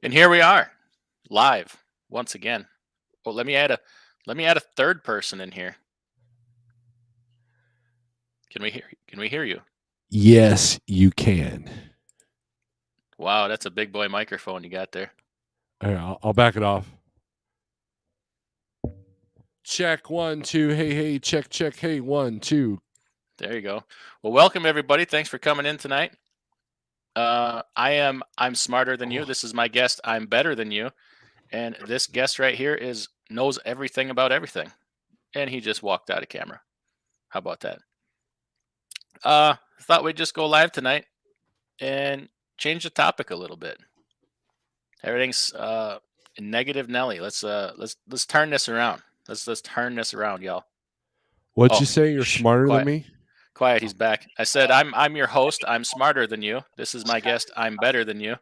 And here we are, live once again. Well, let me add a third person in here. Can we hear you? Yes, you can. Wow, that's a big boy microphone you got there. All right, I'll back it off. Check 1, 2. Hey, hey, check, check. Hey, 1, 2. There you go. Well, welcome everybody. Thanks for coming in tonight. I'm smarter than you. This is my guest. I'm better than you. And this guest right here knows everything about everything. And he just walked out of camera. How about that? Thought we'd just go live tonight and change the topic a little bit. Everything's negative Nelly. Let's turn this around. Let's turn this around, y'all. What'd Oh, you say? You're shh, smarter than quiet. me? Quiet, he's back. I said I'm your host. I'm smarter than you. This is my guest. I'm better than you.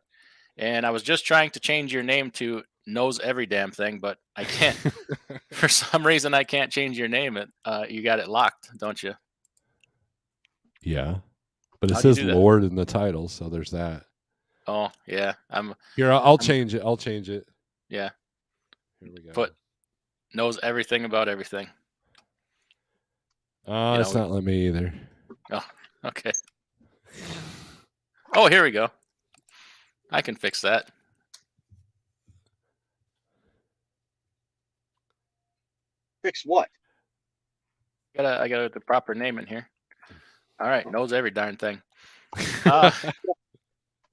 And I was just trying to change your name to knows every damn thing, but I can't. For some reason, I can't change your name. You got it locked, don't you? Yeah. But it How'd you says do that? Lord in the title, so there's that. Oh yeah, Here, I'll I'm change it. I'll change it. yeah. Here we go. Put knows everything about everything. It's not letting me either. Oh, okay. Oh, here we go. I can fix that. Fix what? I got the proper name in here. All right, knows every darn thing. Uh,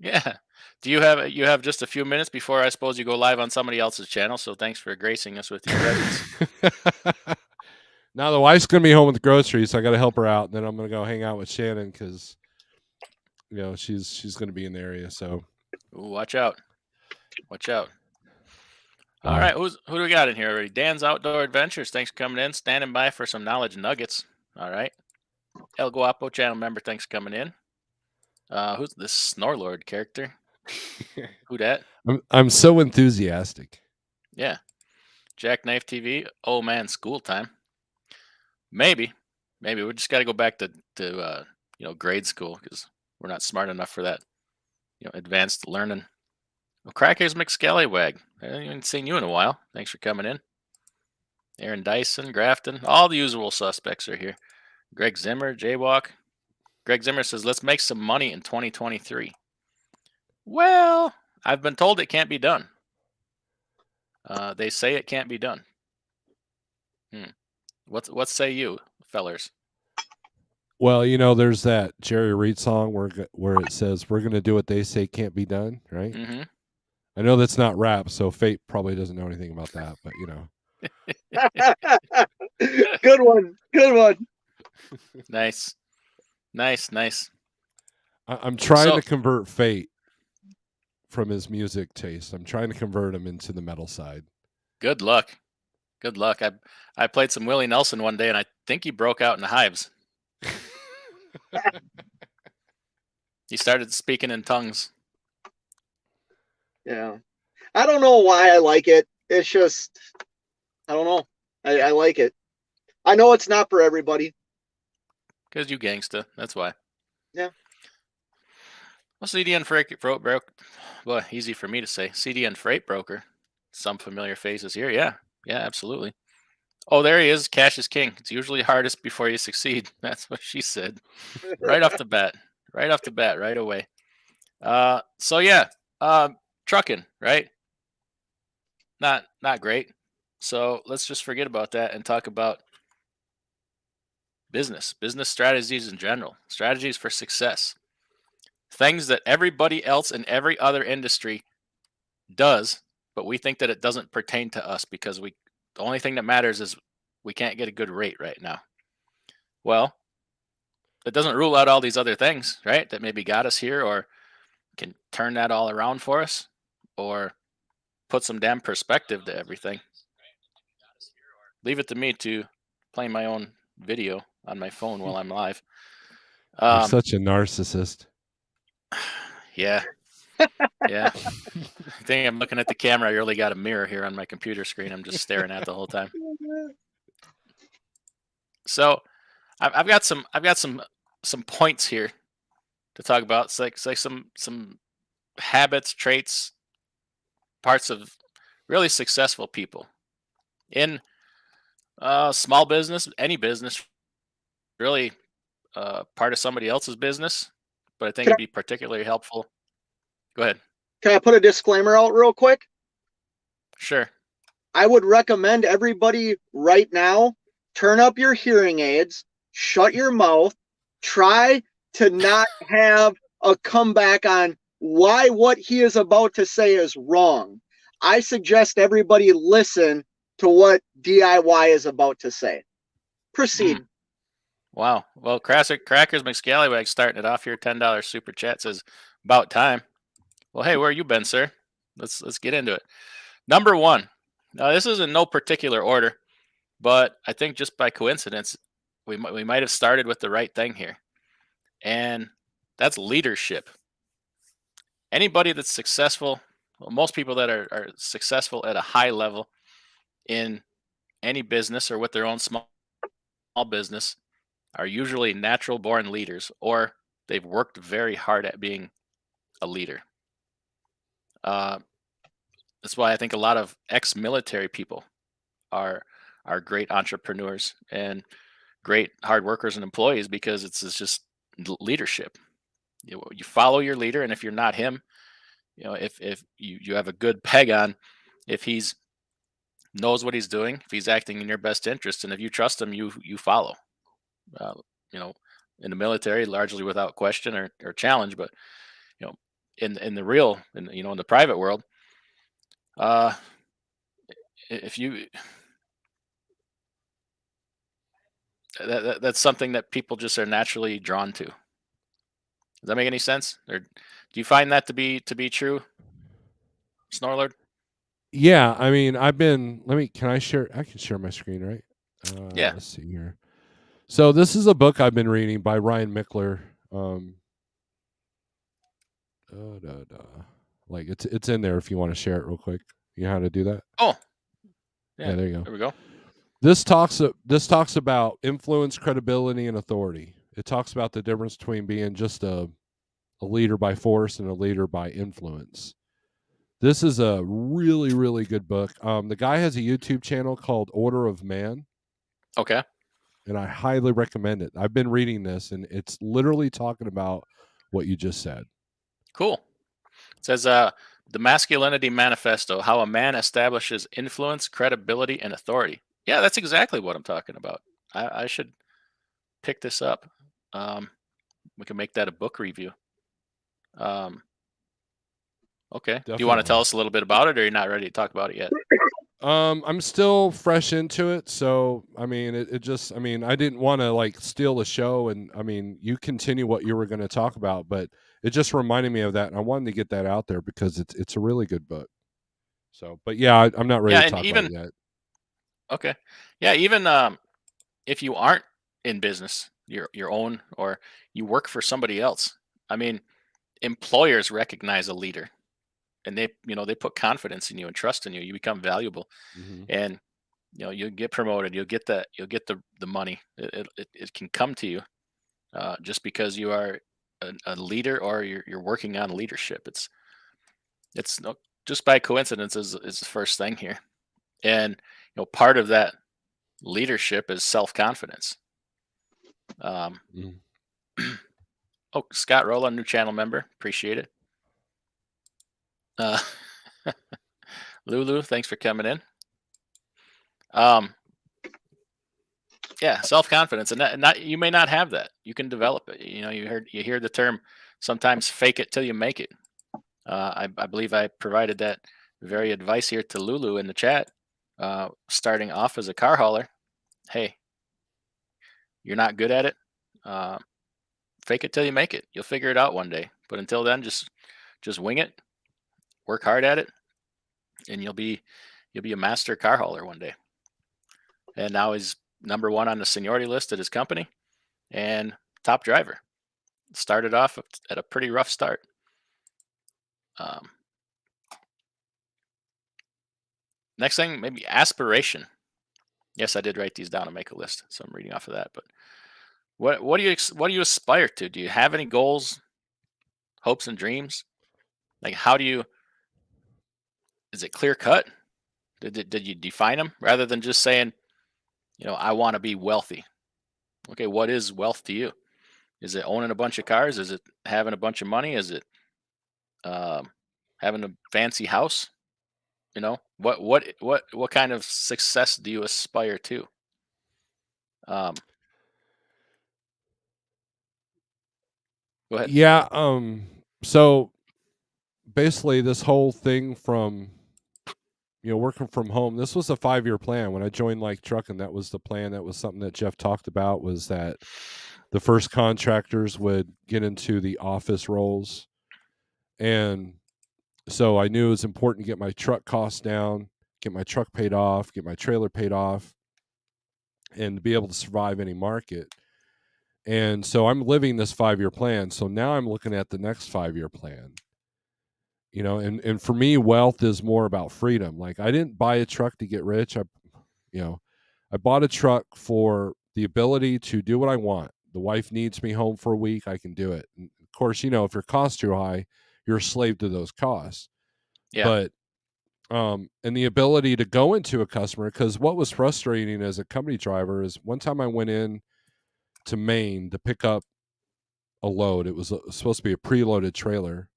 yeah. Do you have just a few minutes before I suppose you go live on somebody else's channel? So thanks for gracing us with your presence. Now the wife's gonna be home with the groceries, so I got to help her out. And then I'm gonna go hang out with Shannon because she's gonna be in the area. So Ooh, watch out! Watch out! All right, who do we got in here already? Dan's Outdoor Adventures. Thanks for coming in. Standing by for some knowledge nuggets. All right. El Guapo channel member. Thanks for coming in. Who's this Snorlord character? Who that? I'm so enthusiastic. Yeah. Jackknife TV. Oh man, school time. Maybe we just got to go back to grade school because we're not smart enough for that. Advanced learning. Well, Crackers McScallywag. I haven't even seen you in a while. Thanks for coming in. Aaron Dyson, Grafton, all the usual suspects are here. Greg Zimmer, Jaywalk. Greg Zimmer says, let's make some money in 2023. Well, I've been told it can't be done. They say it can't be done. What say you, fellers? Well, there's that Jerry Reed song where it says we're gonna do what they say can't be done, right? Mm-hmm. I know that's not rap, so Fate probably doesn't know anything about that, but Good one. Good one. Nice. I'm trying to convert Fate from his music taste. I'm trying to convert him into the metal side. Good luck. I played some Willie Nelson one day, and I think he broke out in hives. He started speaking in tongues. Yeah. I don't know why I like it. It's just, I don't know. I like it. I know it's not for everybody. Because you gangsta. That's why. Yeah. Well, CDN Freight broker. Well, easy for me to say. CDN Freight Broker. Some familiar faces here. Yeah, absolutely. Oh, there he is. Cash is king. It's usually hardest before you succeed. That's what she said. Right off the bat. Right away. So yeah, trucking, right? Not great. So let's just forget about that and talk about business strategies in general, strategies for success, things that everybody else in every other industry does, but we think that it doesn't pertain to us because the only thing that matters is we can't get a good rate right now. Well, it doesn't rule out all these other things, right? That maybe got us here or can turn that all around for us or put some damn perspective to everything. Leave it to me to play my own video on my phone while I'm live. You're such a narcissist. Yeah. I think I'm looking at the camera. I really got a mirror here on my computer screen. I'm just staring at the whole time. So I've got some points here to talk about. It's like some habits, traits, parts of really successful people in small business, any business, really part of somebody else's business. But I think Can it'd I, be particularly helpful. Go ahead. can I put a disclaimer out real quick? Sure. I would recommend everybody right now turn up your hearing aids, shut your mouth, try to not have a comeback on why what he is about to say is wrong. I suggest everybody listen to what DIY is about to say. Proceed. Wow. Well, Crackers McScallywag starting it off here. $10 super chat says about time. Well, hey, where you been, sir? Let's get into it. Number one. Now, this is in no particular order, but I think just by coincidence, we might have started with the right thing here, and that's leadership. Anybody that's successful, well, most people that are successful at a high level in any business or with their own small business are usually natural born leaders, or they've worked very hard at being a leader. That's why I think a lot of ex-military people are great entrepreneurs and great hard workers and employees, because it's just leadership. You follow your leader, and if you're not him, if you have a good peg on, if he's knows what he's doing, if he's acting in your best interest, and if you trust him, you follow. Uh, you know, in the military, largely without question or challenge, but you know, in the real, in the private world, uh, if you that's something that people just are naturally drawn to. Does that make any sense? Or do you find that to be true, Snorlord? Yeah, I mean, can I share? I can share my screen, right? Yeah. Let's see here. So this is a book I've been reading by Ryan Mickler. Like it's in there if you want to share it real quick. You know how to do that? Oh, Yeah, there you go. There we go. This talks about influence, credibility, and authority. It talks about the difference between being just a leader by force and a leader by influence. This is a really, really good book. The guy has a YouTube channel called Order of Man, Okay. and I highly recommend it. I've been reading this, and it's literally talking about what you just said. Cool. It says the Masculinity Manifesto: How a Man Establishes Influence, Credibility, and Authority. Yeah, that's exactly what I'm talking about. I should pick this up. We can make that a book review. Okay. Definitely. Do you want to tell us a little bit about it, or you're not ready to talk about it yet? I'm still fresh into it, so I mean, it just, I mean, I didn't want to like steal the show, and I mean, you continue what you were going to talk about, but it just reminded me of that, and I wanted to get that out there because it's a really good book. So, but yeah, I'm not ready Yeah, to and talk even about it yet. okay, yeah, even if you aren't in business, your own, or you work for somebody else, I mean, employers recognize a leader, and they put confidence in you and trust in you. You become valuable, Mm-hmm. and you'll get promoted. You'll get the money. It can come to you just because you are a leader, or you're working on leadership. It's no, just by coincidence is the first thing here, and part of that leadership is self-confidence. Mm. Oh, Scott Rowland, new channel member, appreciate it. uh, Lulu, thanks for coming in. Yeah, self-confidence, and not you may not have that. You can develop it. You hear the term sometimes fake it till you make it. I believe I provided that very advice here to Lulu in the chat. Starting off as a car hauler, hey, you're not good at it. Fake it till you make it. You'll figure it out one day. But until then, just wing it. Work hard at it, and you'll be a master car hauler one day. And now he's number one on the seniority list at his company, and top driver. Started off at a pretty rough start. Next thing, maybe aspiration. Yes, I did write these down and make a list, so I'm reading off of that. But what do you aspire to? Do you have any goals, hopes, and dreams? Like, how do you is it clear cut? Did you define them rather than just saying, I want to be wealthy? Okay, what is wealth to you? Is it owning a bunch of cars? Is it having a bunch of money? Is it um, having a fancy house? What kind of success do you aspire to? Um, Go ahead. Yeah. So basically, this whole thing from working from home. This was a 5-year plan. When I joined like trucking, that was the plan. That was something that Jeff talked about. Was that the first contractors would get into the office roles, and so I knew it was important to get my truck costs down, get my truck paid off, get my trailer paid off, and to be able to survive any market. And so I'm living this 5-year plan. So now I'm looking at the next 5-year plan. And for me, wealth is more about freedom. Like, I didn't buy a truck to get rich. I bought a truck for the ability to do what I want. The wife needs me home for a week, I can do it. And of course, if your costs too high, you're a slave to those costs. Yeah. But and the ability to go into a customer, because what was frustrating as a company driver is one time I went in to Maine to pick up a load. It was supposed to be a preloaded trailer.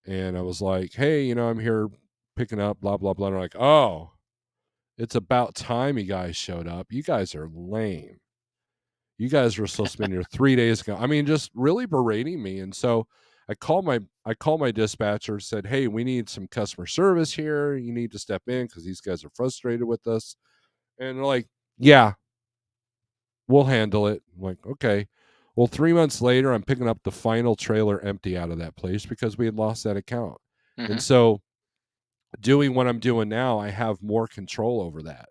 And I was like, hey, I'm here picking up blah, blah, blah. And they're like, oh, it's about time you guys showed up. You guys are lame. You guys were supposed to be here 3 days ago. I mean, just really berating me. And so I called my dispatcher, said, hey, we need some customer service here. You need to step in because these guys are frustrated with us. And they're like, yeah, we'll handle it. I'm like, okay. Well, 3 months later, I'm picking up the final trailer empty out of that place because we had lost that account. Mm-hmm. And so doing what I'm doing now, I have more control over that.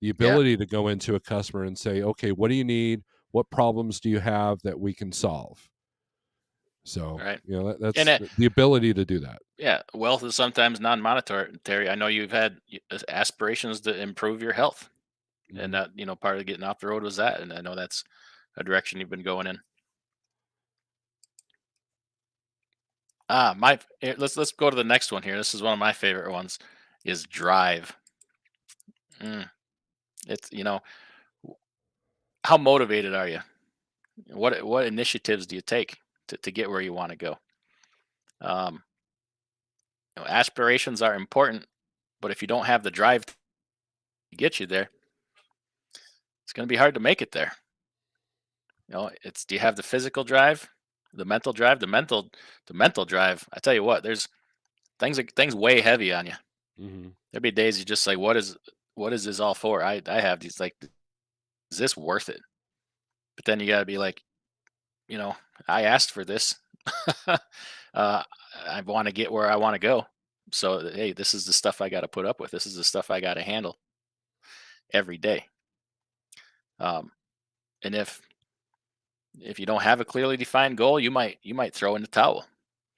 The ability to go into a customer and say, okay, what do you need? What problems do you have that we can solve? So, Right. that's And the ability to do that. yeah, wealth is sometimes non-monetary. I know you've had aspirations to improve your health, and that part of getting off the road was that, and I know that's a direction you've been going in. Let's go to the next one here. This is one of my favorite ones, is drive. It's how motivated are you? What initiatives do you take to get where you want to go? Um, Aspirations are important, but if you don't have the drive to get you there, it's going to be hard to make it there. Do you have the physical drive, the mental drive, the mental drive? I tell you what, there's things weigh heavy on you. Mm-hmm. There'd be days you just like, what is this all for? I have these, like, is this worth it? But then you got to be like, I asked for this. I want to get where I want to go. So, hey, this is the stuff I got to put up with. This is the stuff I got to handle every day. And if you don't have a clearly defined goal, you might throw in the towel.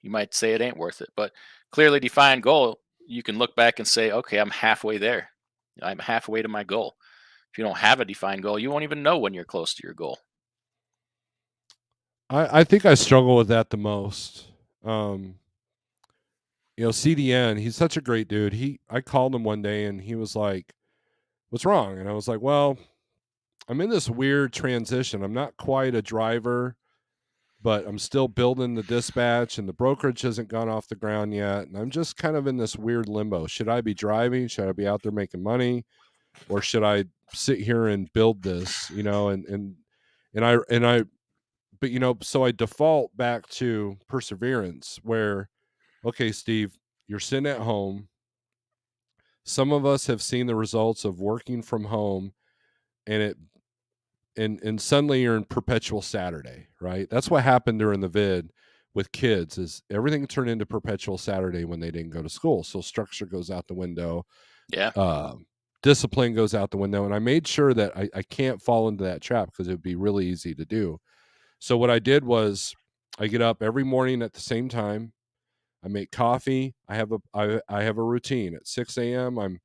You might say it ain't worth it. But clearly defined goal, you can look back and say, okay, I'm halfway there. I'm halfway to my goal. If you don't have a defined goal, you won't even know when you're close to your goal. I think I struggle with that the most. CDN, he's such a great dude. I called him one day and he was like, what's wrong? And I was like, well, I'm in this weird transition. I'm not quite a driver, but I'm still building the dispatch and the brokerage hasn't gone off the ground yet. And I'm just kind of in this weird limbo. Should I be driving? Should I be out there making money? Or should I sit here and build this, but so I default back to perseverance where, okay, Steve, you're sitting at home. Some of us have seen the results of working from home and suddenly you're in perpetual Saturday, right? That's what happened during the vid with kids is everything turned into perpetual Saturday when they didn't go to school. So structure goes out the window. Yeah. Discipline goes out the window. And I made sure that I can't fall into that trap because it would be really easy to do. So what I did was I get up every morning at the same time. I make coffee. I have a routine at 6 a.m. I'm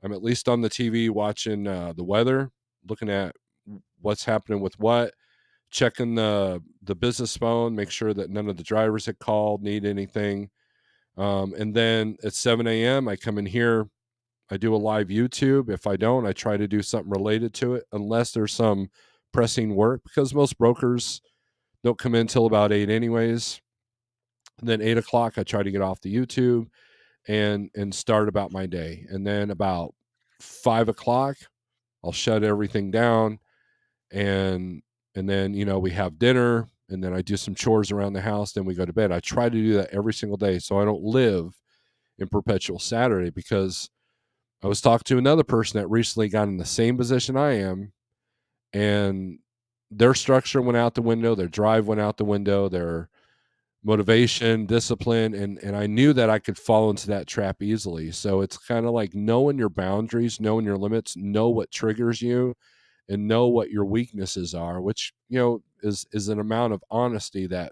at least on the TV watching the weather, looking at what's happening with what, checking the business phone, make sure that none of the drivers had called, need anything. And then at 7 a.m., I come in here, I do a live YouTube. If I don't, I try to do something related to it, unless there's some pressing work, because most brokers don't come in till about 8 anyways. And then 8 o'clock, I try to get off the YouTube and start about my day. And then about 5 o'clock, I'll shut everything down, and then we have dinner, and then I do some chores around the house, then we go to bed. I try to do that every single day, so I don't live in perpetual Saturday, because I was talking to another person that recently got in the same position I am, and their structure went out the window, their drive went out the window, their motivation, discipline, and I knew that I could fall into that trap easily. So it's kind of like knowing your boundaries, knowing your limits, know what triggers you, and know what your weaknesses are, which is an amount of honesty that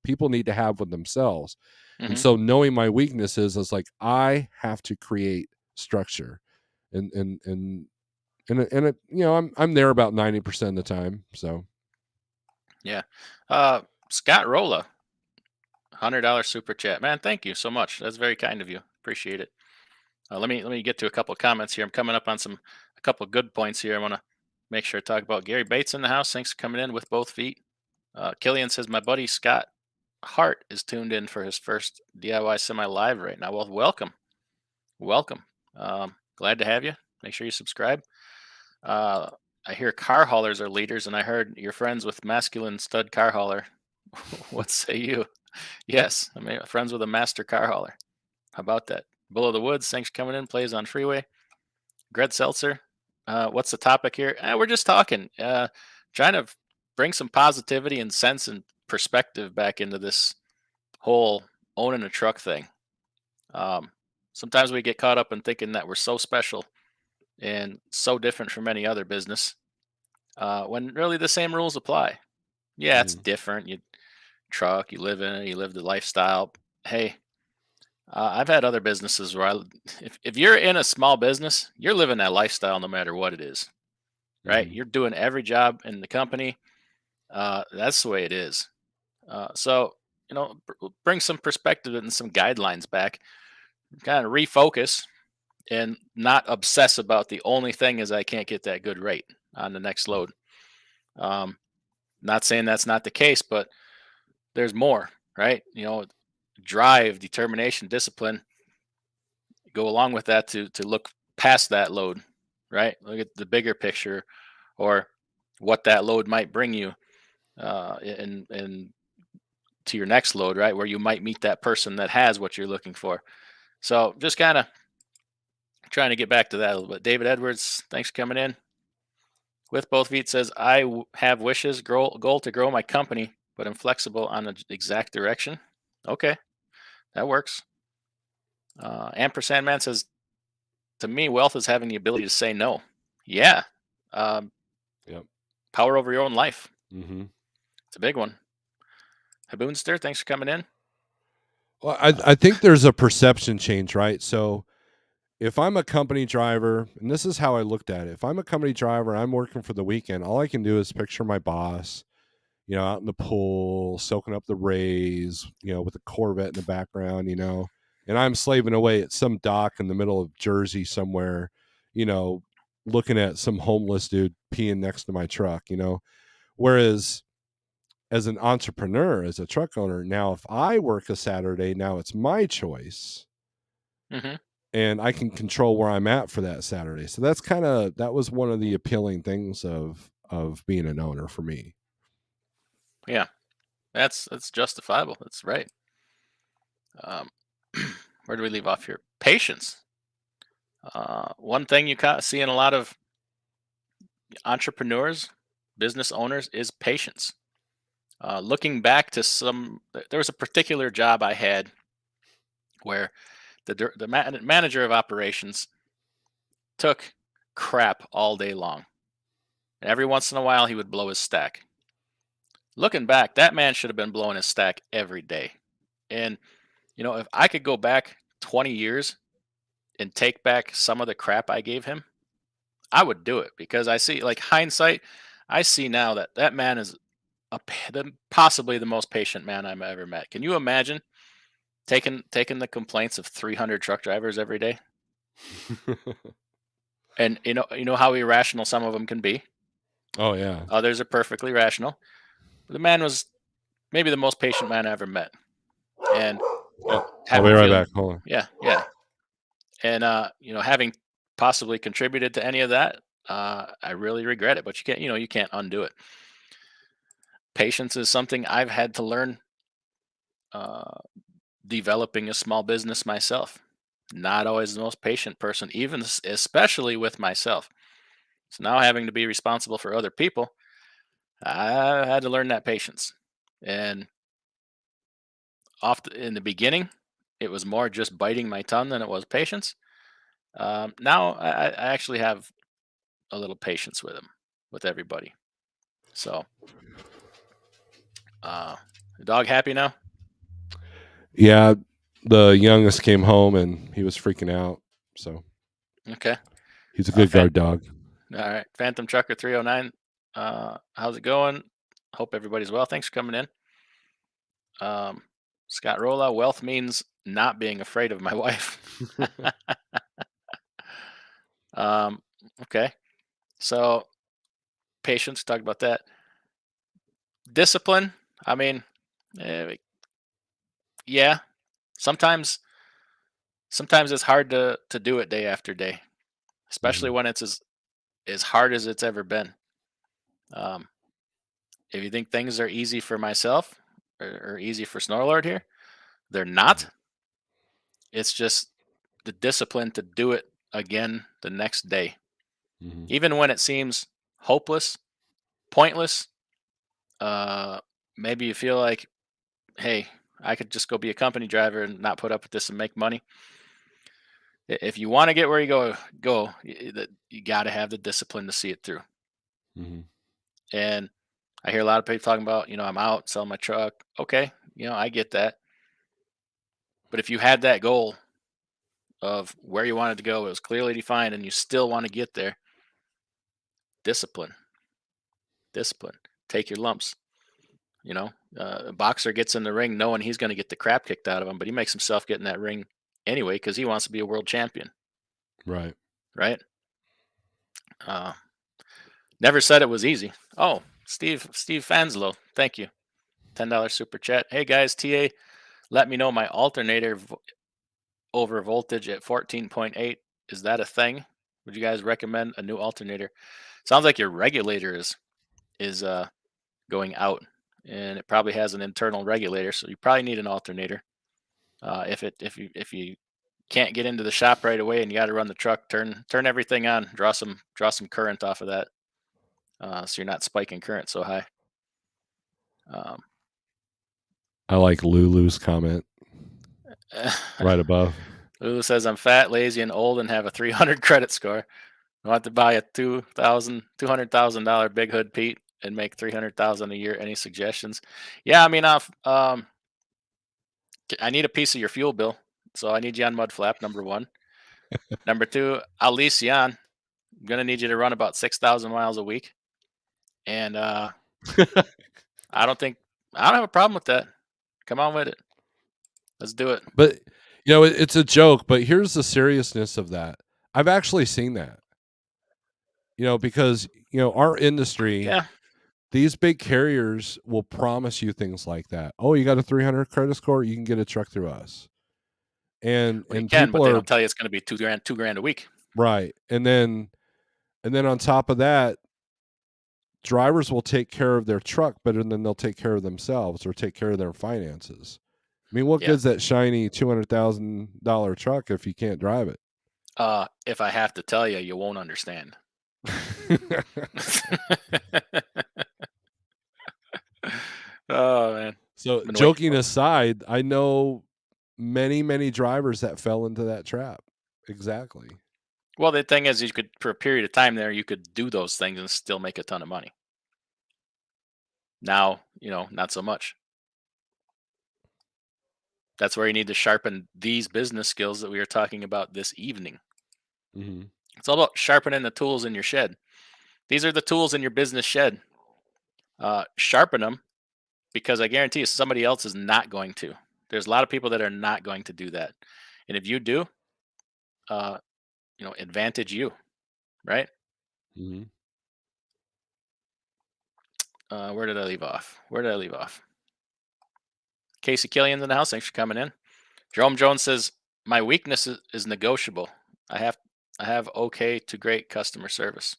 people need to have with themselves. And Mhm. so knowing my weaknesses is like, I have to create structure, and I'm there about 90% of the time. So Yeah. Scott Rolla, $100 super chat. Man, thank you so much. That's very kind of you. Appreciate it. Let me get to a couple of comments here. I'm coming up on a couple of good points here. I want to make sure I talk about Gary Bates in the house. Thanks for coming in with both feet. Killian says my buddy Scott Hart is tuned in for his first DIY semi live right now. Well, welcome. Glad to have you. Make sure you subscribe. I hear car haulers are leaders, and I heard you're friends with masculine stud car hauler. What say you? Yes, I mean friends with a master car hauler. How about that? Bull of the Woods, thanks for coming in. Plays on Freeway. Gred Seltzer, what's the topic here? We're just talking, trying to bring some positivity and sense and perspective back into this whole owning a truck thing. Sometimes we get caught up in thinking that we're so special and so different from any other business, when really the same rules apply. Yeah, it's different. You truck, you live in it, you live the lifestyle. Hey, I've had other businesses where if you're in a small business, you're living that lifestyle no matter what it is, right? Mhm. You're doing every job in the company. That's the way it is. So, bring some perspective and some guidelines back, kind of refocus and not obsess about the only thing is I can't get that good rate on the next load. Um, Not saying that's not the case, but there's more, right? Drive, determination, discipline go along with that to look past that load, right? Look at the bigger picture, or what that load might bring you, and to your next load, right? Where you might meet that person that has what you're looking for. So just kind of trying to get back to that a little bit. David Edwards, thanks for coming in. With both feet says, have wishes, goal to grow my company, but I'm flexible on the exact direction. Okay, that works. Ampersand Man says, to me, wealth is having the ability to say no. Yeah. Um, Yep. Power over your own life. Mm-hmm. It's a big one. Haboonster, thanks for coming in. Well, I think there's a perception change, right? So if I'm a company driver, and this is how I looked at it, if I'm a company driver, I'm working for the weekend, all I can do is picture my boss, out in the pool, soaking up the rays, with a Corvette in the background, and I'm slaving away at some dock in the middle of Jersey somewhere, looking at some homeless dude peeing next to my truck, Whereas as an entrepreneur, as a truck owner, now if I work a Saturday, now it's my choice. Mm-hmm. And I can control where I'm at for that Saturday. So that was one of the appealing things of being an owner for me. Yeah, that's justifiable. That's right. Where do we leave off here? Patience. One thing you see in a lot of entrepreneurs, business owners, is patience. Looking back to there was a particular job I had where the manager of operations took crap all day long. And every once in a while, he would blow his stack. Looking back, that man should have been blowing his stack every day. And, if I could go back 20 years and take back some of the crap I gave him, I would do it, because I see, like, hindsight, I see now that man is possibly the most patient man I've ever met. Can you imagine taking the complaints of 300 truck drivers every day, and you know how irrational some of them can be. Oh yeah. Others are perfectly rational. The man was maybe the most patient man I ever met, and I'll have be him right feeling, back. Hold on. yeah, and having possibly contributed to any of that, I really regret it. But you can't undo it. Patience is something I've had to learn uh, developing a small business myself. Not always the most patient person, especially with myself. So now having to be responsible for other people, I had to learn that patience. And in the beginning, it was more just biting my tongue than it was patience. Now I actually have a little patience with everybody. So, the dog happy now? Yeah, the youngest came home and he was freaking out. So Okay. he's a good Fan- guard dog. All right. Phantom Trucker 309. How's it going? Hope everybody's well. Thanks for coming in. Scott Rolla, wealth means not being afraid of my wife. Okay. So patience, talk about that. Discipline. I mean, yeah. Sometimes it's hard to do it day after day, especially when it's as hard as it's ever been. Um, if you think things are easy for myself or easy for Snorlord here, they're not. It's just the discipline to do it again the next day. Mhm. Even when it seems hopeless, pointless, maybe you feel like, hey, I could just go be a company driver and not put up with this and make money. If you want to get where you go, you got to have the discipline to see it through. Mhm. And I hear a lot of people talking about, I'm out selling my truck. Okay, I get that. But if you had that goal of where you wanted to go, it was clearly defined, and you still want to get there, discipline. Take your lumps. A boxer gets in the ring knowing he's going to get the crap kicked out of him, but he makes himself get in that ring anyway because he wants to be a world champion. Right. Right? Never said it was easy. Oh, Steve Fanslow, thank you. $10 super chat. Hey guys, TA, let me know my alternator over voltage at 14.8. Is that a thing? Would you guys recommend a new alternator? Sounds like your regulator is going out, and it probably has an internal regulator, so you probably need an alternator. If you can't get into the shop right away and you got to run the truck, turn everything on, draw some current off of that, so you're not spiking current so high. I like Lulu's comment right above. Lulu says, I'm fat, lazy, and old and have a 300 credit score. I want to buy a $200,000 Big Hood Pete and make $300,000 a year. Any suggestions? Yeah, I mean, I need a piece of your fuel bill, so I need you on MUDFLAP. Number one. Number two, I'll lease you on. I'm gonna need you to run about 6,000 miles a week, and I don't have a problem with that. Come on with it. Let's do it. But it's a joke, but here's the seriousness of that. I've actually seen that. Because our industry, Yeah. these big carriers will promise you things like that. Oh, you got a 300 credit score, you can get a truck through us. And Well, you and can, people but they are don't tell you it's going to be $2,000 a week. right. And then on top of that, drivers will take care of their truck better than they'll take care of themselves or take care of their finances. I mean, what Yeah. good's that shiny $200,000 truck if you can't drive it? If I have to tell you, you won't understand. Oh man. So Been waiting joking for it. aside, I know many drivers that fell into that trap. Exactly. Well, the thing is, for a period of time there, you could do those things and still make a ton of money. Now, not so much. That's where you need to sharpen these business skills that we are talking about this evening. Mm-hmm. It's all about sharpening the tools in your shed. These are the tools in your business shed. Sharpen them, because I guarantee you somebody else is not going to. There's a lot of people that are not going to do that. And if you do, advantage you, right? Mm-hmm. Where did I leave off? Casey Killian's in the house. Thanks for coming in. Jerome Jones says, my weakness is negotiable. I have okay to great customer service.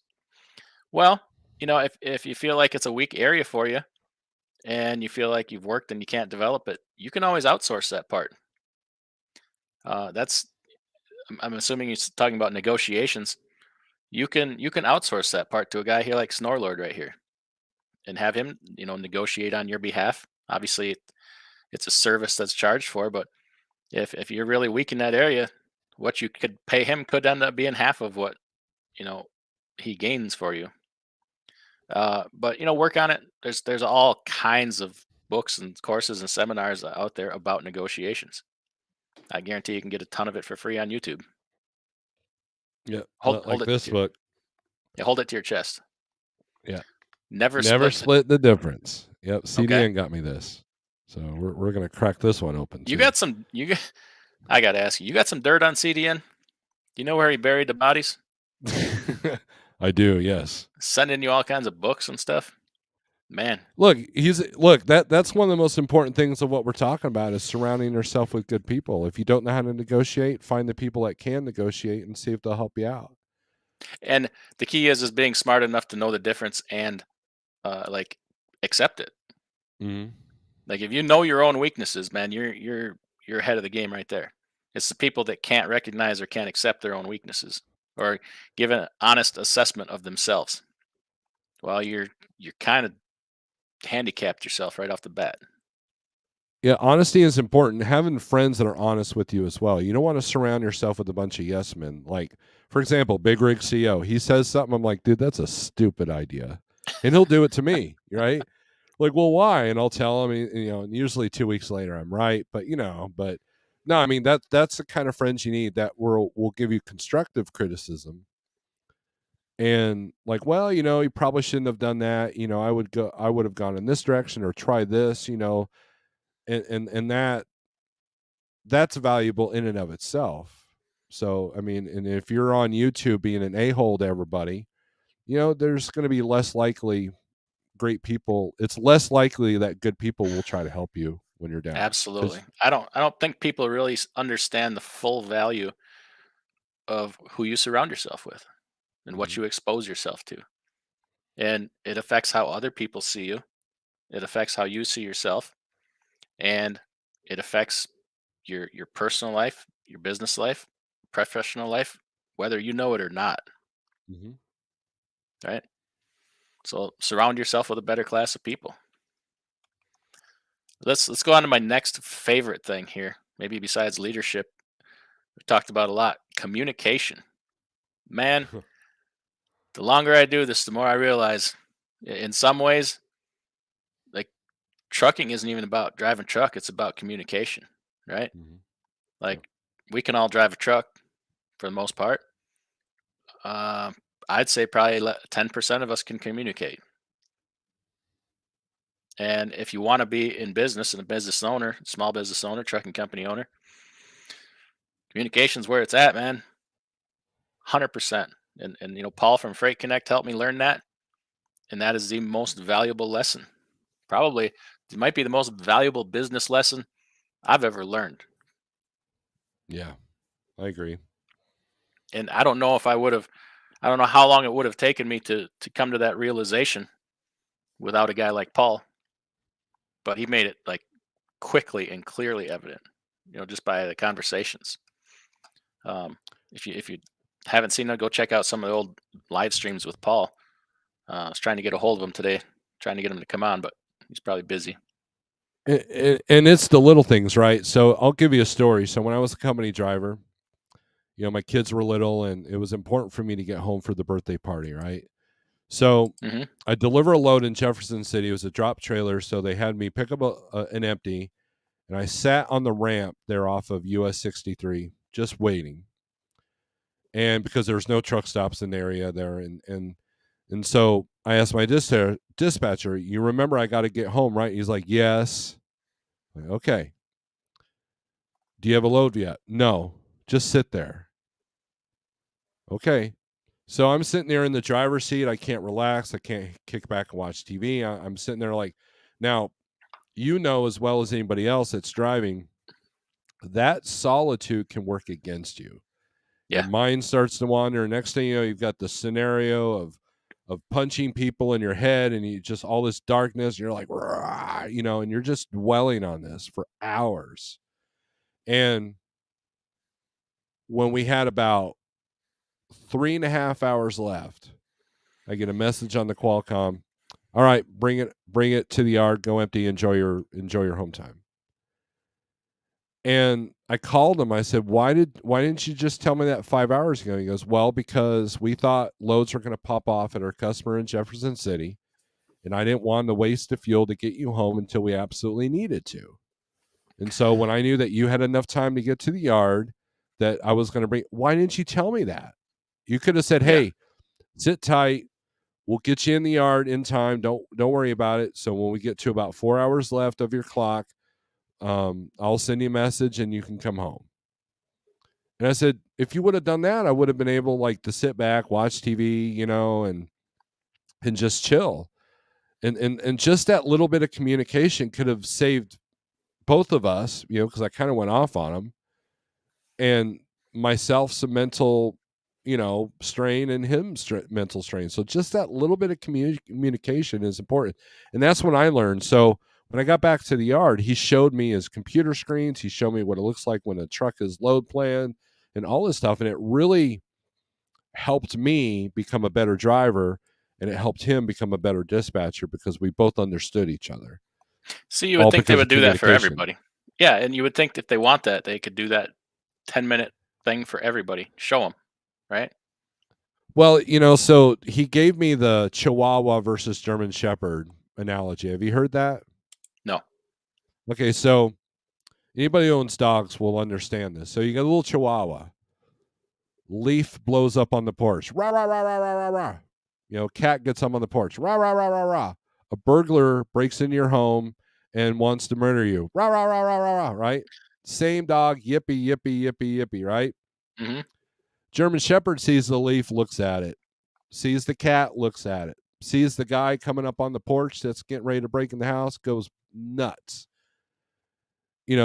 Well, if you feel like it's a weak area for you and you feel like you've worked and you can't develop it, you can always outsource that part. I'm assuming he's talking about negotiations. You can outsource that part to a guy here like Snorlord right here and have him, negotiate on your behalf. Obviously, it's a service that's charged for, but if you're really weak in that area, what you could pay him could end up being half of what he gains for you. But work on it. There's all kinds of books and courses and seminars out there about negotiations. I guarantee you can get a ton of it for free on YouTube. Yeah, Hold like it this book. Yeah, hold it to your chest. Yeah, Never split the difference. Yep, CDN Okay. got me this, so we're gonna crack this one open. You too. got some. I got to ask you. You got some dirt on CDN? Do you know where he buried the bodies? I do. Yes. Sending you all kinds of books and stuff. Man, Look, that's one of the most important things of what we're talking about is surrounding yourself with good people. If you don't know how to negotiate, find the people that can negotiate and see if they'll help you out. and the key is being smart enough to know the difference and accept it. Mm-hmm. Like if you know your own weaknesses, man, you're ahead of the game right there. It's the people that can't recognize or can't accept their own weaknesses or give an honest assessment of themselves. Well, you're kind of handicapped yourself right off the bat. Yeah, honesty is important. Having friends that are honest with you as well. You don't want to surround yourself with a bunch of yes men. Like, for example, Big Rig CEO, he says something, I'm like, dude, that's a stupid idea. And he'll do it to me, right? Like, well, why? And I'll tell him, and usually 2 weeks later I'm right. But no, I mean that's the kind of friends you need that will give you constructive criticism. And like, well, you probably shouldn't have done that. I would have gone in this direction or try this, and that's valuable in and of itself. So I mean, and if you're on YouTube being an a-hole to everybody, there's going to be less likely great people. It's less likely that good people will try to help you when you're down. Absolutely. I don't think people really understand the full value of who you surround yourself with and what you expose yourself to. And it affects how other people see you. It affects how you see yourself, and it affects your personal life, your business life, professional life, whether you know it or not. Mm-hmm. Right? So surround yourself with a better class of people. Let's go on to my next favorite thing here. Maybe besides leadership, we talked about a lot. Communication. Man, the longer I do this, the more I realize in some ways, like trucking isn't even about driving truck, it's about communication, right? Mm-hmm. Like we can all drive a truck for the most part. I'd say probably 10% of us can communicate. And if you want to be in business and a business owner, small business owner, trucking company owner, communication's where it's at, man. 100%. And Paul from Freight Connect helped me learn that. And that is the most valuable lesson. Probably it might be the most valuable business lesson I've ever learned. Yeah, I agree. And I don't know how long it would have taken me to come to that realization without a guy like Paul. But he made it like quickly and clearly evident, just by the conversations. If you haven't seen it, go check out some of the old live streams with Paul. I was trying to get a hold of him today, trying to get him to come on, but he's probably busy. And it's the little things, right? So I'll give you a story. So when I was a company driver, my kids were little and it was important for me to get home for the birthday party, right? So I deliver a load in Jefferson City. It was a drop trailer. So they had me pick up an empty, and I sat on the ramp there off of US 63, just waiting. And because there was no truck stops in the area there. And so I asked my dispatcher, you remember I got to get home, right? He's like, yes. Like, okay. Do you have a load yet? No. Just sit there. Okay. So I'm sitting there in the driver's seat. I can't relax. I can't kick back and watch TV. I'm sitting there like, now, as well as anybody else that's driving, that solitude can work against you. Your Yeah. mind starts to wander. Next thing you know, you've got the scenario of punching people in your head, and you just all this darkness. And you're like, "Rah," and you're just dwelling on this for hours. And when we had about 3.5 hours left, I get a message on the Qualcomm. All right, bring it to the yard. Go empty. Enjoy your home time. And I called him. I said, why didn't you just tell me that 5 hours ago? He goes, well, because we thought loads were going to pop off at our customer in Jefferson City, and I didn't want to waste the fuel to get you home until we absolutely needed to. And so when I knew that you had enough time to get to the yard, that I was going to bring, why didn't you tell me that? You could have said, hey, sit tight. We'll get you in the yard in time. Don't worry about it. So when we get to about 4 hours left of your clock, I'll send you a message and you can come home. And I said, if you would have done that, I would have been able to sit back, watch TV, and just chill. And just that little bit of communication could have saved both of us, because I kind of went off on him, and myself some mental, strain, and him mental strain. So just that little bit of communication is important. And that's when I learned. So when I got back to the yard, he showed me his computer screens. He showed me what it looks like when a truck is load planned and all this stuff. And it really helped me become a better driver, and it helped him become a better dispatcher because we both understood each other. See, you would All think they because would of do that for communication. everybody. Yeah, and you would think if they want that, they could do that 10-minute thing for everybody. Show them, right? Well, so he gave me the Chihuahua versus German Shepherd analogy. Have you heard that? No. Okay, so anybody who owns dogs will understand this. So you got a little Chihuahua. Leaf blows up on the porch. Rah, rah, rah, rah, rah, rah, rah. Cat gets up on the porch. Rah, rah, rah, rah, rah. A burglar breaks into your home and wants to murder you. Rah, rah, rah, rah, rah, rah, right? Same dog, yippee, yippee, yippee, yippee, right? Mm-hmm. German Shepherd sees the leaf, looks at it. Sees the cat, looks at it. Sees the guy coming up on the porch that's getting ready to break in the house, goes nuts.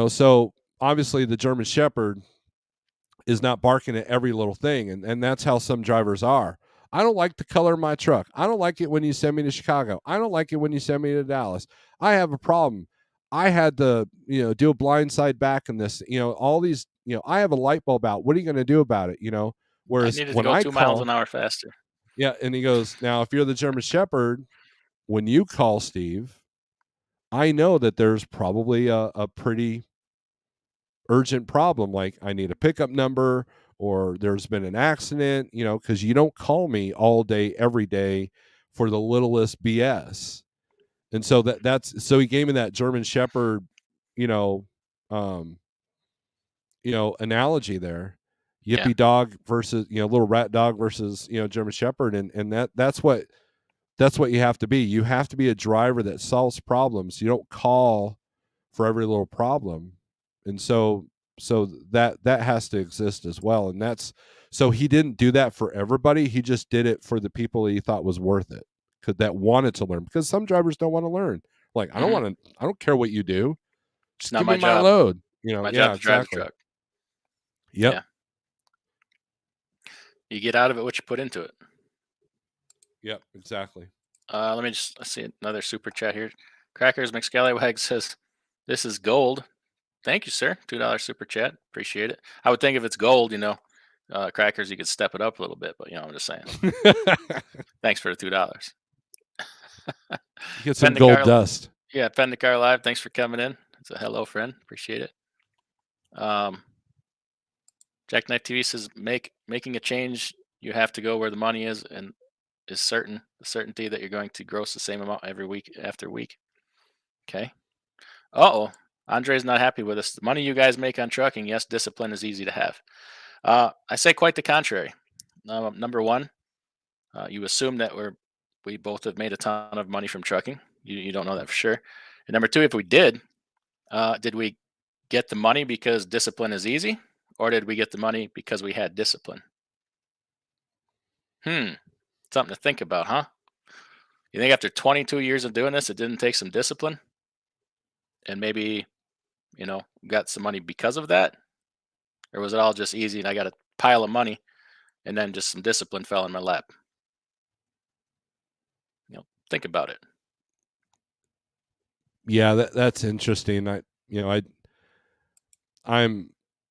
So obviously the German Shepherd is not barking at every little thing. And that's how some drivers are. I don't like the color of my truck. I don't like it when you send me to Chicago. I don't like it when you send me to Dallas. I have a problem. I had to, do a blindside back in this, all these, I have a light bulb out. What are you going to do about it? I Whereas needed to when go I 2 miles call, an hour faster. yeah. And he goes, now, if you're the German Shepherd, when you call Steve, I know that there's probably a pretty urgent problem. Like I need a pickup number, or there's been an accident, because you don't call me all day, every day for the littlest BS. And so so he gave me that German Shepherd, um, analogy there. Yippy dog versus, little rat dog versus, German Shepherd. And that's what you have to be. You have to be a driver that solves problems. You don't call for every little problem. And so that has to exist as well. And so he didn't do that for everybody. He just did it for the people he thought was worth it, that wanted to learn, because some drivers don't want to learn. Like, I don't care what you do. It's Just not give my me my job. load. My Yeah, job to drive the exactly. truck. Yep. Yeah. You get out of it what you put into it. Yep, exactly. Let's see another super chat here. Crackers McScallywag says, "This is gold." Thank you, sir. $2 super chat. Appreciate it. I would think if it's gold, Crackers, you could step it up a little bit, but I'm just saying. Thanks for the $2. Get some gold dust. Yeah, Pendicar Live. Thanks for coming in. It's a hello, friend. Appreciate it. Jackknife TV says, making a change, you have to go where the money is, and is certain. The certainty that you're going to gross the same amount every week after week. Okay. Andre's not happy with us. The money you guys make on trucking, yes, discipline is easy to have. I say quite the contrary. Number one, you assume that we both have made a ton of money from trucking. You don't know that for sure. And number two, if we did we get the money because discipline is easy, or did we get the money because we had discipline? Something to think about, huh? You think after 22 years of doing this, it didn't take some discipline? And maybe, got some money because of that? Or was it all just easy and I got a pile of money and then just some discipline fell in my lap? Think about it. Yeah, that's interesting. I'm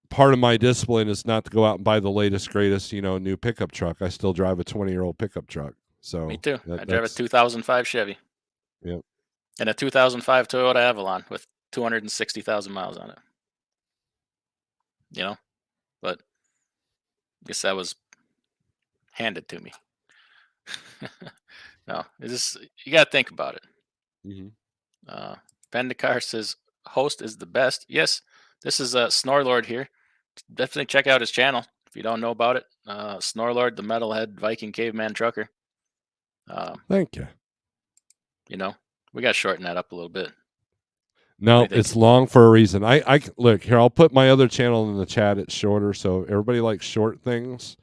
part of my discipline is not to go out and buy the latest greatest new pickup truck. I still drive a 20-year-old pickup truck. So Me too. I drive a 2005 Chevy. Yep. And a 2005 Toyota Avalon with 260,000 miles on it. But I guess that was handed to me. No, it's just, you got to think about it. Mm-hmm. Pendikar says host is the best. Yes, this is a Snorlord here. Definitely check out his channel if you don't know about it. Snorlord, the metalhead Viking caveman trucker. Thank you. We got to shorten that up a little bit. No, it's long for a reason. I look here. I'll put my other channel in the chat. It's shorter, so everybody likes short things.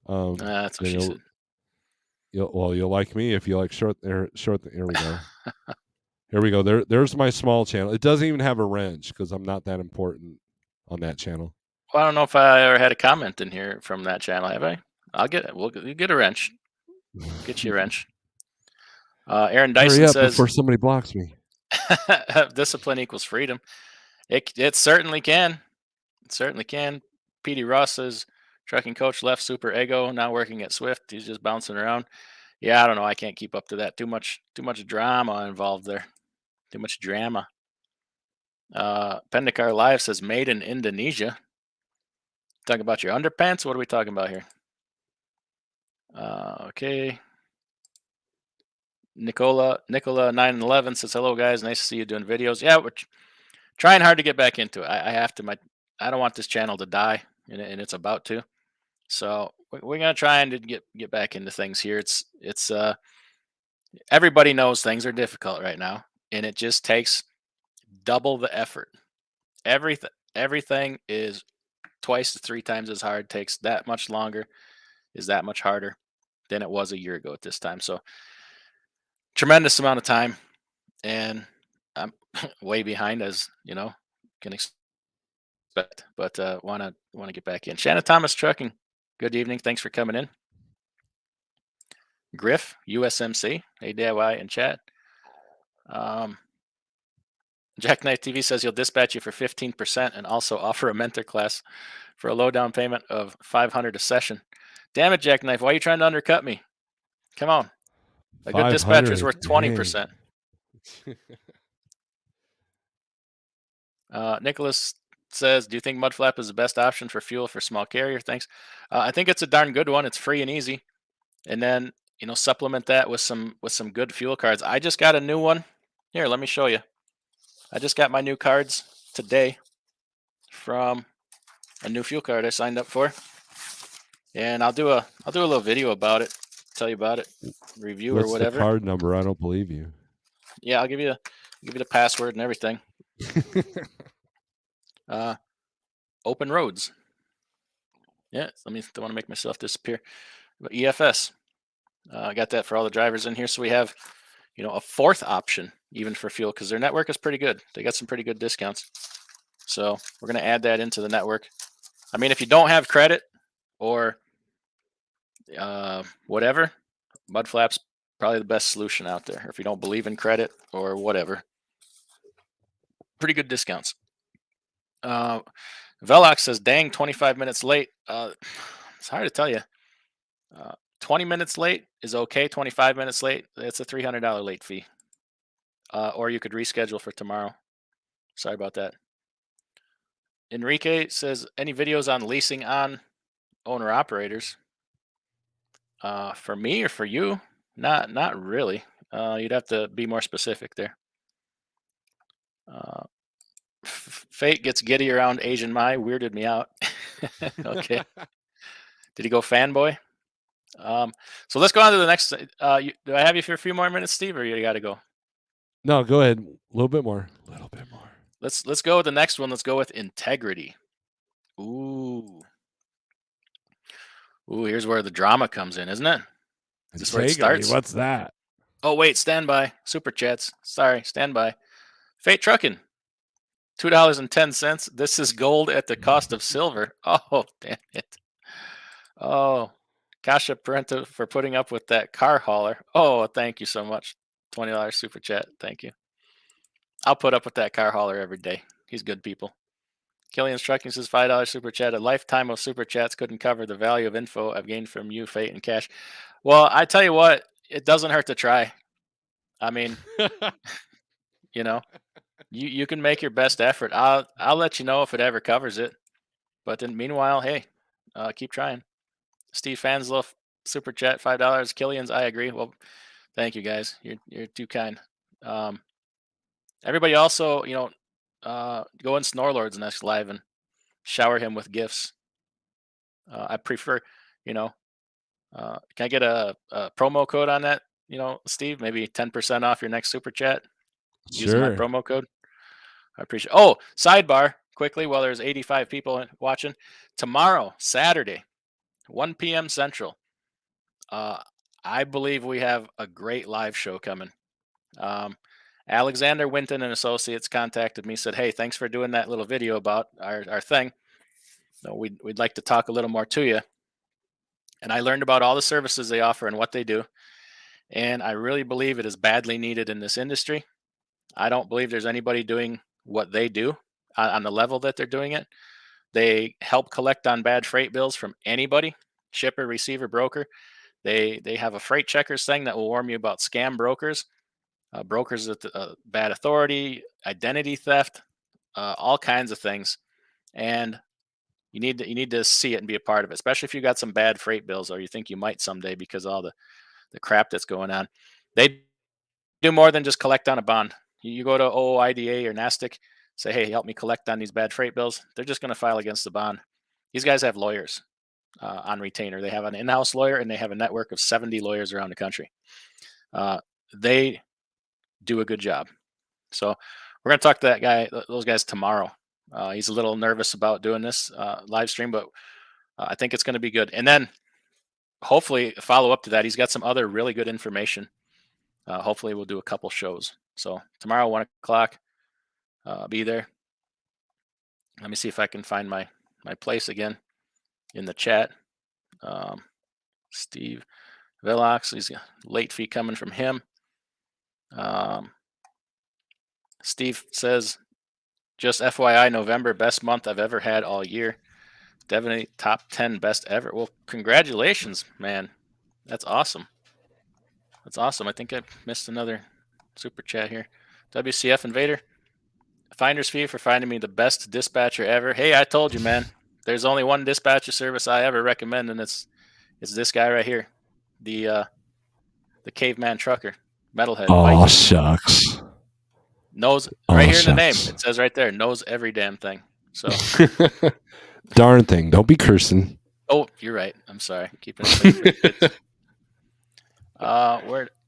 That's what she said. You'll like me if you like short. Here we go. Here we go. There's my small channel. It doesn't even have a wrench because I'm not that important on that channel. Well, I don't know if I ever had a comment in here from that channel. Have I? I'll get it. We'll get a wrench. Get you a wrench. Aaron Dyson says before somebody blocks me. Discipline equals freedom. It certainly can. It certainly can. Petey Ross says trucking coach left super ego, now working at Swift. He's just bouncing around. Yeah, I don't know. I can't keep up to that. Too much drama involved there. Too much drama. Pendikar Live says made in Indonesia. Talking about your underpants? What are we talking about here? Okay. Nicola 911 says hello guys, nice to see you doing videos. Yeah, we're trying hard to get back into it. I have to. I don't want this channel to die, and it's about to. So we're gonna try and get back into things here. It's everybody knows things are difficult right now, and it just takes double the effort. Everything is twice to 3 times as hard. Takes that much longer. Is that much harder than it was a year ago at this time. So tremendous amount of time, and I'm way behind, as you know, can expect. But want to get back in. Shannon Thomas Trucking. Good evening. Thanks for coming in. Griff USMC, ADIY in chat. Jackknife TV says he'll dispatch you for 15% and also offer a mentor class for a low down payment of $500 a session. Damn it, Jackknife! Why are you trying to undercut me? Come on. A good dispatcher is worth 20%. Nicholas says, do you think MUDFLAP is the best option for fuel for small carrier? Thanks. I think it's a darn good one. It's free and easy. And then, supplement that with some good fuel cards. I just got a new one. Here, let me show you. I just got my new cards today from a new fuel card I signed up for. And I'll do a little video about it, tell you about it, review or whatever. What's the card number? I don't believe you. Yeah, I'll give you the password and everything. Open roads. Yeah, don't want to make myself disappear. But EFS. I got that for all the drivers in here. So we have, a fourth option even for fuel because their network is pretty good. They got some pretty good discounts. So we're going to add that into the network. I mean, if you don't have credit or whatever, MUDFLAP's probably the best solution out there. If you don't believe in credit or whatever, pretty good discounts. Velox says, dang, 25 minutes late. It's hard to tell you. 20 minutes late is okay. 25 minutes late, it's a $300 late fee. Or you could reschedule for tomorrow. Sorry about that. Enrique says, any videos on leasing on owner operators? For me or for you? Not really. You'd have to be more specific there. Fate gets giddy around Asian Mai. Weirded me out. Okay. Did he go fanboy? So let's go on to the next. Do I have you for a few more minutes, Steve, or you got to go? No, go ahead. A little bit more. let's go with the next one. Let's go with integrity. Ooh. Ooh, here's where the drama comes in, isn't it? Is this where it Integrity, starts? what's that? Oh, wait, stand by. Super chats. Sorry, stand by. Fate Trucking. $2.10. This is gold at the cost of silver. Oh, damn it. Oh, Kasha Parenta for putting up with that car hauler. Oh, thank you so much. $20 super chat. Thank you. I'll put up with that car hauler every day. He's good people. Killian's Trucking says $5 super chat. A lifetime of super chats couldn't cover the value of info I've gained from you, Fate, and Cash. Well, I tell you what, it doesn't hurt to try. I mean, you know, you can make your best effort. I'll let you know if it ever covers it. But then meanwhile, hey, keep trying. Steve Fanslow super chat $5. Killian's, I agree. Well, thank you guys. You're too kind. Everybody also, go in Snorlord's next live and shower him with gifts. I prefer, can I get a promo code on that? Steve, maybe 10% off your next super chat using my promo code. I appreciate. Oh, sidebar quickly while there's 85 people watching. Tomorrow, Saturday, 1 p.m. Central. I believe we have a great live show coming. Alexander Winton and Associates contacted me, said, "Hey, thanks for doing that little video about our thing. We'd like to talk a little more to you." And I learned about all the services they offer and what they do. And I really believe it is badly needed in this industry. I don't believe there's anybody doing what they do on the level that they're doing it. They help collect on bad freight bills from anybody, shipper, receiver, broker. They have a freight checkers thing that will warn you about scam brokers, brokers with bad authority, identity theft, all kinds of things. And you need to see it and be a part of it, especially if you got some bad freight bills or you think you might someday because of all the crap that's going on. They do more than just collect on a bond. You go to OIDA or NASTIC, say, "Hey, help me collect on these bad freight bills." They're just going to file against the bond. These guys have lawyers on retainer. They have an in-house lawyer and they have a network of 70 lawyers around the country. They do a good job. So we're going to talk to those guys tomorrow. He's a little nervous about doing this live stream, but I think it's going to be good. And then hopefully follow up to that. He's got some other really good information. Hopefully we'll do a couple shows. So tomorrow, 1 o'clock, be there. Let me see if I can find my place again in the chat. Steve Velox, he's got late fee coming from him. Steve says, "Just FYI, November, best month I've ever had all year. Definitely top 10 best ever." Well, congratulations, man. That's awesome. That's awesome. I think I missed another super chat here. WCF Invader, finder's fee for finding me the best dispatcher ever. Hey, I told you, man. There's only one dispatcher service I ever recommend, and it's this guy right here, the caveman trucker, metalhead. Oh, Viking. shucks. Knows right here in the name. It says right there, knows every damn thing. So darn thing. Don't be cursing. Oh, you're right. I'm sorry. Keeping it safe for the kids.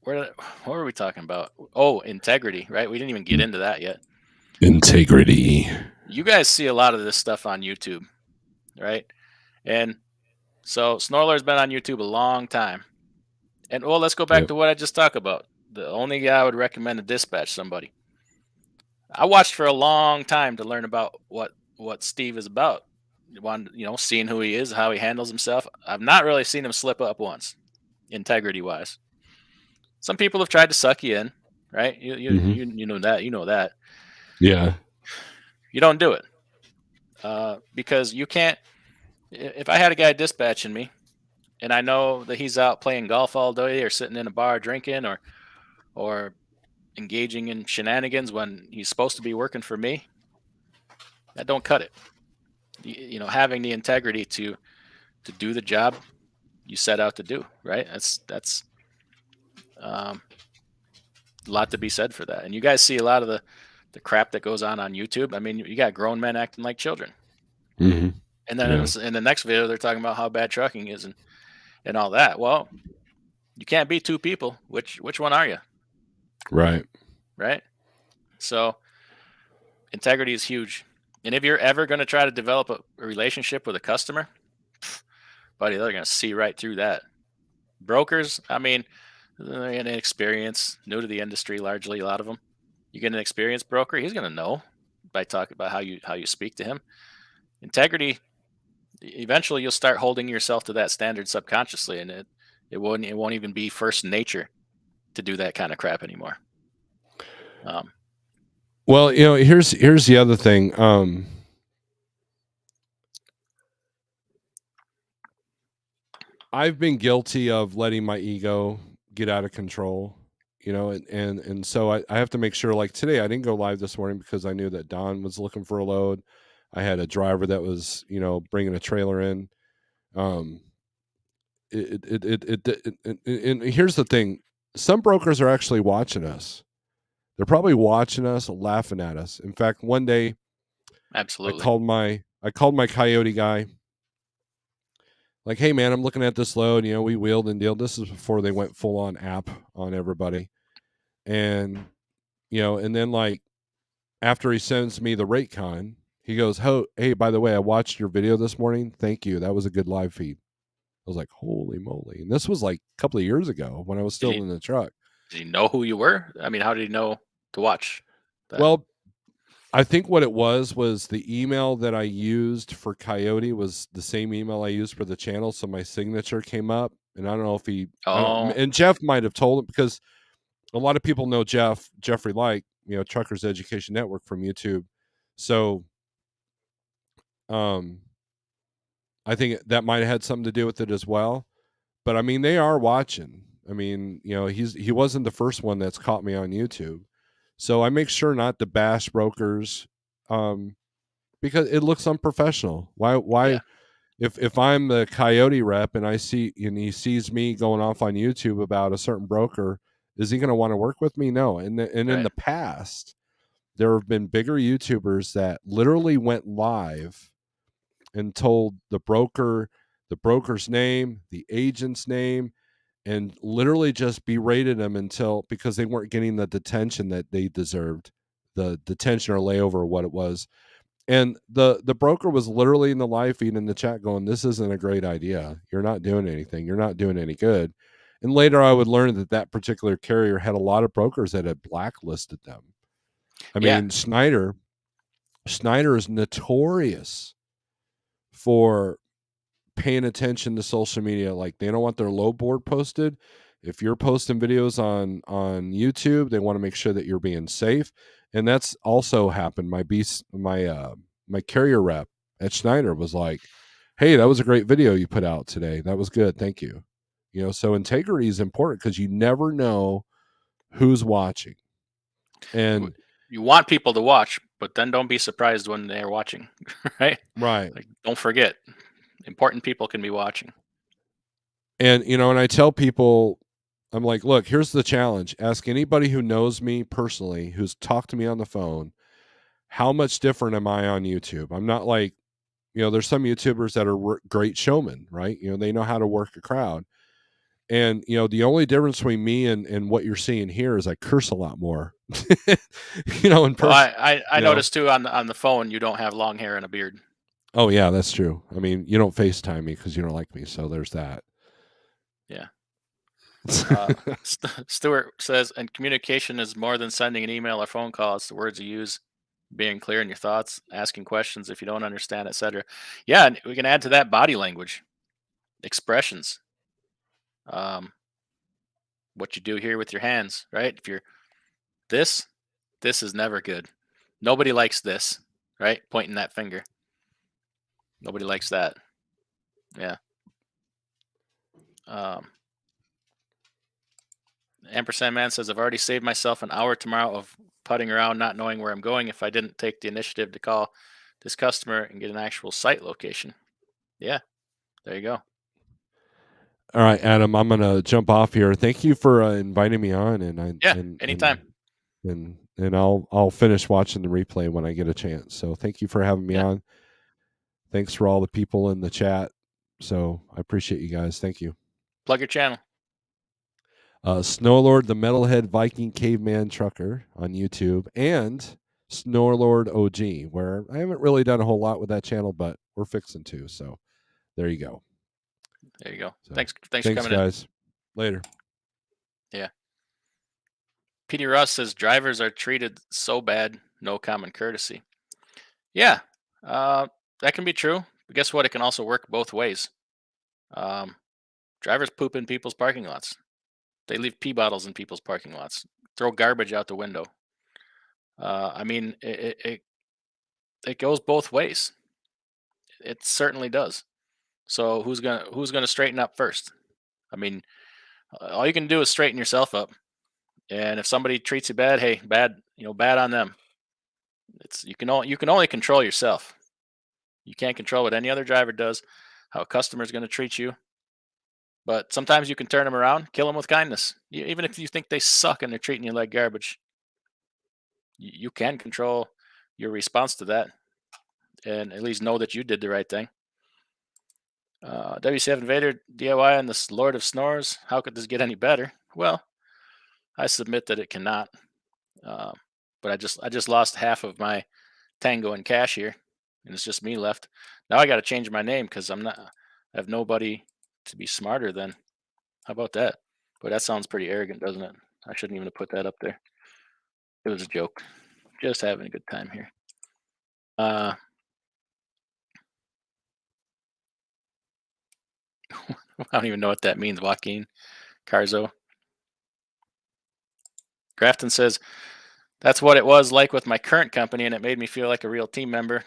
What were we talking about? Oh, integrity, right? We didn't even get into that yet. Integrity. You guys see a lot of this stuff on YouTube, right? And so Snorler's been on YouTube a long time. And well, let's go back to what I just talked about. The only guy I would recommend to dispatch somebody. I watched for a long time to learn about what Steve is about. Seeing who he is, how he handles himself. I've not really seen him slip up once, integrity-wise. Some people have tried to suck you in, right? You know that. You know that. Yeah. You don't do it because you can't. If I had a guy dispatching me, and I know that he's out playing golf all day or sitting in a bar drinking or engaging in shenanigans when he's supposed to be working for me, that don't cut it. Having the integrity to do the job you set out to do, right? That's a lot to be said for that. And you guys see a lot of the crap that goes on YouTube. I mean, you got grown men acting like children. Mm-hmm. And then in the next video, they're talking about how bad trucking is and all that. Well, you can't be two people. Which one are you? Right. Right. So integrity is huge. And if you're ever going to try to develop a relationship with a customer, buddy, they're going to see right through that. Brokers, I mean, they're inexperienced, new to the industry, largely a lot of them. You get an experienced broker, he's going to know by talking about how you speak to him. Integrity, eventually you'll start holding yourself to that standard subconsciously, and it won't even be first nature to do that kind of crap anymore. Well, here's the other thing. I've been guilty of letting my ego get out of control, and so I have to make sure, like today, I didn't go live this morning because I knew that Don was looking for a load. I had a driver that was, bringing a trailer in. And here's the thing. Some brokers are actually watching us. They're probably watching us, laughing at us. In fact, one day, absolutely, I called my Coyote guy. Like, hey man, I'm looking at this load. We wheeled and dealed. This is before they went full on app on everybody, and and then like after he sends me the rate con, he goes, "Hey, by the way, I watched your video this morning. Thank you. That was a good live feed." I was like, "Holy moly!" And this was like a couple of years ago when I was still in the truck. Did he know who you were? I mean, how did he know to watch that? Well, I think what it was the email that I used for Coyote was the same email I used for the channel, so my signature came up. And I don't know if and Jeff might have told him, because a lot of people know Jeffrey Like, Truckers Education Network from YouTube. So I think that might have had something to do with it as well. But I mean, they are watching. I mean, he wasn't the first one that's caught me on YouTube. So I make sure not to bash brokers, because it looks unprofessional. Why? Yeah. If I'm the Coyote rep and he sees me going off on YouTube about a certain broker, is he going to want to work with me? No. And in the past, there have been bigger YouTubers that literally went live and told the broker's name, the agent's name, and literally just berated them because they weren't getting the detention that they deserved, the detention or layover or what it was. And the broker was literally in the live feed in the chat going, "This isn't a great idea. You're not doing anything. You're not doing any good." And later I would learn that particular carrier had a lot of brokers that had blacklisted them. I mean, Schneider is notorious for paying attention to social media. Like, they don't want their load board posted. If you're posting videos on YouTube, they want to make sure that you're being safe. And that's also happened. My carrier rep at Schneider was like, "Hey, that was a great video you put out today. That was good. Thank you." So integrity is important because you never know who's watching. And you want people to watch, but then don't be surprised when they're watching, right? Right. Like, don't forget, important people can be watching. And, and I tell people, I'm like, look, here's the challenge. Ask anybody who knows me personally, who's talked to me on the phone, how much different am I on YouTube? I'm not like, there's some YouTubers that are great showmen, right? They know how to work a crowd. And, the only difference between me and what you're seeing here is I curse a lot more, in person. Well, I noticed too on the phone, you don't have long hair and a beard. Oh yeah, that's true. I mean, you don't FaceTime me because you don't like me. So there's that. Yeah. Stuart says, and communication is more than sending an email or phone call. It's the words you use, being clear in your thoughts, asking questions if you don't understand, etc. Yeah, and we can add to that body language, expressions, what you do here with your hands, right? If you're this is never good. Nobody likes this, right? Pointing that finger. Nobody likes that. Yeah. Ampersand Man says, I've already saved myself an hour tomorrow of putting around, not knowing where I'm going if I didn't take the initiative to call this customer and get an actual site location. Yeah, there you go. All right, Adam, I'm gonna jump off here. Thank you for inviting me on, anytime. And I'll finish watching the replay when I get a chance. So thank you for having me on. Thanks for all the people in the chat. So I appreciate you guys. Thank you. Plug your channel. Snowlord, the Metalhead Viking Caveman Trucker on YouTube, and Snorlord OG, where I haven't really done a whole lot with that channel, but we're fixing to. So there you go. There you go. So, Thanks for thanks, coming guys. Later. in. Yeah. Petey Ross says drivers are treated so bad, no common courtesy. Yeah, that can be true. But guess what? It can also work both ways. Drivers poop in people's parking lots. They leave pee bottles in people's parking lots. Throw garbage out the window. I mean, it goes both ways. It certainly does. So who's gonna straighten up first? I mean, all you can do is straighten yourself up. And if somebody treats you bad, hey, bad, bad on them. You can only control yourself. You can't control what any other driver does, how a customer is going to treat you. But sometimes you can turn them around, kill them with kindness. Even if you think they suck and they're treating you like garbage, you can control your response to that, and at least know that you did the right thing. WC7 Vader DIY and this Lord of Snores. How could this get any better? Well, I submit that it cannot. But I just lost half of my Tango and cash here, and it's just me left. Now I got to change my name because I have nobody to be smarter than. How about that? But that sounds pretty arrogant, doesn't it? I shouldn't even have put that up there. It was a joke. Just having a good time here. I don't even know what that means, Joaquin Carzo. Grafton says, that's what it was like with my current company, and it made me feel like a real team member.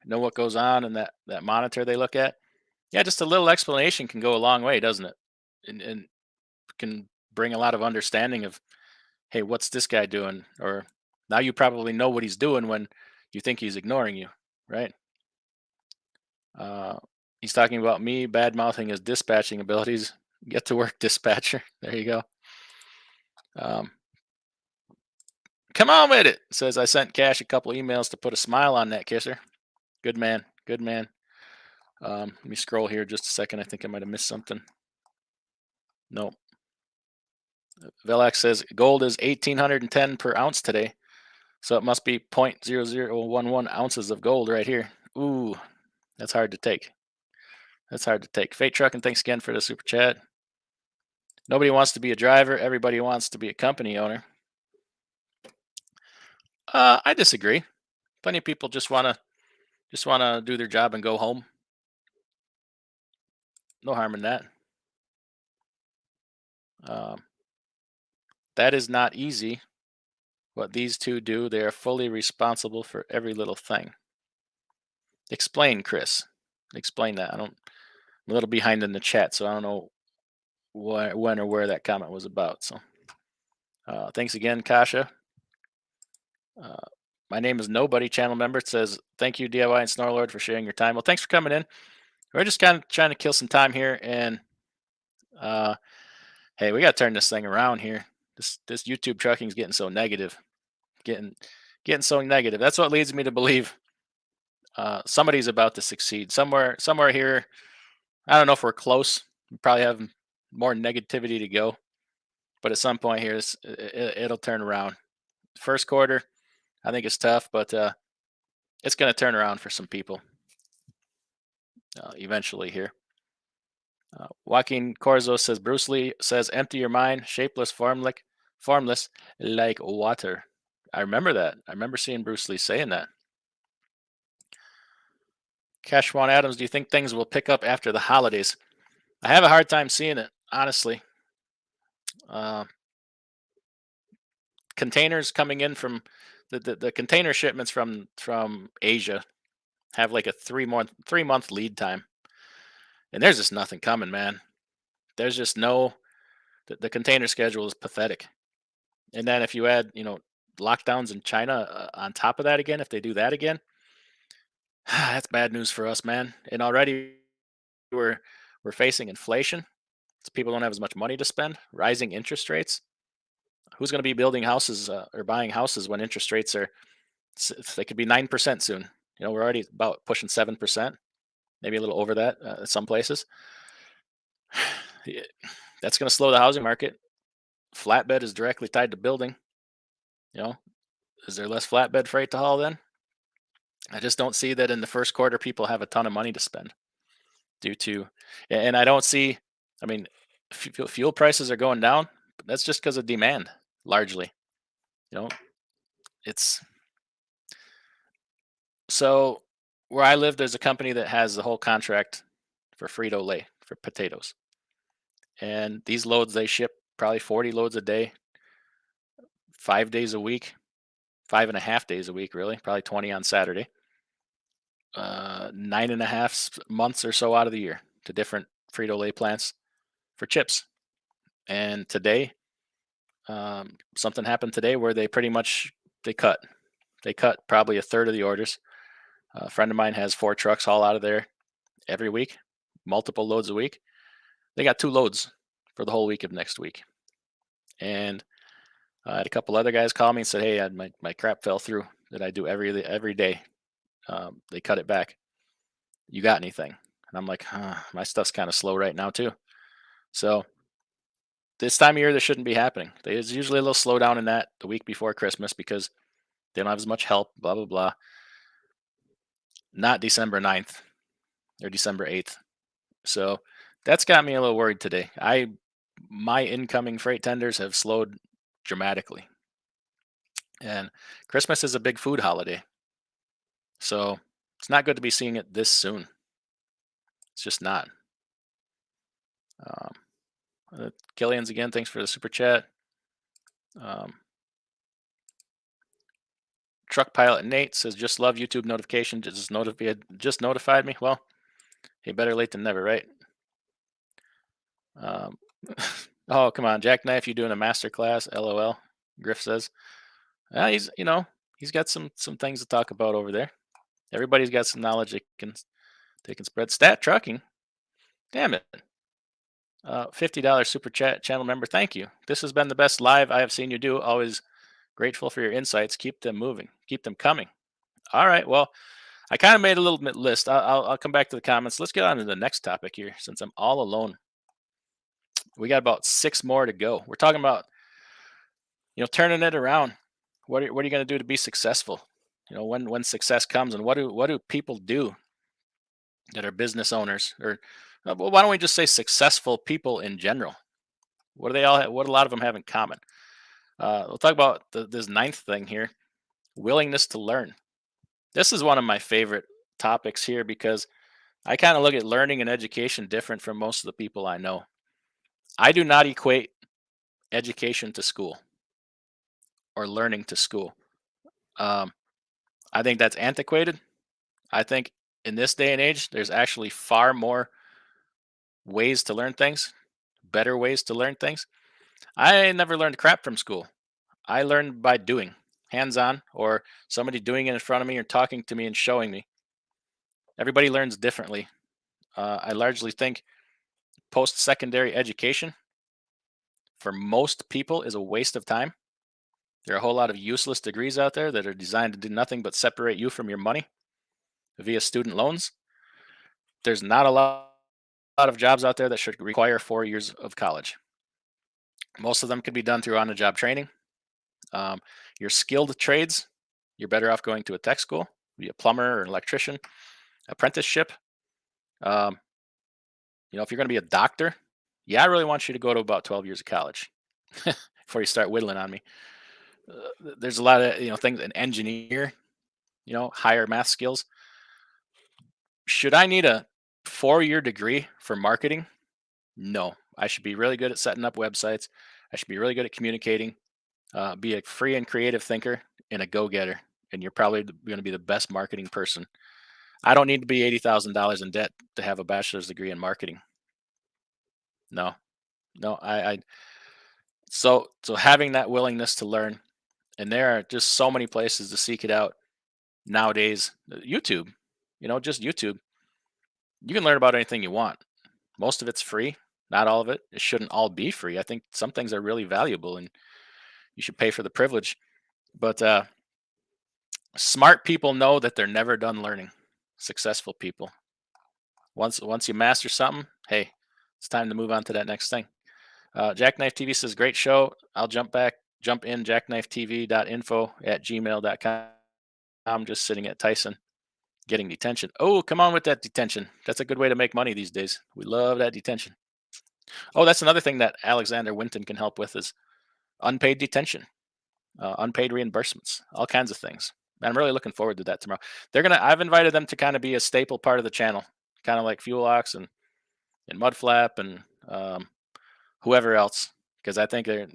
Know what goes on and that monitor they look at. Yeah, just a little explanation can go a long way, doesn't it? And can bring a lot of understanding of, hey, what's this guy doing? Or now you probably know what he's doing when you think he's ignoring you, right? He's talking about me bad mouthing his dispatching abilities. Get to work, dispatcher. There you go. Come on with it. Says I sent Cash a couple emails to put a smile on that kisser. Good man. Good man. Let me scroll here just a second. I think I might have missed something. Nope. Velax says gold is 1,810 per ounce today. So it must be 0.0011 ounces of gold right here. Ooh, that's hard to take. That's hard to take. Fate Trucking, thanks again for the super chat. Nobody wants to be a driver. Everybody wants to be a company owner. I disagree. Plenty of people just wanna do their job and go home. No harm in that. That is not easy. What these two do, they are fully responsible for every little thing. Explain, Chris. Explain that. I'm a little behind in the chat, so I don't know when or where that comment was about. So thanks again, Kasha. My name is Nobody, channel member. It says, thank you, DIY and Snorlord, for sharing your time. Well, thanks for coming in. We're just kind of trying to kill some time here. And hey, we got to turn this thing around here. This YouTube trucking is getting so negative. Getting so negative. That's what leads me to believe somebody's about to succeed. Somewhere here. I don't know if we're close. We probably have more negativity to go. But at some point here, it'll turn around. First quarter, I think it's tough, but it's going to turn around for some people eventually here. Joaquin Corzo says, Bruce Lee says, empty your mind, shapeless, formless, like water. I remember that. I remember seeing Bruce Lee saying that. Cashwan Adams, do you think things will pick up after the holidays? I have a hard time seeing it, honestly. Containers coming in from the container shipments from Asia have like a 3-month lead time, and there's just nothing coming, man. There's just no. The container schedule is pathetic, and then if you add lockdowns in China on top of that again, if they do that again, that's bad news for us, man. And already we're facing inflation. So people don't have as much money to spend. Rising interest rates. Who's going to be building houses or buying houses when interest rates are? They could be 9% soon. We're already about pushing 7%, maybe a little over that at some places. That's going to slow the housing market. Flatbed is directly tied to building. Is there less flatbed freight to haul then? I just don't see that in the first quarter people have a ton of money to spend due to, and I don't see, I mean, fuel prices are going down, but that's just because of demand largely. You know, it's so where I live, there's a company that has the whole contract for Frito-Lay for potatoes. And these loads, they ship probably 40 loads a day, 5 days a week, 5.5 days a week, really, probably 20 on Saturday. 9.5 months or so out of the year to different Frito-Lay plants for chips. And today, something happened today where they pretty much they cut probably a third of the orders. A friend of mine has 4 trucks haul out of there every week, multiple loads a week. They got 2 loads for the whole week of next week. And I had a couple other guys call me and said, "Hey, my crap fell through that I do every day. They cut it back. You got anything?" And I'm like, my stuff's kind of slow right now too. So this time of year, this shouldn't be happening. There's usually a little slowdown in that the week before Christmas because they don't have as much help, blah, blah, blah. Not December 9th or December 8th. So that's got me a little worried today. My incoming freight tenders have slowed dramatically. And Christmas is a big food holiday. So it's not good to be seeing it this soon. It's just not. Killian's again, thanks for the super chat. Truck Pilot Nate says, "Just love YouTube notification. Just notified me." Well, hey, better late than never, right? Oh, come on, Jackknife, you doing a master class? LOL. Griff says, he's got some things to talk about over there. Everybody's got some knowledge they can spread. Stat Trucking, damn it. $50 super chat channel member. Thank you. This has been the best live I have seen you do. Always grateful for your insights. Keep them moving. Keep them coming. All right. Well, I kind of made a little bit list. I'll come back to the comments. Let's get on to the next topic here since I'm all alone. We got about 6 more to go. We're talking about, turning it around. What are you going to do to be successful? When success comes, and what do people do that are business owners, or well, why don't we just say successful people in general? What do they all have, what a lot of them have in common? We'll talk about this 9th thing here, willingness to learn. This is one of my favorite topics here because I kind of look at learning and education different from most of the people I know. I do not equate education to school or learning to school. I think that's antiquated. I think in this day and age, there's actually far more ways to learn things, better ways to learn things. I never learned crap from school. I learned by doing, hands-on, or somebody doing it in front of me or talking to me and showing me. Everybody learns differently. I largely think post-secondary education for most people is a waste of time. There are a whole lot of useless degrees out there that are designed to do nothing but separate you from your money via student loans. There's not a lot of jobs out there that should require 4 years of college. Most of them could be done through on-the-job training. Your skilled trades, you're better off going to a tech school, be a plumber or an electrician, apprenticeship. If you're going to be a doctor, I really want you to go to about 12 years of college before you start whittling on me. There's a lot of things. An engineer, higher math skills. Should I need a 4-year degree for marketing? No. I should be really good at setting up websites. I should be really good at communicating. Be a free and creative thinker and a go-getter, and you're probably going to be the best marketing person. I don't need to be $80,000 in debt to have a bachelor's degree in marketing. No. So having that willingness to learn, and there are just so many places to seek it out nowadays. YouTube, just YouTube. You can learn about anything you want. Most of it's free. Not all of it. It shouldn't all be free. I think some things are really valuable, and you should pay for the privilege. But smart people know that they're never done learning. Successful people. Once you master something, hey, it's time to move on to that next thing. Jackknife TV says, "Great show. I'll jump back jump in, jackknifetv.info@gmail.com. I'm just sitting at Tyson getting detention. Oh, come on with that detention. That's a good way to make money these days. We love that detention. Oh, that's another thing that Alexander Winton can help with is unpaid detention, unpaid reimbursements, all kinds of things. And I'm really looking forward to that tomorrow. I've invited them to kind of be a staple part of the channel, kind of like Fuel Ox and MUDFLAP and whoever else, because I think they're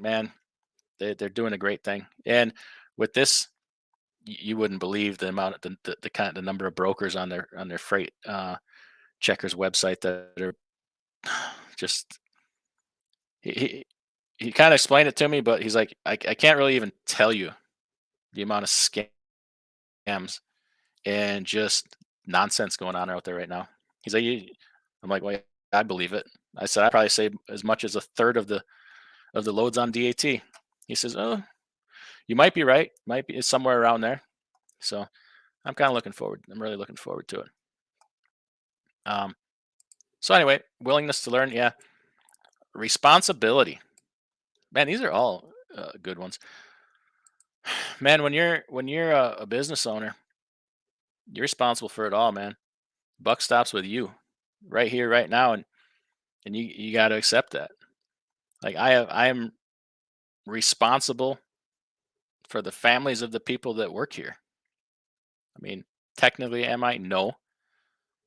doing a great thing. And with this, you wouldn't believe the amount of the number of brokers on their freight checkers website that are just he kind of explained it to me, but he's like, I can't really even tell you the amount of scams and just nonsense going on out there right now. He's like, I'm like, well, I believe it. I said, I probably say as much as a third of the loads on DAT. He says, oh, you might be right. Might be somewhere around there. So I'm kind of looking forward. I'm really looking forward to it. So anyway, willingness to learn. Yeah. Responsibility. Man, these are all good ones. Man, when you're a business owner, you're responsible for it all, man. Buck stops with you right here, right now. And you got to accept that. Like I am responsible for the families of the people that work here. I mean, technically, am I? No,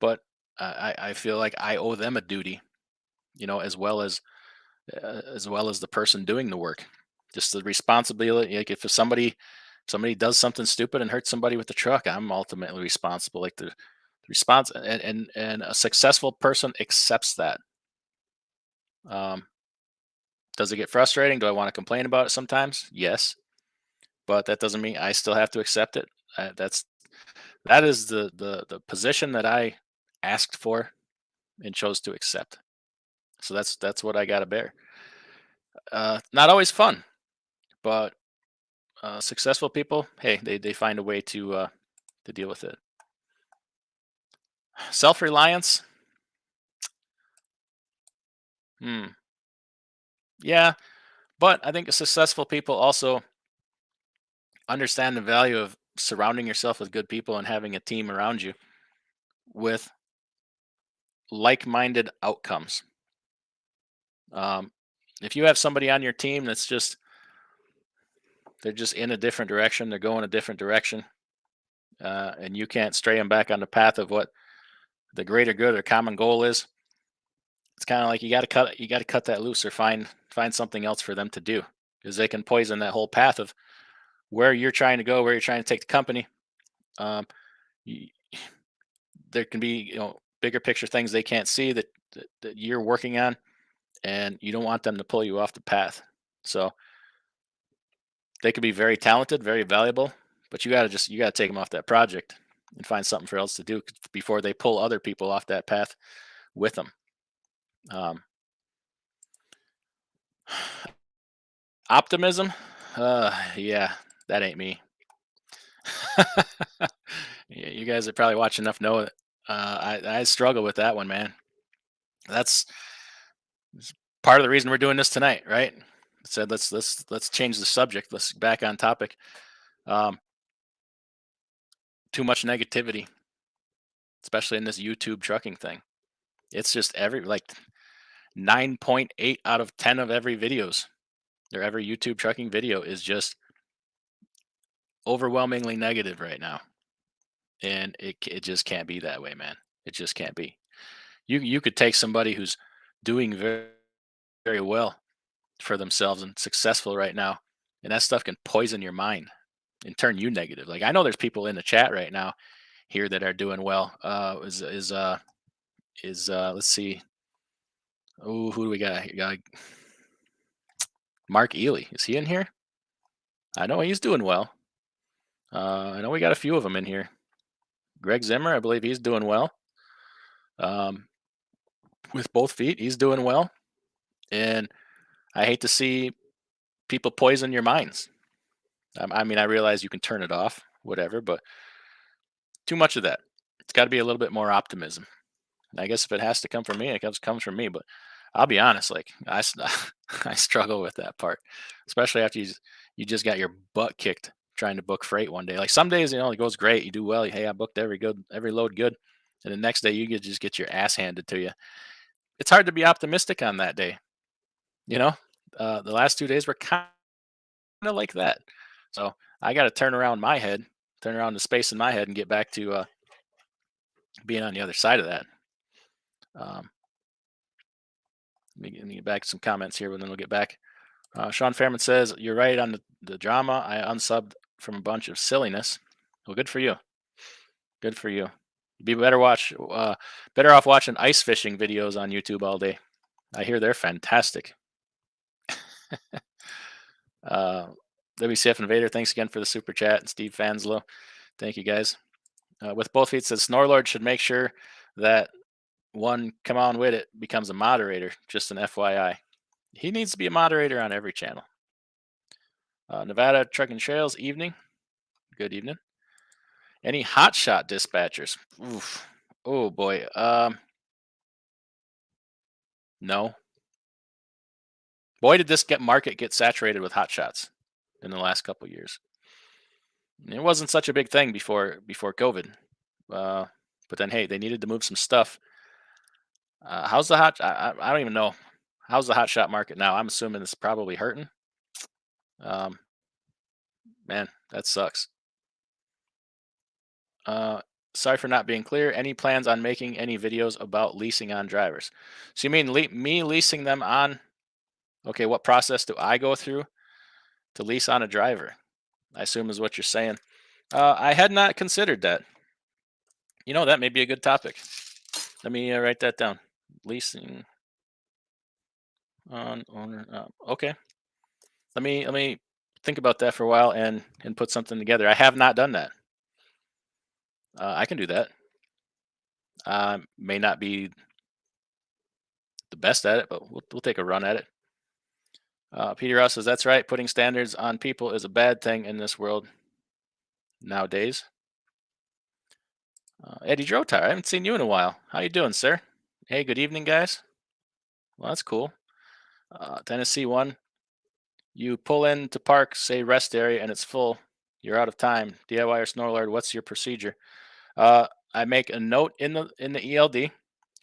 but I feel like I owe them a duty, as well as the person doing the work. Just the responsibility. Like if somebody does something stupid and hurts somebody with the truck, I'm ultimately responsible. Like the response, and a successful person accepts that. Does it get frustrating? Do I want to complain about it sometimes? Yes, but that doesn't mean I still have to accept it. That is the position that I asked for and chose to accept. So that's what I got to bear. Not always fun, but successful people, hey, they find a way to deal with it. Self-reliance. Yeah, but I think successful people also understand the value of surrounding yourself with good people and having a team around you with like-minded outcomes. If you have somebody on your team that's they're just in a different direction, they're going a different direction, and you can't stray them back on the path of what the greater good or common goal is, it's kind of like you got to cut that loose or find something else for them to do, because they can poison that whole path of where you're trying to go, where you're trying to take the company. There can be bigger picture things they can't see that you're working on, and you don't want them to pull you off the path. So they could be very talented, very valuable, but you got to take them off that project and find something else to do before they pull other people off that path with them. Optimism, yeah, that ain't me. Yeah, you guys that probably watch enough know it. I struggle with that one, man. That's part of the reason we're doing this tonight, right? Said let's change the subject. Let's back on topic. Too much negativity, especially in this YouTube trucking thing. It's just 9.8 out of 10 of every YouTube trucking video is just overwhelmingly negative right now. And it just can't be that way, man. It just can't be. You could take somebody who's doing very, very well for themselves and successful right now, and that stuff can poison your mind and turn you negative. Like, I know there's people in the chat right now here that are doing well. Let's see. Oh, who do we got? Mark Ely. Is he in here? I know he's doing well. I know we got a few of them in here. Greg Zimmer, I believe he's doing well. With both feet, he's doing well. And I hate to see people poison your minds. I mean, I realize you can turn it off, whatever, but too much of that. It's got to be a little bit more optimism. And I guess if it has to come from me, it comes from me. But I'll be honest, like I struggle with that part, especially after you just got your butt kicked trying to book freight one day. Like some days, it goes great. You do well. Hey, I booked every load good, and the next day you could just get your ass handed to you. It's hard to be optimistic on that day. You know, the last 2 days were kind of like that. So I got to turn around the space in my head, and get back to being on the other side of that. Um, let me get back to some comments here, but then we'll get back. Sean Fairman says, "You're right on the drama. I unsubbed from a bunch of silliness." Well, good for you. Good for you. You'd be better off watching ice fishing videos on YouTube all day. I hear they're fantastic. WCF Invader, thanks again for the super chat. And Steve Fanslow, thank you guys. With both feet says Snorlord should make sure that one come on with it becomes a moderator. Just an FYI. He needs to be a moderator on every channel. Nevada Truck and Trails, evening. Good evening. Any hotshot dispatchers? Oof. Oh boy. No. Boy, did this market get saturated with hotshots in the last couple of years. It wasn't such a big thing before COVID. But then, hey, they needed to move some stuff. How's the I don't even know. How's the hotshot market now? I'm assuming it's probably hurting. Man, that sucks. Sorry for not being clear. Any plans on making any videos about leasing on drivers? So you mean me leasing them on? Okay, what process do I go through to lease on a driver? I assume is what you're saying. I had not considered that. That may be a good topic. Let me write that down. Leasing on owner. Okay. Let me think about that for a while and put something together. I have not done that. I can do that. May not be the best at it, but we'll take a run at it. Peter Ross says, that's right. Putting standards on people is a bad thing in this world nowadays. Eddie Drotar, I haven't seen you in a while. How you doing, sir? Hey, good evening, guys. Well, that's cool. Tennessee 1. You pull in to park, say rest area, and it's full. You're out of time. DIY or Snorlord, what's your procedure? I make a note in the ELD,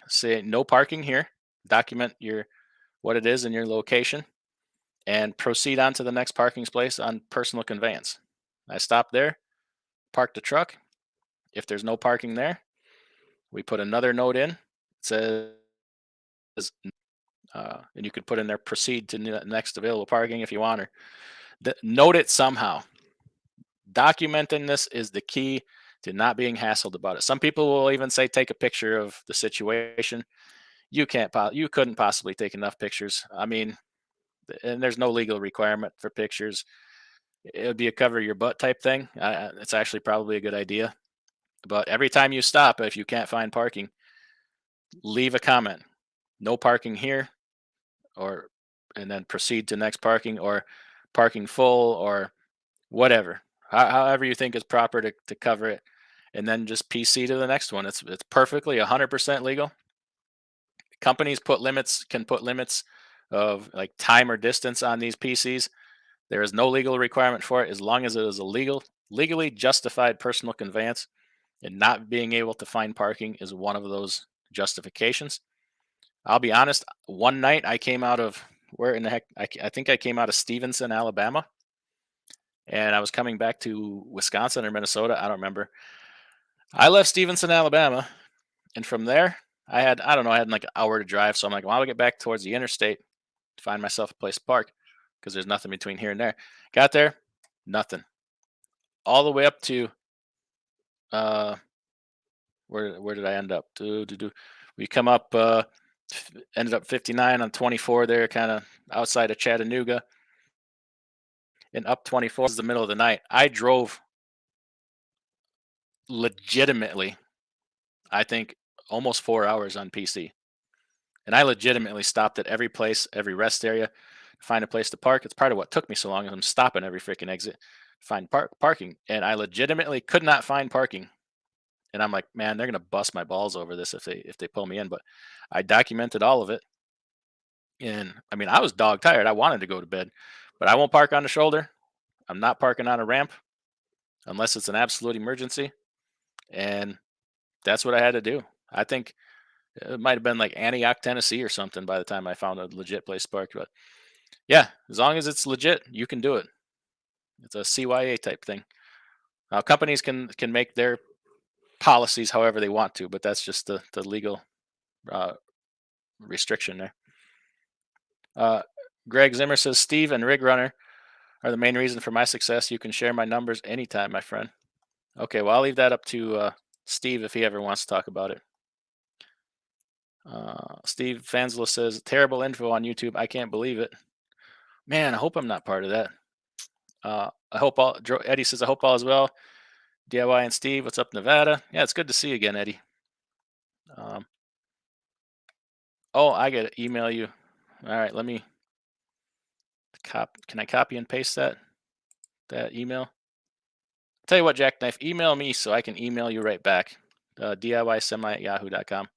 say no parking here. Document what it is and your location, and proceed on to the next parking space on personal conveyance. I stop there, park the truck. If there's no parking there, we put another note in. It says, and you could put in there, proceed to next available parking if you want, or note it somehow. Documenting this is the key to not being hassled about it. Some people will even say, take a picture of the situation. You couldn't possibly take enough pictures. I mean, and there's no legal requirement for pictures. It would be a cover your butt type thing. It's actually probably a good idea. But every time you stop, if you can't find parking, leave a comment. No parking here, and then proceed to next parking, or parking full, or whatever. However you think is proper to cover it, and then just PC to the next one. It's perfectly 100% legal. Companies can put limits of like time or distance on these PCs. There is no legal requirement for it as long as it is a legally justified personal conveyance, and not being able to find parking is one of those justifications. I'll be honest, one night I came out of, where in the heck, I think I came out of Stevenson, Alabama, and I was coming back to Wisconsin or Minnesota. I don't remember. I left Stevenson, Alabama, and from there, I had like an hour to drive. So I'm like, well, I'll get back towards the interstate to find myself a place to park, because there's nothing between here and there. Got there, nothing. All the way up to, where did I end up? We come up, ended up 59 on 24 there, kind of outside of Chattanooga, and up 24 is the middle of the night. I drove legitimately, I think, almost 4 hours on PC. And I legitimately stopped at every place, every rest area, to find a place to park. It's part of what took me so long. I'm stopping every freaking exit to find parking. And I legitimately could not find parking. And I'm like, man, they're going to bust my balls over this if they pull me in. But I documented all of it. And I mean, I was dog tired. I wanted to go to bed, but I won't park on the shoulder. I'm not parking on a ramp unless it's an absolute emergency. And that's what I had to do. I think it might have been like Antioch, Tennessee or something by the time I found a legit place to park. But yeah, as long as it's legit, you can do it. It's a CYA type thing. Now, companies can make their policies however they want to, but that's just the legal uh, restriction there. Greg Zimmer says Steve and Rig Runner are the main reason for my success. You can share my numbers anytime, my friend. Okay, well, I'll leave that up to Steve if he ever wants to talk about it. Steve Fanslow says, terrible info on YouTube. I can't believe it. Man, I hope I'm not part of that. I hope all, Eddie says, I hope all is well. DIY and Steve, what's up, Nevada? Yeah, it's good to see you again, Eddie. Oh, I got to email you. All right, let me can I copy and paste that email? Tell you what, Jackknife, email me so I can email you right back. DIYsemi@yahoo.com.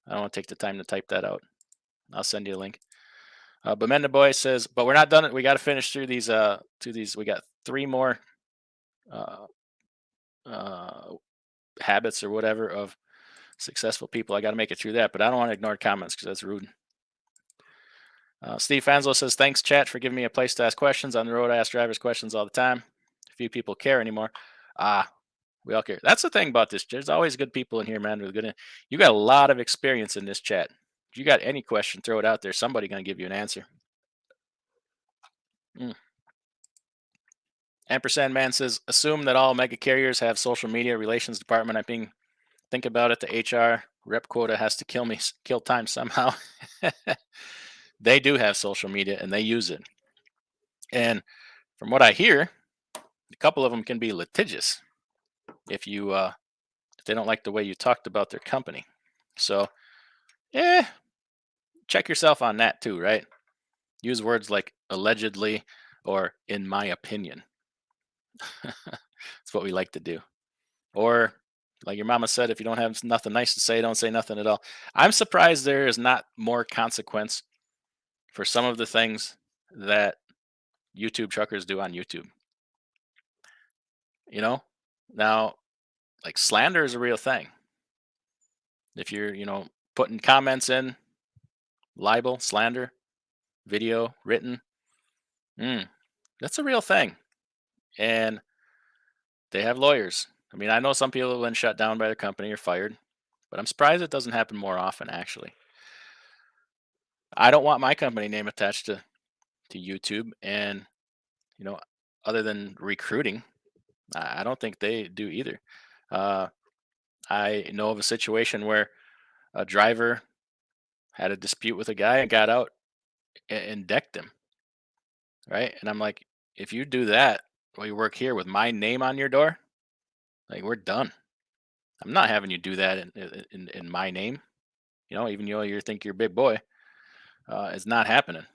I don't want to take the time to type that out. I'll send you a link. Bemenda Boy says, but we're not done. We got to finish through these. We got 3 more habits or whatever of successful people. I got to make it through that, but I don't want to ignore comments because that's rude. Steve Fanslow says, thanks, chat, for giving me a place to ask questions. On the road, I ask drivers questions all the time. Few people care anymore. We all care. That's the thing about this. There's always good people in here, man. You got a lot of experience in this chat. If you got any question, throw it out there. Somebody going to give you an answer. Ampersand Man says, assume that all mega carriers have social media relations department. Think about it. The HR rep quota has to kill time somehow. They do have social media and they use it. And from what I hear, a couple of them can be litigious if they don't like the way you talked about their company. So, check yourself on that too, right? Use words like allegedly or in my opinion. That's what we like to do. Or like your mama said, if you don't have nothing nice to say, don't say nothing at all. I'm surprised there is not more consequence for some of the things that YouTube truckers do on YouTube. Now, like slander is a real thing. If you're, putting comments in, libel, slander, video, written, that's a real thing. And they have lawyers. I mean, I know some people have been shut down by their company or fired, but I'm surprised it doesn't happen more often, actually. I don't want my company name attached to YouTube. And, other than recruiting, I don't think they do either. I know of a situation where a driver had a dispute with a guy and got out and decked him. Right. And I'm like, if you do that while you work here with my name on your door, like we're done. I'm not having you do that in my name. Even though you think you're a big boy, it's not happening.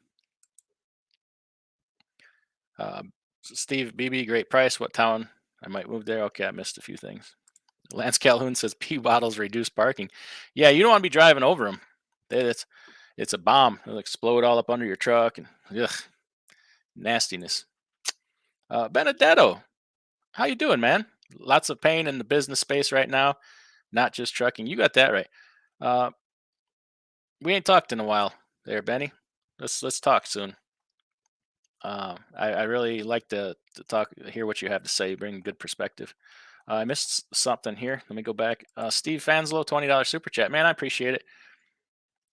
Steve BB, great price. What town? I might move there. Okay, I missed a few things. Lance Calhoun says P bottles reduce parking. Yeah, you don't want to be driving over them. It's a bomb. It'll explode all up under your truck and nastiness. Benedetto, how you doing, man? Lots of pain in the business space right now, not just trucking. You got that right. We ain't talked in a while there, Benny. Let's talk soon. I really like to hear what you have to say. Bring good perspective. I missed something here. Let me go back. Steve Fanslow, $20 super chat. Man, I appreciate it.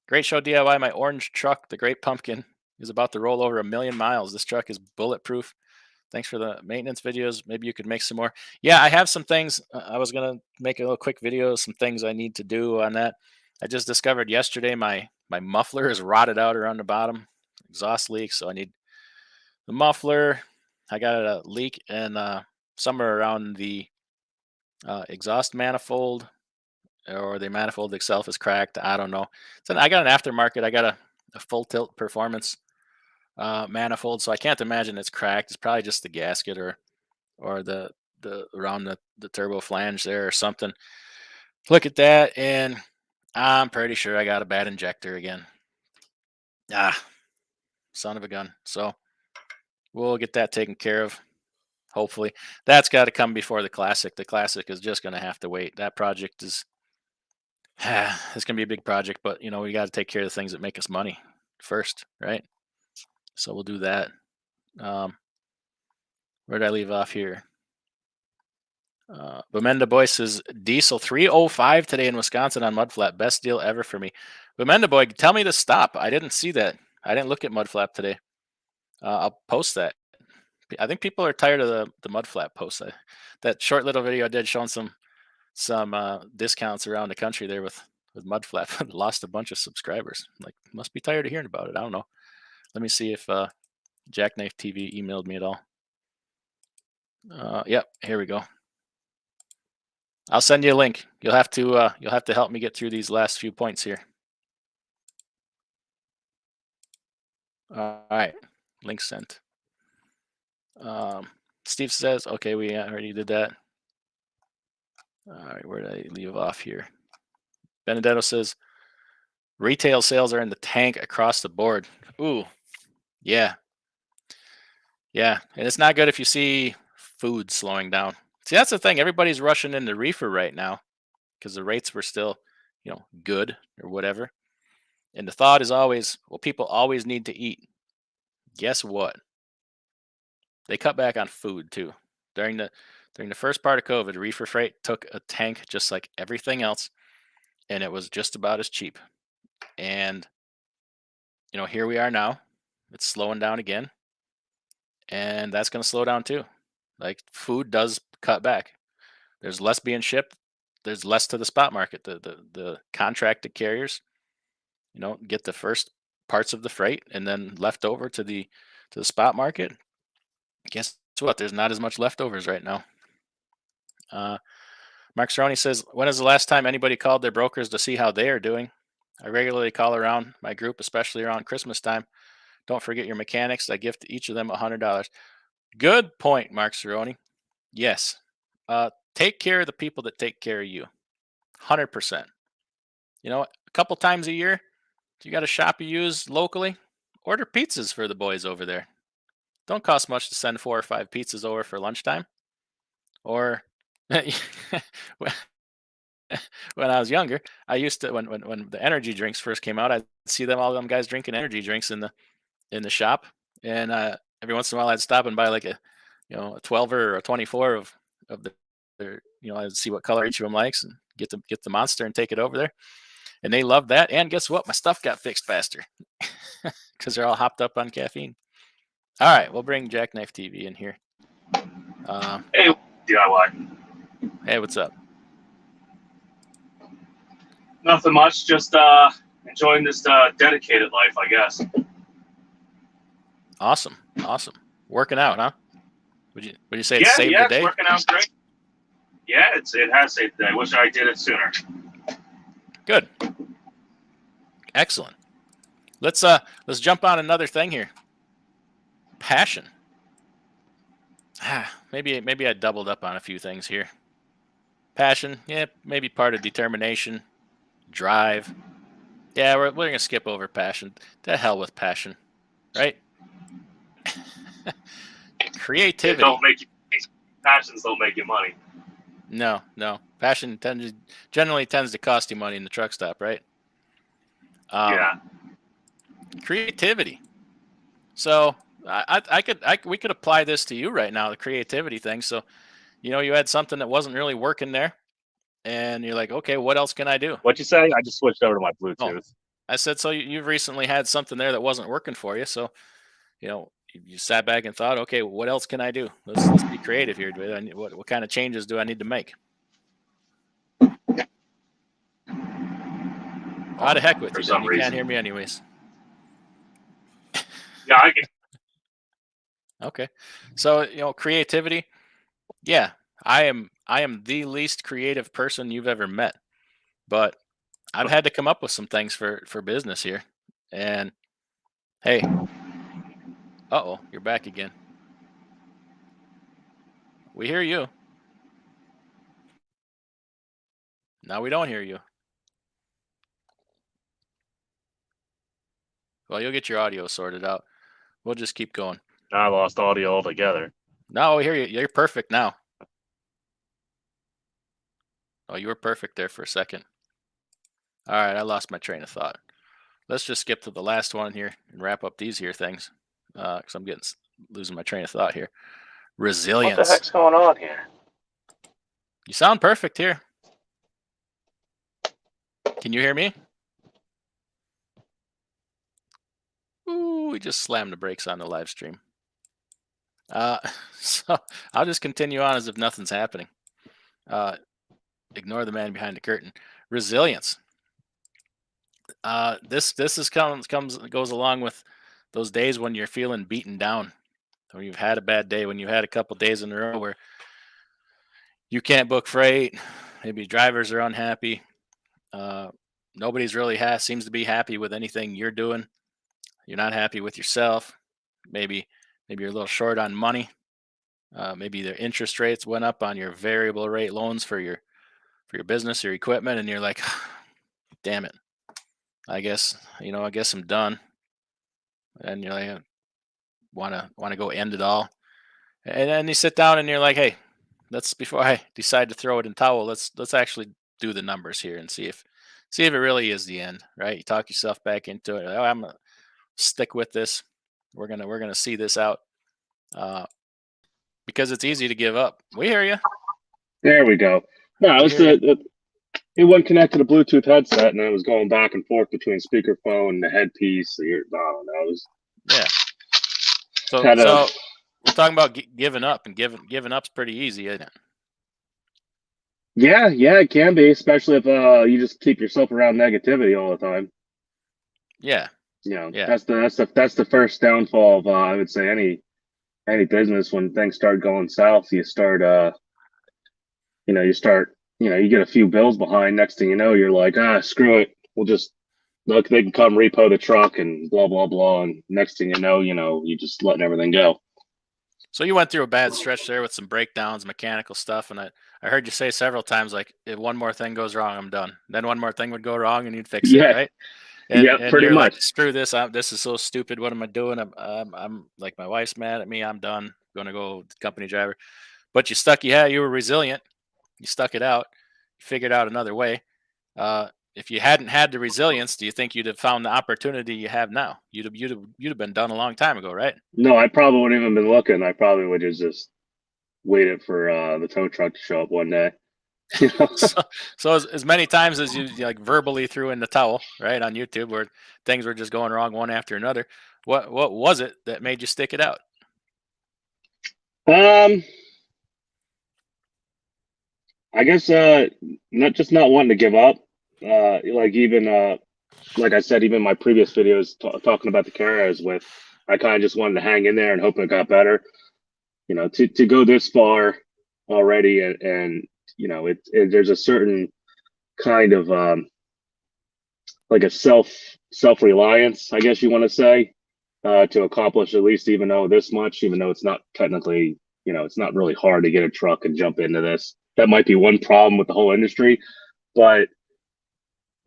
Great show, DIY. My orange truck, the Great Pumpkin, is about to roll over 1 million miles. This truck is bulletproof. Thanks for the maintenance videos. Maybe you could make some more. Yeah, I have some things. I was going to make a little quick video, some things I need to do on that. I just discovered yesterday my muffler is rotted out around the bottom. Exhaust leak, so I need the muffler. I got a leak and somewhere around the exhaust manifold, or the manifold itself is cracked. I don't know. So I got an aftermarket. I got a full tilt performance manifold, so I can't imagine it's cracked. It's probably just the gasket or the around the turbo flange there or something. Look at that, and I'm pretty sure I got a bad injector again. Son of a gun. So we'll get that taken care of. Hopefully, that's got to come before the classic. The classic is just going to have to wait. That project is it's going to be a big project, but we got to take care of the things that make us money first, right? So we'll do that. Where did I leave off here? Bemenda Boy says diesel 305 today in Wisconsin on MUDFLAP. Best deal ever for me. Bemenda Boy, tell me to stop. I didn't see that. I didn't look at MUDFLAP today. I'll post that. I think people are tired of the MUDFLAP posts. That short little video I did showing some discounts around the country there with MUDFLAP. Lost a bunch of subscribers. Like, must be tired of hearing about it. I don't know. Let me see if Jackknife TV emailed me at all. Yep, here we go. I'll send you a link. You'll have to help me get through these last few points here. All right, link sent. Steve says, okay, we already did that. All right, where did I leave off here? Benedetto says, retail sales are in the tank across the board. Ooh, yeah. Yeah, and it's not good if you see food slowing down. See, that's the thing. Everybody's rushing into reefer right now because the rates were still, good or whatever. And the thought is always, well, people always need to eat. Guess what? They cut back on food too. During the first part of COVID, reefer freight took a tank just like everything else, and it was just about as cheap. And here we are now. It's slowing down again, and that's going to slow down too. Like, food does cut back. There's less being shipped. There's less to the spot market. The contracted carriers, get the first parts of the freight and then left over to the spot market. Guess what? There's not as much leftovers right now. Mark Cerrone says, when is the last time anybody called their brokers to see how they are doing? I regularly call around my group, especially around Christmas time. Don't forget your mechanics. I gift each of them $100. Good point, Mark Cerrone. Yes. Take care of the people that take care of you. 100%. A couple times a year, if you got a shop you use locally, order pizzas for the boys over there. Don't cost much to send 4 or 5 pizzas over for lunchtime. Or when I was younger, I used to, when the energy drinks first came out, I'd see all them guys drinking energy drinks in the shop, and every once in a while I'd stop and buy like a 12er or a 24 of their, I'd see what color each of them likes and get the monster and take it over there, and they loved that. And guess what? My stuff got fixed faster because they're all hopped up on caffeine. All right, we'll bring Jackknife TV in here. Hey, DIY. Hey, what's up? Nothing much. Just enjoying this dedicated life, I guess. Awesome. Working out, huh? Would you say it saved the day? It's working out great. Yeah, it has saved the day. I wish I did it sooner. Good. Excellent. Let's jump on another thing here. Passion. Maybe I doubled up on a few things here. Passion, yeah, maybe part of determination, drive. Yeah, we're gonna skip over passion. To hell with passion, right? Creativity. Don't make you money. Passions don't make you money. No. Passion generally tends to cost you money in the truck stop, right? Yeah. Creativity. So we could apply this to you right now, the creativity thing. So, you had something that wasn't really working there, and you're like, okay, what else can I do? What'd you say? I just switched over to my Bluetooth. Oh, I said, so you've recently had something there that wasn't working for you. So, you sat back and thought, okay, what else can I do? Let's be creative here. What kind of changes do I need to make? How the heck with you? You can't hear me anyways. Yeah, I can. Okay. So, creativity. Yeah, I am the least creative person you've ever met, but I've had to come up with some things for business here. And hey, uh-oh, you're back again. We hear you. Now we don't hear you. Well, you'll get your audio sorted out. We'll just keep going. I lost audio altogether. No, I hear you. You're perfect now. Oh, you were perfect there for a second. All right, I lost my train of thought. Let's just skip to the last one here and wrap up these here things, because I'm losing my train of thought here. Resilience. What the heck's going on here? You sound perfect here. Can you hear me? Ooh, we just slammed the brakes on the live stream. So I'll just continue on as if nothing's happening. Ignore the man behind the curtain. Resilience. This goes along with those days when you're feeling beaten down, when you've had a bad day, when you had a couple days in a row where you can't book freight, maybe drivers are unhappy. Nobody's really seems to be happy with anything you're doing. You're not happy with yourself. Maybe you're a little short on money. Maybe the interest rates went up on your variable rate loans for your business or equipment, and you're like, damn it. I guess I'm done. And you're like, want to go end it all. And then you sit down and you're like, hey, before I decide to throw it in towel, let's actually do the numbers here and see if it really is the end, right? You talk yourself back into it. Oh, I'm gonna stick with this. We're gonna see this out, because it's easy to give up. We hear you. There we go. No, it was it wasn't connected to Bluetooth headset, and I was going back and forth between speakerphone and the headpiece. I don't know. It was So we're talking about giving up, and giving up's pretty easy, isn't it? Yeah, it can be, especially if you just keep yourself around negativity all the time. Yeah. That's the first downfall of I would say any business. When things start going south, you start you get a few bills behind. Next thing you know, you're like, screw it. We'll just look, they can come repo the truck and blah blah blah, and next thing you know, you just letting everything go. So you went through a bad stretch there with some breakdowns, mechanical stuff, and I heard you say several times, like, if one more thing goes wrong, I'm done. Then one more thing would go wrong, and you'd fix it, right? And pretty you're much. Like, screw this. This is so stupid. What am I doing? I'm like, my wife's mad at me. I'm done. I'm gonna go company driver. But you were resilient. You stuck it out. You figured out another way. If you hadn't had the resilience, do you think you'd have found the opportunity you have now? You'd have been done a long time ago, right? No, I probably wouldn't even been looking. I probably would have just waited for the tow truck to show up one day. So as many times as you like verbally threw in the towel, right, on YouTube, where things were just going wrong one after another, what was it that made you stick it out? I guess not wanting to give up. Like I said, even my previous videos talking about the car I was with, I kind of just wanted to hang in there and hope it got better. To go this far already, and there's a certain kind of like a self-reliance, I guess you want to say, to accomplish at least even though it's not technically, it's not really hard to get a truck and jump into this. That might be one problem with the whole industry, but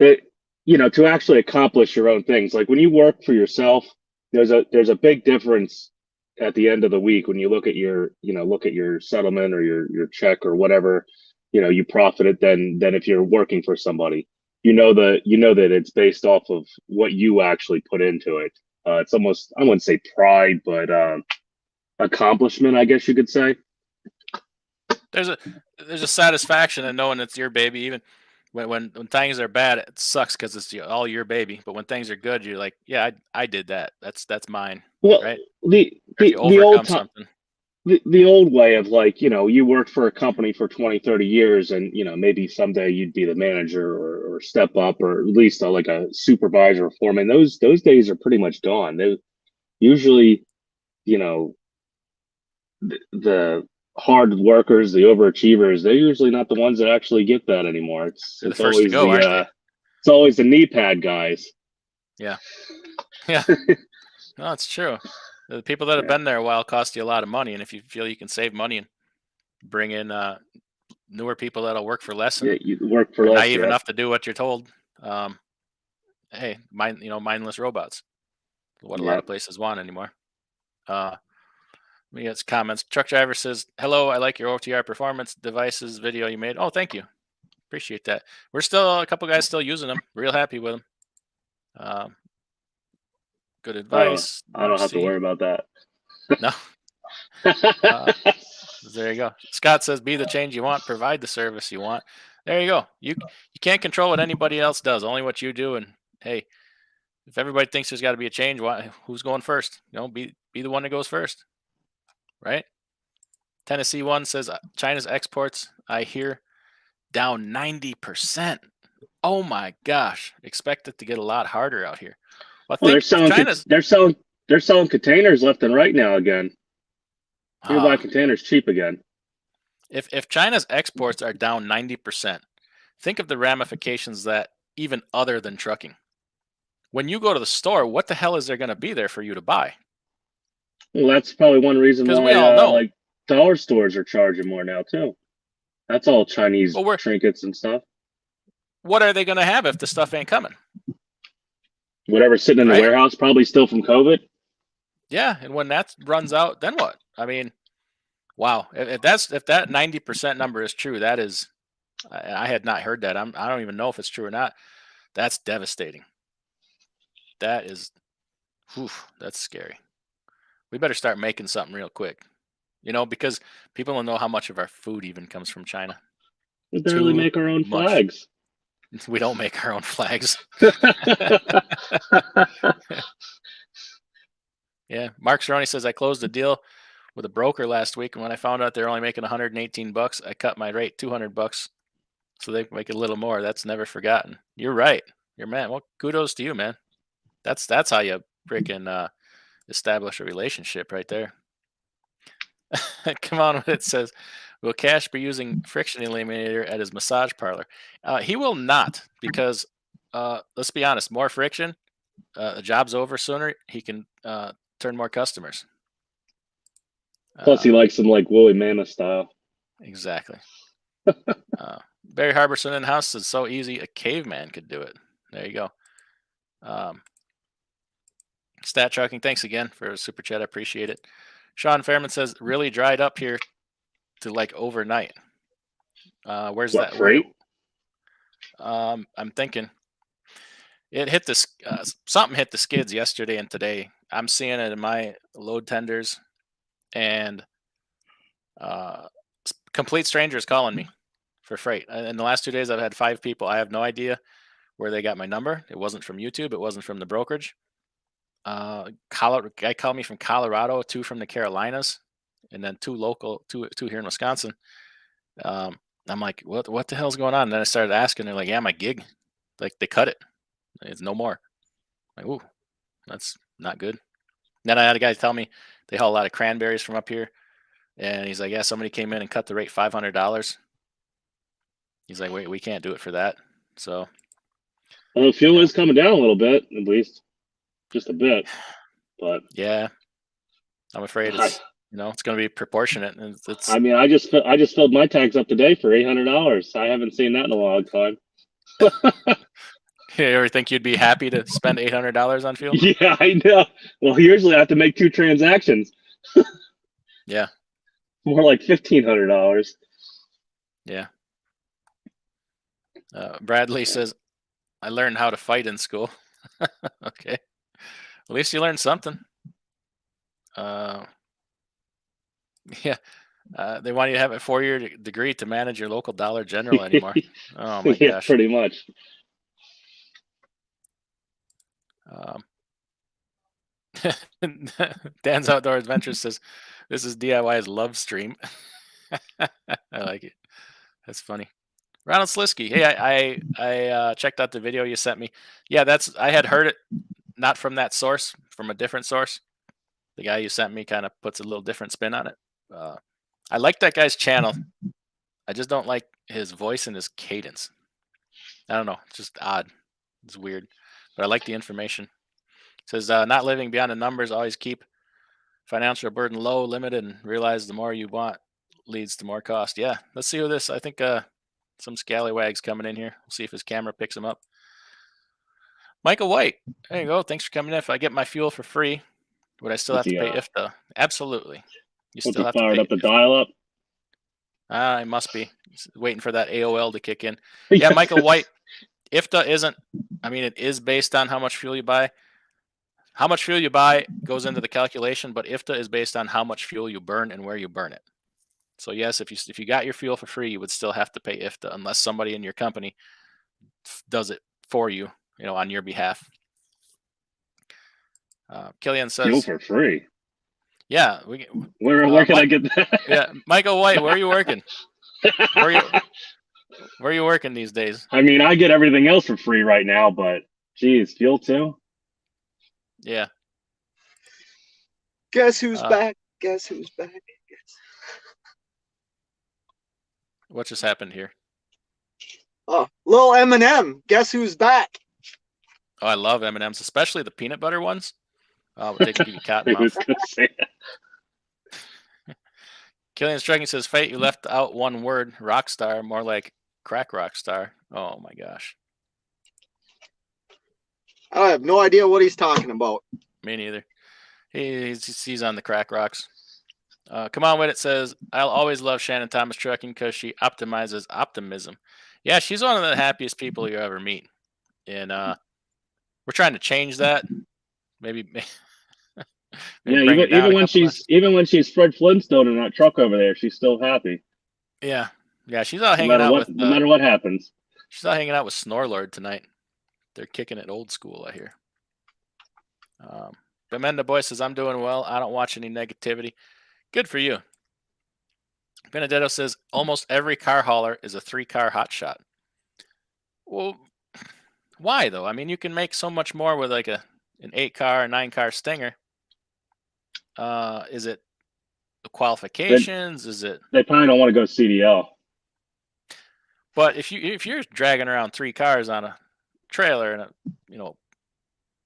to actually accomplish your own things, like when you work for yourself, there's a big difference at the end of the week when you look at your settlement or your check or whatever, you profited than if you're working for somebody. That it's based off of what you actually put into it. It's almost, I wouldn't say pride, but accomplishment, I guess you could say. There's a satisfaction in knowing it's your baby, even when things are bad. It sucks because it's all your baby. But when things are good, you're like, yeah, I did that. That's mine. Well, right? The old way of, like, you worked for a company for 20, 30 years, and maybe someday you'd be the manager or step up, or at least like a supervisor or foreman. Those days are pretty much gone. They usually, the hard workers, the overachievers, they're usually not the ones that actually get that anymore. It's always it's always the knee pad guys. Yeah. No, it's true. The people that have been there a while cost you a lot of money, and if you feel you can save money and bring in newer people that'll work for less, and you work for less, naive enough to do what you're told, hey, mindless robots. what a lot of places want anymore. We got comments. Truck driver says, "Hello, I like your OTR performance devices video you made." Oh, thank you. Appreciate that. We're still a couple guys still using them. Real happy with them. Good advice. I don't have to worry about that. No. There you go. Scott says, "Be the change you want, provide the service you want." There you go. You can't control what anybody else does, only what you do. And hey, if everybody thinks there's got to be a change, who's going first? Be the one that goes first, right? Tennessee One says, "China's exports, I hear, down 90%. Oh my gosh! Expect it to get a lot harder out here." Well, they're selling containers left and right now again. You can buy containers cheap again. If China's exports are down 90%, think of the ramifications that even other than trucking. When you go to the store, what the hell is there going to be there for you to buy? Well, that's probably one reason why we all know. like dollar stores are charging more now too. That's all Chinese trinkets and stuff. What are they going to have if the stuff ain't coming? Whatever's sitting in the warehouse, probably still from COVID. Yeah, and when that runs out, then what? I mean, wow. If that 90% number is true, that is, I had not heard that. I don't even know if it's true or not. That's devastating. That is, that's scary. We better start making something real quick, because people don't know how much of our food even comes from China. We barely make our own flags. We don't make our own flags. Yeah, Mark Cerrone says, "I closed a deal with a broker last week, and when I found out they're only making $118, I cut my rate $200 so they can make a little more. That's never forgotten." You're right. You're man. Well, kudos to you, man. That's how you freaking establish a relationship right there. Come on, it says, "Will Cash be using friction eliminator at his massage parlor?" He will not, because let's be honest, more friction, the job's over sooner. He can turn more customers. Plus, he likes them like woolly mammoth style. Exactly. Barry Harbison in house is so easy a caveman could do it. There you go. Stat Trucking, thanks again for a super chat. I appreciate it. Sean Fairman says, "Really dried up here to like overnight." Where's that? Freight? I'm thinking it hit the something hit the skids yesterday and today. I'm seeing it in my load tenders, and complete strangers calling me for freight. In the last 2 days, I've had 5 people. I have no idea where they got my number. It wasn't from YouTube. It wasn't from the brokerage. Guy called me from Colorado, 2 from the Carolinas, and then 2 local, two here in Wisconsin. I'm like, what the hell's going on? And then I started asking. They're like, "Yeah, my gig, like they cut it. It's no more." I'm like, ooh, that's not good. Then I had a guy tell me they haul a lot of cranberries from up here, and he's like, "Yeah, somebody came in and cut the rate $500." He's like, "Wait, we can't do it for that." So, well, fuel is coming down a little bit, at least, just a bit. But yeah, I'm afraid it's it's going to be proportionate. And it's. I mean, I just filled my tanks up today for $800. I haven't seen that in a long time. You ever think you'd be happy to spend $800 on fuel? Yeah, I know. Well, usually I have to make 2 transactions. Yeah. More like $1,500. Yeah. Bradley says, "I learned how to fight in school." Okay. At least you learned something. Yeah. They want you to have a 4-year degree to manage your local Dollar General anymore. Oh my gosh. Pretty much. Dan's Outdoor Adventures says, "This is DIY's love stream." I like it. That's funny. Ronald Slisky. Hey, I checked out the video you sent me. Yeah, I had heard it, not from that source, from a different source. The guy you sent me kind of puts a little different spin on it. I like that guy's channel. I just don't like his voice and his cadence. I don't know. It's just odd. It's weird. But I like the information. It says, "Not living beyond the numbers. Always keep financial burden low, limited, and realize the more you want leads to more cost." Yeah, let's see who this. I think some scallywags coming in here. We'll see if his camera picks him up. Michael White, there you go. Thanks for coming in. If I get my fuel for free, would I still have What's to he, pay IFTA? Absolutely. You What's still he have to fired pay up the IFTA. dial up? I must be waiting for that AOL to kick in. Yeah, Michael White, IFTA isn't, I mean, it is based on how much fuel you buy. How much fuel you buy goes into the calculation, but IFTA is based on how much fuel you burn and where you burn it. So yes, if you got your fuel for free, you would still have to pay IFTA unless somebody in your company does it for you, on your behalf. Killian says, fuel for free. Yeah, Where can I get that? Yeah, Michael White, where are you working? Where are you working these days? I mean, I get everything else for free right now, but geez, fuel too. Yeah. Guess who's back? Guess who's back? What just happened here? Oh, little M&M. Guess who's back? Oh, I love M&Ms, especially the peanut butter ones. They can give you cotton I was mouth. gonna say that. Killian Striking says, Fate, you left out one word, rock star, more like crack rock star. Oh my gosh. I have no idea what he's talking about. Me neither. He's on the crack rocks. Come on with it says, I'll always love Shannon Thomas Trucking because she optimizes optimism. Yeah, she's one of the happiest people you ever meet. And we're trying to change that. Maybe Yeah, bring her down even when she's Fred Flintstone in that truck over there, she's still happy. Yeah. She's out hanging out with no matter what happens. She's out hanging out with Snorlord tonight. They're kicking it old school, I hear. Bemenda Boy says, I'm doing well. I don't watch any negativity. Good for you. Benedetto says, almost every car hauler is a 3-car hotshot. Well, why though? I mean, you can make so much more with like an 8-car or 9-car Stinger. Is it the qualifications? Is it? They probably don't want to go CDL. But if you're dragging around 3 cars on a trailer and a 1-ton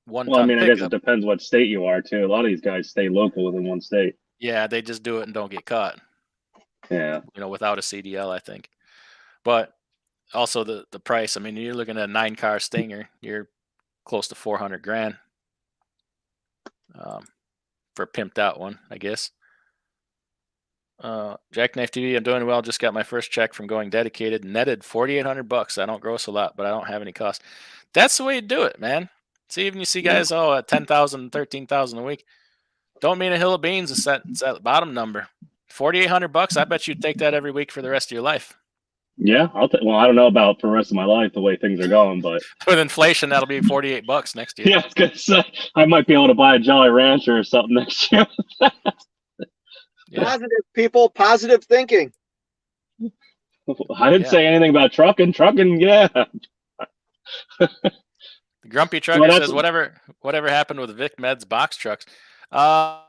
Well, I mean, pickup, I guess it depends what state you are too. A lot of these guys stay local within one state. Yeah, they just do it and don't get caught. Yeah. Without a CDL, I think. But also the price. I mean, you're looking at a 9-car Stinger. You're close to $400,000 for a pimped out one, I guess. Jackknife TV, I'm doing well. Just got my first check from going dedicated. Netted $4,800. I don't gross a lot, but I don't have any cost. That's the way you do it, man. See, even you see guys at 10,000, 13,000 a week. Don't mean a hill of beans. It's that bottom number. $4,800. I bet you'd take that every week for the rest of your life. Yeah, well, I don't know about for the rest of my life the way things are going, but with inflation, that'll be $48 next year. Yeah, I was gonna say I might be able to buy a Jolly Rancher or something next year. Yeah. Positive people, positive thinking. I didn't say anything about trucking. Trucking, yeah. The Grumpy Trucker says, whatever happened with Vic Med's box trucks? I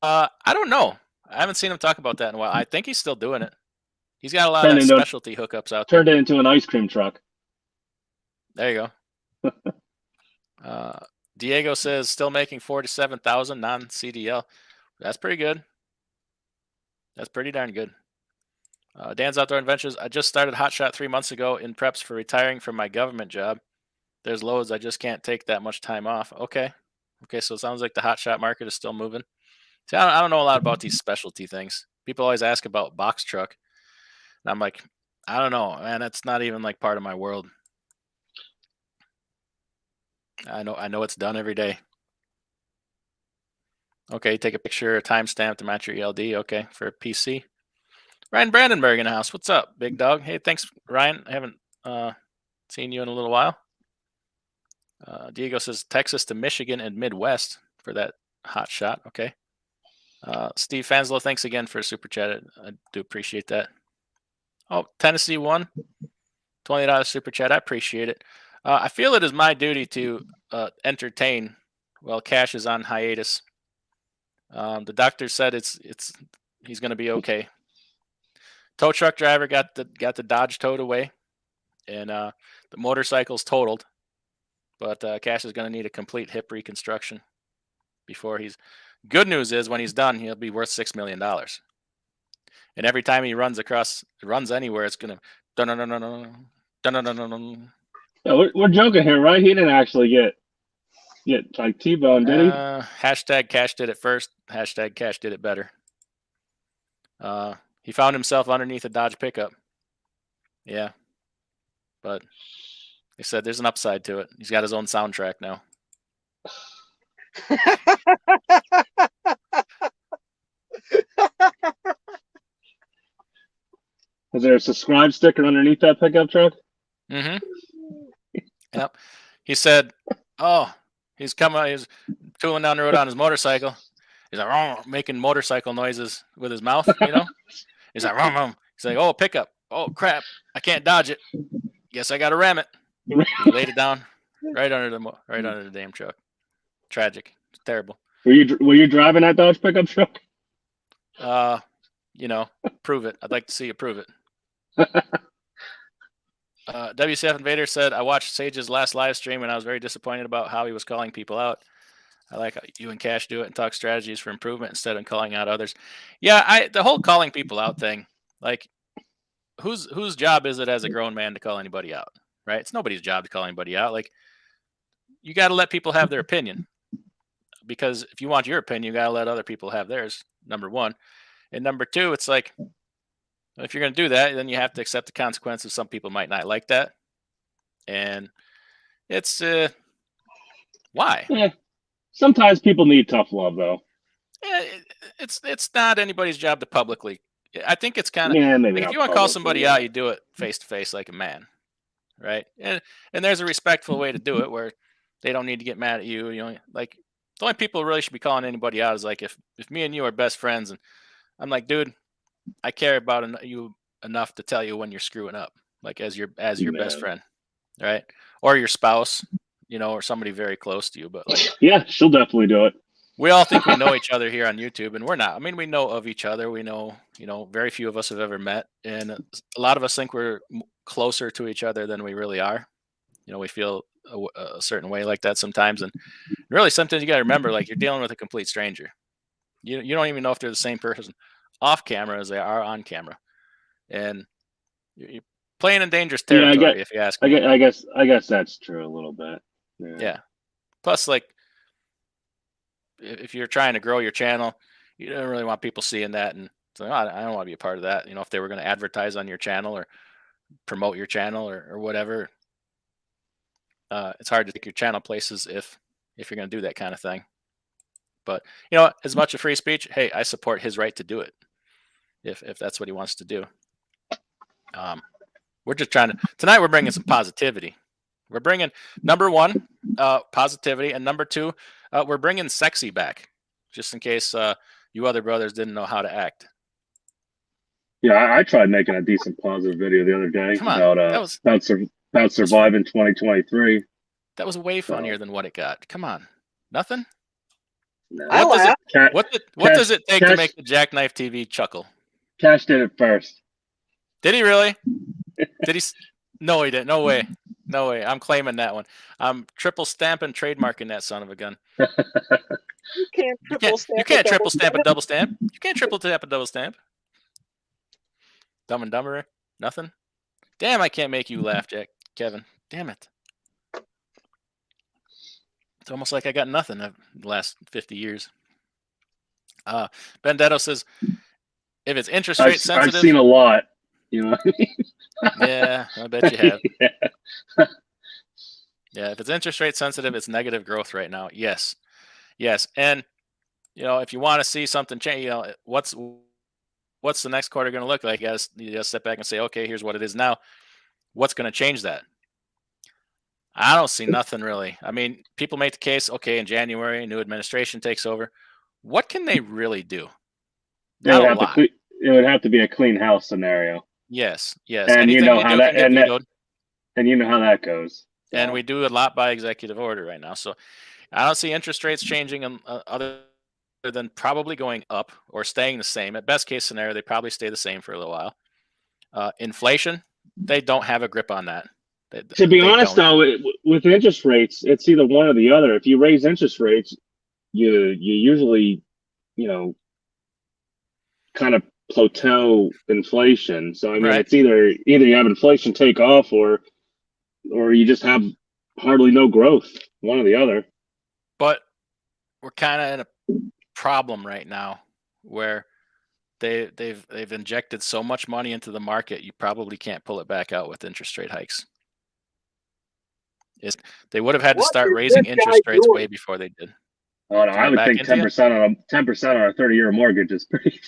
don't know. I haven't seen him talk about that in a while. I think he's still doing it. He's got a lot of specialty hookups out there. Turned it into an ice cream truck. There you go. Diego says, still making $47,000 non-CDL. That's pretty good. That's pretty darn good. Dan's Outdoor Adventures. I just started Hotshot 3 months ago in preps for retiring from my government job. There's loads. I just can't take that much time off. Okay, so it sounds like the hotshot market is still moving. See, I don't know a lot about these specialty things. People always ask about box truck. And I'm like, I don't know, man. That's not even like part of my world. I know it's done every day. Okay, take a picture, a timestamp to match your ELD. Okay, for a PC. Ryan Brandenburg in the house. What's up, big dog? Hey, thanks, Ryan. I haven't seen you in a little while. Diego says Texas to Michigan and Midwest for that hot shot. Okay. Steve Fanslow, thanks again for a super chat. I do appreciate that. Oh, Tennessee won. $20 super chat. I appreciate it. I feel it is my duty to entertain while Cash is on hiatus. The doctor said he's going to be okay. Tow truck driver got the Dodge towed away, and the motorcycle's totaled. But Cash is going to need a complete hip reconstruction before he's. Good news is when he's done, he'll be worth $6 million. And every time he runs anywhere, it's going to. Yeah, we're joking here, right? He didn't actually get like T-bone, did he? Hashtag Cash did it first. Hashtag Cash did it better. He found himself underneath a Dodge pickup. Yeah, but they said there's an upside to it. He's got his own soundtrack now. Is there a subscribe sticker underneath that pickup truck? Mm-hmm. Yep. He said, "Oh, he's tooling down the road on his motorcycle. He's like, oh, making motorcycle noises with his mouth, you know. He's like, rum, rum. He's like, oh, pickup. Oh, crap. I can't dodge it. Guess I got to ram it." He laid it down right under the damn truck. Tragic. It's terrible. Were you driving that Dodge pickup truck? You know, prove it. I'd like to see you prove it. WCF Invader said, I watched Sage's last live stream and I was very disappointed about how he was calling people out. I like how you and Cash do it and talk strategies for improvement instead of calling out others. Yeah, the whole calling people out thing, like, whose job is it as a grown man to call anybody out, right? It's nobody's job to call anybody out. Like, you got to let people have their opinion, because if you want your opinion, you got to let other people have theirs, number one. And number two, it's like, if you're going to do that, then you have to accept the consequences. Some people might not like that. And it's, why? Yeah. Sometimes people need tough love, though. Yeah, it's not anybody's job to publicly. I think it's kind of, maybe like, if you want to call somebody out, you do it face to face like a man, right? And there's a respectful way to do it where they don't need to get mad at you. You know, like, the only people really should be calling anybody out is like if me and you are best friends, and I'm like, dude, I care about you enough to tell you when you're screwing up, like as your best friend, right? Or your spouse, you know, or somebody very close to you. But like, yeah, she'll definitely do it. We all think we know each other here on YouTube, and we're not. I mean, we know of each other. We know, you know, very few of us have ever met, and a lot of us think we're closer to each other than we really are. You know, we feel a certain way like that sometimes, and really, sometimes you got to remember, like, you're dealing with a complete stranger. You don't even know if they're the same person off camera as they are on camera, and you're playing in dangerous territory. If you ask me, I guess that's true a little bit. Yeah. Plus, like, if you're trying to grow your channel, you don't really want people seeing that and saying, oh, I don't want to be a part of that. You know, if they were going to advertise on your channel or promote your channel or whatever, it's hard to take your channel places if you're going to do that kind of thing. But, you know, as much of free speech, hey, I support his right to do it if that's what he wants to do. We're just tonight we're bringing some positivity. We're bringing, number one, positivity, and number two, we're bringing sexy back, just in case you other brothers didn't know how to act. Yeah, I tried making a decent positive video the other day about surviving 2023. That was way funnier than what it got. Come on, nothing. No. What does it take to make the Jackknife TV chuckle? Cash did it first. Did he really? Did he? No, he didn't. No way. No way. I'm claiming that one. I'm triple stamping, trademarking that son of a gun. You can't triple stamp a double stamp. You can't triple stamp a double stamp. Dumb and Dumber. Nothing. Damn, I can't make you laugh, Kevin. Damn it. It's almost like I got nothing the last 50 years. Bendetto says, if it's interest rate sensitive. I've seen a lot. You know what I mean? Yeah, I bet you have. Yeah, if it's interest rate sensitive, it's negative growth right now. Yes. And, you know, if you want to see something change, you know, what's the next quarter going to look like? You just step back and say, okay, here's what it is now. What's going to change that? I don't see nothing really. I mean, people make the case, okay, in January, new administration takes over. What can they really do? Not a lot. It would have to be a clean house scenario. Yes. And you know how that goes. So. And we do a lot by executive order right now. So I don't see interest rates changing other than probably going up or staying the same. At best case scenario, they probably stay the same for a little while. Inflation, they don't have a grip on that. To be honest, though, with interest rates, it's either one or the other. If you raise interest rates, you usually, you know, kind of plateau inflation. So I mean, It's either you have inflation take off or or you just have hardly no growth, one or the other. But we're kind of in a problem right now where they've injected so much money into the market, you probably can't pull it back out with interest rate hikes. They would have had to What start is raising this guy interest rates way doing? before they did. Oh, no, Can I would back think into you? 10% on a 30-year mortgage is pretty.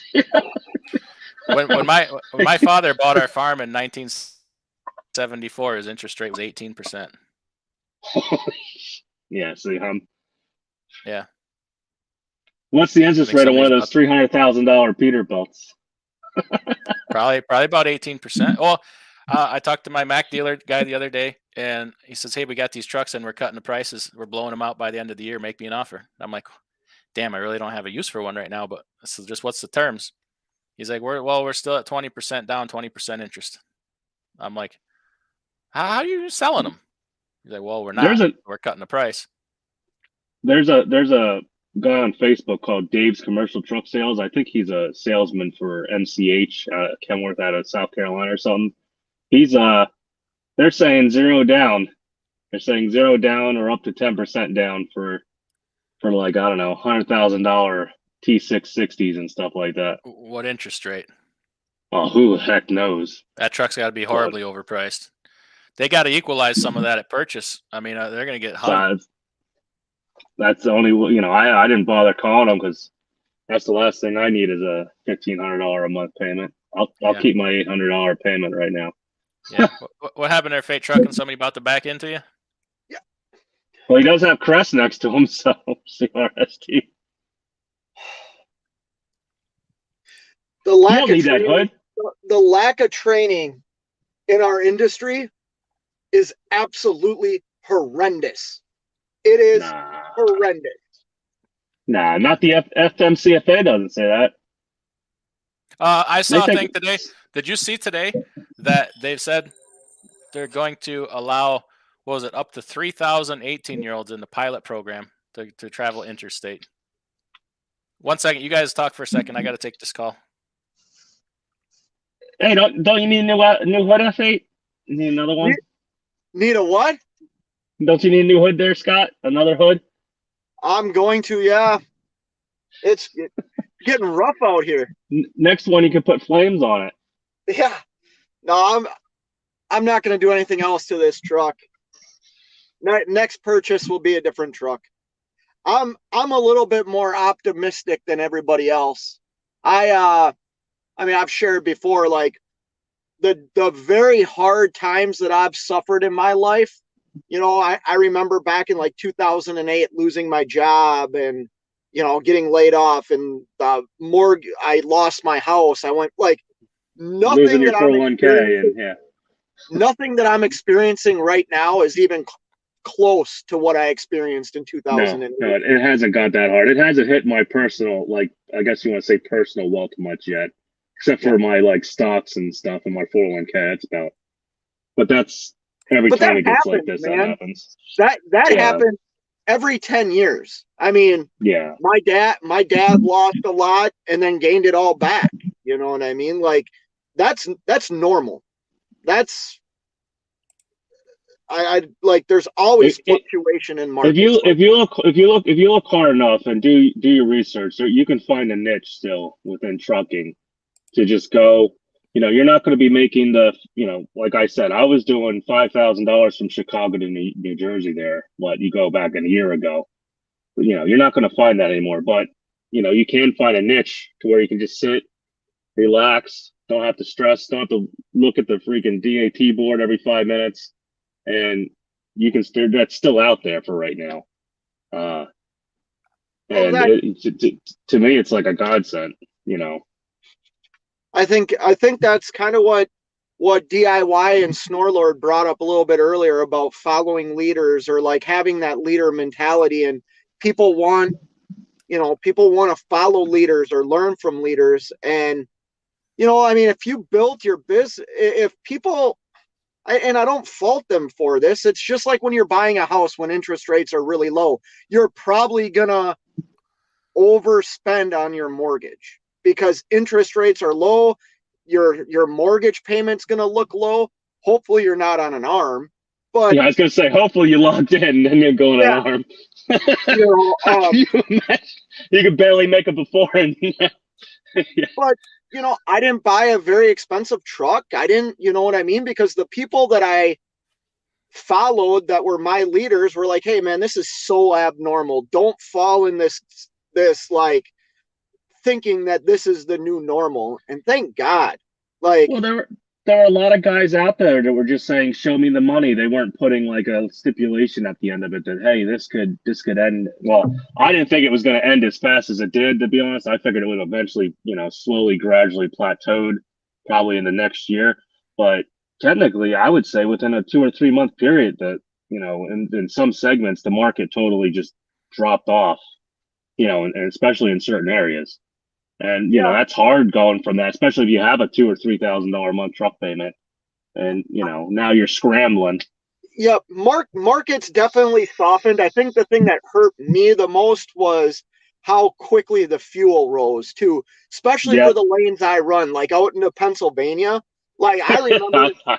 When my father bought our farm in 1974, his interest rate was 18%. Yeah, see, Yeah, what's the I interest think rate on one of somebody's those $300,000 Peterbilts? probably about 18%. Well, I talked to my Mac dealer guy the other day, and he says, "Hey, we got these trucks and we're cutting the prices. We're blowing them out by the end of the year. Make me an offer." I'm like, "Damn, I really don't have a use for one right now, but this is just what's the terms?" He's like, "We're still at 20% down, 20% interest." I'm like, "How are you selling them?" He's like, "Well, we're not. We're cutting the price." There's a guy on Facebook called Dave's Commercial Truck Sales. I think he's a salesman for MCH Kenworth out of South Carolina or something. He's they're saying zero down. They're saying zero down or up to 10% down for like, I don't know, $100,000 T660s and stuff like that. What interest rate? Oh, who the heck knows? That truck's got to be horribly overpriced. They got to equalize some of that at purchase. I mean, they're going to get hung. That's the only, I didn't bother calling them because that's the last thing I need is a $1,500 a month payment. I'll keep my $800 payment right now. Yeah. What happened there, Fate Truck, and somebody about to back into you? Yeah. Well, he does have Crest next to him, so CRST. The lack of training in our industry is absolutely horrendous. It is horrendous. Nah, not the FMCFA doesn't say that. I saw a thing today. Did you see today that they've said they're going to allow, what was it, up to 3,000 18-year-olds in the pilot program to travel interstate? 1 second. You guys talk for a second. I got to take this call. Hey, don't you need a new hood, F8? You need another one? Need a what? Don't you need a new hood there, Scott? Another hood? I'm going to, yeah. It's getting rough out here. Next one, you can put flames on it. Yeah. No, I'm not going to do anything else to this truck. Next purchase will be a different truck. I'm a little bit more optimistic than everybody else. I mean, I've shared before, like the very hard times that I've suffered in my life. I remember back in like 2008 losing my job and, getting laid off, and I lost my house. I went like nothing losing your that 401k and nothing that I'm experiencing right now is even close to what I experienced in 2008. No, it hasn't got that hard. It hasn't hit my personal, like, I guess you want to say personal wealth much yet, except for my like stocks and stuff and my 401k. That's about, but that's every time it gets like this, that happens. That happens every 10 years. I mean, yeah, my dad lost a lot and then gained it all back. You know what I mean? Like that's normal. That's I like there's always fluctuation in markets. If you look hard enough and do your research, you can find a niche still within trucking to just go. You're not going to be making the, like I said, I was doing $5,000 from Chicago to New Jersey there. You go back a year ago, you're not going to find that anymore. But, you can find a niche to where you can just sit, relax, don't have to stress, don't have to look at the freaking DAT board every 5 minutes. And you can that's still out there for right now. To me, it's like a godsend, I think that's kind of what DIY and Snorlord brought up a little bit earlier about following leaders, or like having that leader mentality. And people want to follow leaders or learn from leaders. And, I mean, if you built your business, if people, and I don't fault them for this, it's just like when you're buying a house when interest rates are really low, you're probably going to overspend on your mortgage. Because interest rates are low, your mortgage payment's going to look low. Hopefully you're not on an arm, But Yeah, I was gonna say, hopefully you logged in and then you're going yeah, alarm. you know, you, imagine, you could barely make it before, and yeah. but I didn't buy a very expensive truck. I didn't, you know what I mean? Because the people that I followed that were my leaders were like, hey man, this is so abnormal. Don't fall in this like thinking that this is the new normal. And thank God. Like, Well, there were a lot of guys out there that were just saying, "Show me the money." They weren't putting like a stipulation at the end of it that, hey, this could end. Well, I didn't think it was going to end as fast as it did. To be honest, I figured it would eventually, slowly, gradually plateaued, probably in the next year. But technically, I would say within a 2 or 3 month period that, in some segments, the market totally just dropped off. And especially in certain areas. And yeah, that's hard going from that, especially if you have a $2,000 or $3,000 a month truck payment, and now you're scrambling. yeah, markets definitely softened. I think the thing that hurt me the most was how quickly the fuel rose too, especially for Yep. the lanes I run, like out into Pennsylvania. Like I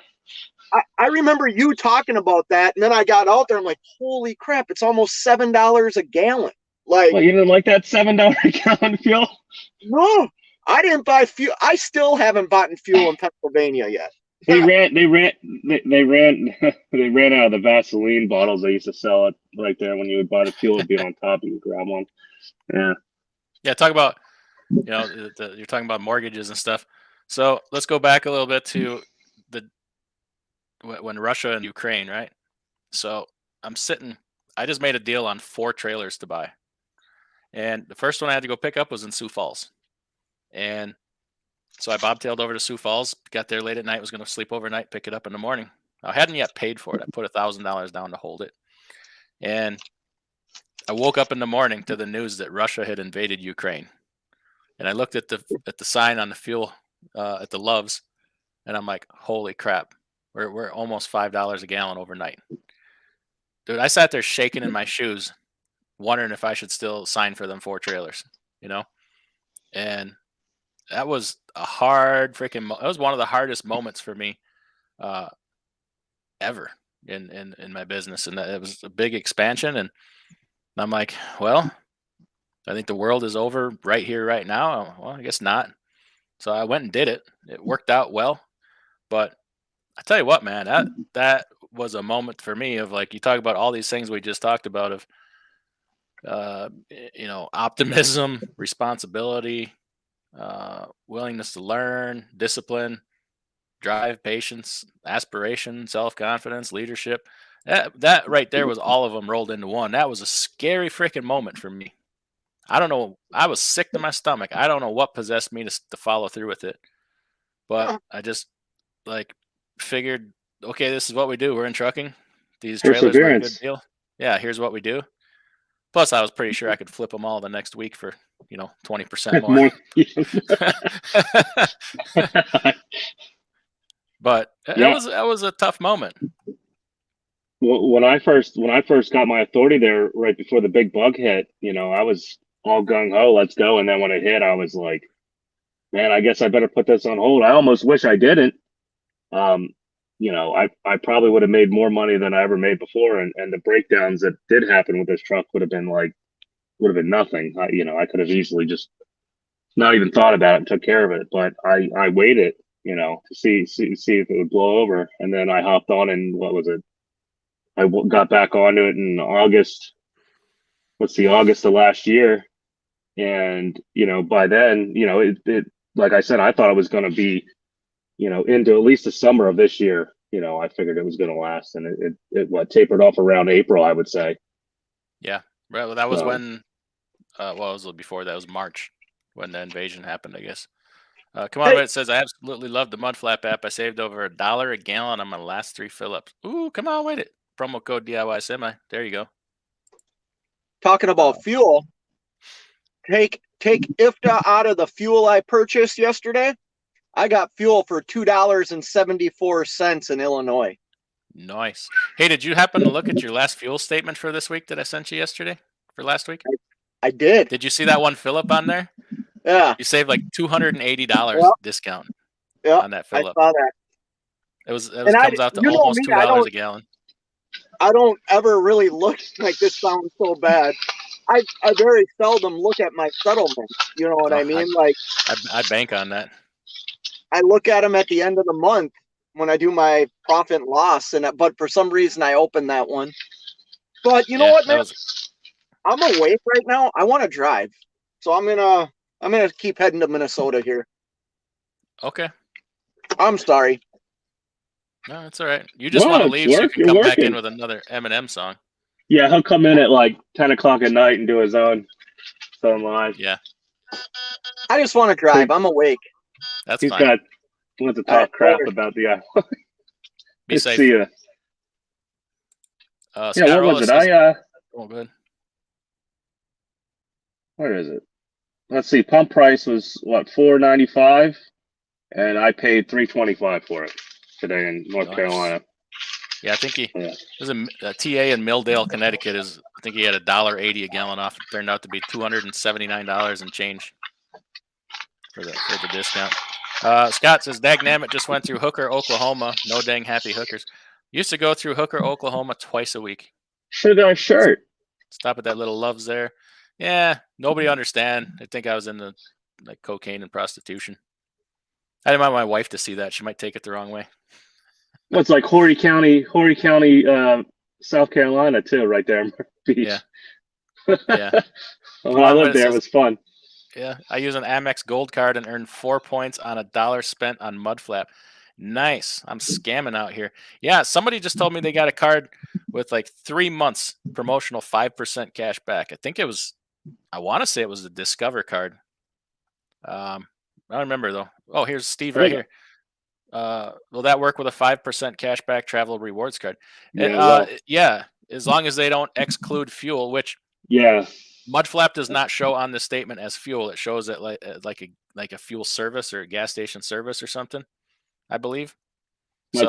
remember you talking about that, and then I got out there. I'm like, holy crap! It's almost $7 a gallon. Like, Well, you didn't like that $7 a gallon fuel? no, I didn't buy fuel. I still haven't bought fuel in Pennsylvania yet. They ran they ran out of the Vaseline bottles they used to sell it right there. When you would buy the fuel, it'd be on top. You would grab one. Yeah. Yeah, talk about you're talking about mortgages and stuff. So let's go back a little bit to when Russia and Ukraine, right? So I just made a deal on 4 trailers to buy. And the first one I had to go pick up was in Sioux Falls. And so I bobtailed over to Sioux Falls, got there late at night, was going to sleep overnight, pick it up in the morning. I hadn't yet paid for it. I put $1,000 down to hold it. And I woke up in the morning to the news that Russia had invaded Ukraine. And I looked at the sign on the fuel at the Loves, and I'm like, holy crap. We're almost $5 a gallon overnight. Dude, I sat there shaking in my shoes, wondering if I should still sign for them 4 trailers, And that was a hard freaking. That was one of the hardest moments for me, ever in my business, and it was a big expansion. And I'm like, well, I think the world is over right here, right now. Well, I guess not. So I went and did it. It worked out well, but I tell you what, man, that was a moment for me of, like, you talk about all these things we just talked about of, optimism, responsibility, willingness to learn, discipline, drive, patience, aspiration, self-confidence, leadership. That right there was all of them rolled into one. That was a scary freaking moment for me. I don't know. I was sick to my stomach. I don't know what possessed me to follow through with it, but I just figured, okay, this is what we do. We're in trucking. These trailers were a good Perseverance. deal. Yeah, here's what we do. Plus, I was pretty sure I could flip them all the next week for 20% more. More. But Yeah. that was a tough moment. When I first got my authority there, right before the big bug hit, I was all gung ho, let's go. And then when it hit, I was like, man, I guess I better put this on hold. I almost wish I didn't. I probably would have made more money than I ever made before, and the breakdowns that did happen with this truck would have been nothing. I could have easily just not even thought about it and took care of it. But I waited, to see if it would blow over, and then I hopped on, and what was it? I got back onto it in August. August of last year, and by then, it like I said, I thought it was going to be, into at least the summer of this year. I figured it was going to last, and it tapered off around April, I would say. Yeah, right. Well, that was when. Well, it was before that. It was March when the invasion happened, I guess. Come on, it says I absolutely love the MUDFLAP app. I saved over $1 a gallon on my last 3 fill-ups. Ooh, come on, wait it. Promo code DIY Semi. There you go. Talking about fuel, take IFTA out of the fuel I purchased yesterday. I got fuel for $2.74 in Illinois. Nice. Hey, did you happen to look at your last fuel statement for this week that I sent you yesterday? For last week? I did. Did you see that one fill-up on there? Yeah. You saved like $280 discount on that fill-up. I saw that. It comes out to almost $2 a gallon. I don't ever really look like this sounds so bad. I very seldom look at my settlement. You know what I mean? Like I bank on that. I look at them at the end of the month when I do my profit and loss, but for some reason I open that one. But you know what, man? I'm awake right now. I want to drive, so I'm gonna keep heading to Minnesota here. Okay. I'm sorry. No, it's all right. You just want to leave so you can come back in with another Eminem song. Yeah, he'll come in at like 10 o'clock at night and do his own song live. Yeah. I just want to drive. I'm awake. That's He's fine. Wants to talk crap about the island. Be safe. See ya. Yeah, what was it? Oh, good. Where is it? Let's see. Pump price was what, $4.95, and I paid $3.25 for it today in North Carolina. Yeah, I think there's a TA in Milldale, Connecticut. I think he had $1.80 a gallon off. It turned out to be $279 and change for the discount. Scott says, "Dagnammit just went through Hooker, Oklahoma. No dang happy hookers. Used to go through Hooker, Oklahoma twice a week. Should have got a shirt. Stop at that little Love's there. Yeah, nobody understand. I think I was into like cocaine and prostitution. I didn't want my wife to see that. She might take it the wrong way. Well, it's like Horry County, South Carolina too, right there. Beach. Yeah. Yeah. When I lived there, it was fun. Yeah, I use an Amex Gold card and earn 4 points on $1 spent on MUDFLAP. Nice. I'm scamming out here. Yeah, somebody just told me they got a card with like 3 months promotional 5% cash back. I want to say it was the Discover card. I don't remember though. Oh, here's Steve right here. Will that work with a 5% cash back travel rewards card? Yeah, as long as they don't exclude fuel, which MUDFLAP does not show on the statement as fuel. It shows it like a fuel service or a gas station service or something, I believe. My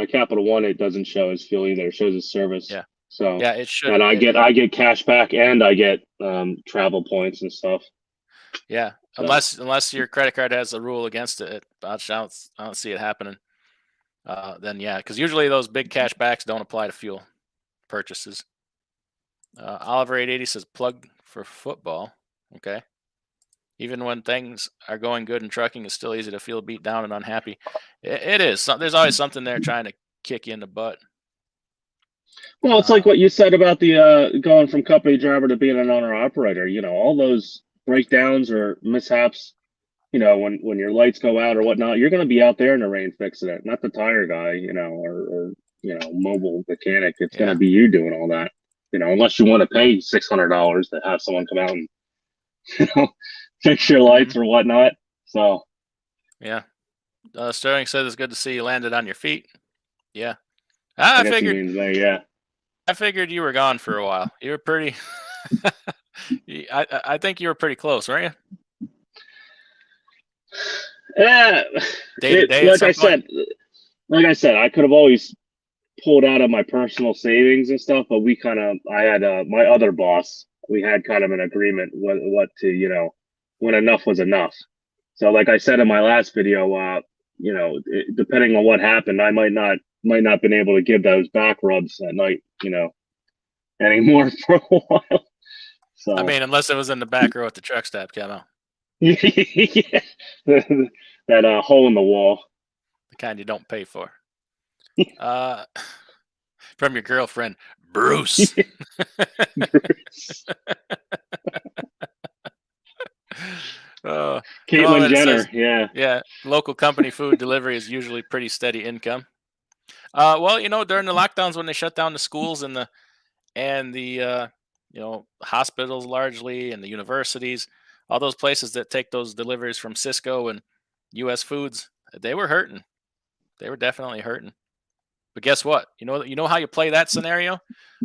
Capital One, it doesn't show as fuel either. It shows as service. Yeah. So yeah, it should. And I get cash back and I get travel points and stuff. Yeah, so. unless your credit card has a rule against it, I don't see it happening. Then yeah, because usually those big cash backs don't apply to fuel purchases. Oliver 880 says plug for football. Okay. Even when things are going good in trucking, it's still easy to feel beat down and unhappy. It is. There's always something there trying to kick you in the butt. Well, it's like what you said about the going from company driver to being an owner operator. You know, all those breakdowns or mishaps. You know, when your lights go out or whatnot, you're going to be out there in the rain fixing it, not the tire guy. You know, or mobile mechanic. It's going to be you doing all that. You know, unless you want to pay $600 to have someone come out and fix your lights or whatnot. So, yeah. Sterling says it's good to see you landed on your feet. Yeah, I figured. I figured you were gone for a while. You were pretty. I think you were pretty close, weren't you? Yeah. Day to day. Like I said, I could have always pulled out of my personal savings and stuff, but I had my other boss, we had kind of an agreement what to, when enough was enough. So like I said in my last video, depending on what happened, I might not been able to give those back rubs at night, anymore for a while. So I mean, unless it was in the back row at the truck stop, Camo. Yeah. That hole in the wall. The kind you don't pay for. From your girlfriend, Bruce. Bruce. Caitlyn Jenner, says, yeah. Local company food delivery is usually pretty steady income. Well, during the lockdowns when they shut down the schools and the hospitals largely and the universities, all those places that take those deliveries from Cisco and U.S. Foods, they were hurting. They were definitely hurting. But guess what? You know how you play that scenario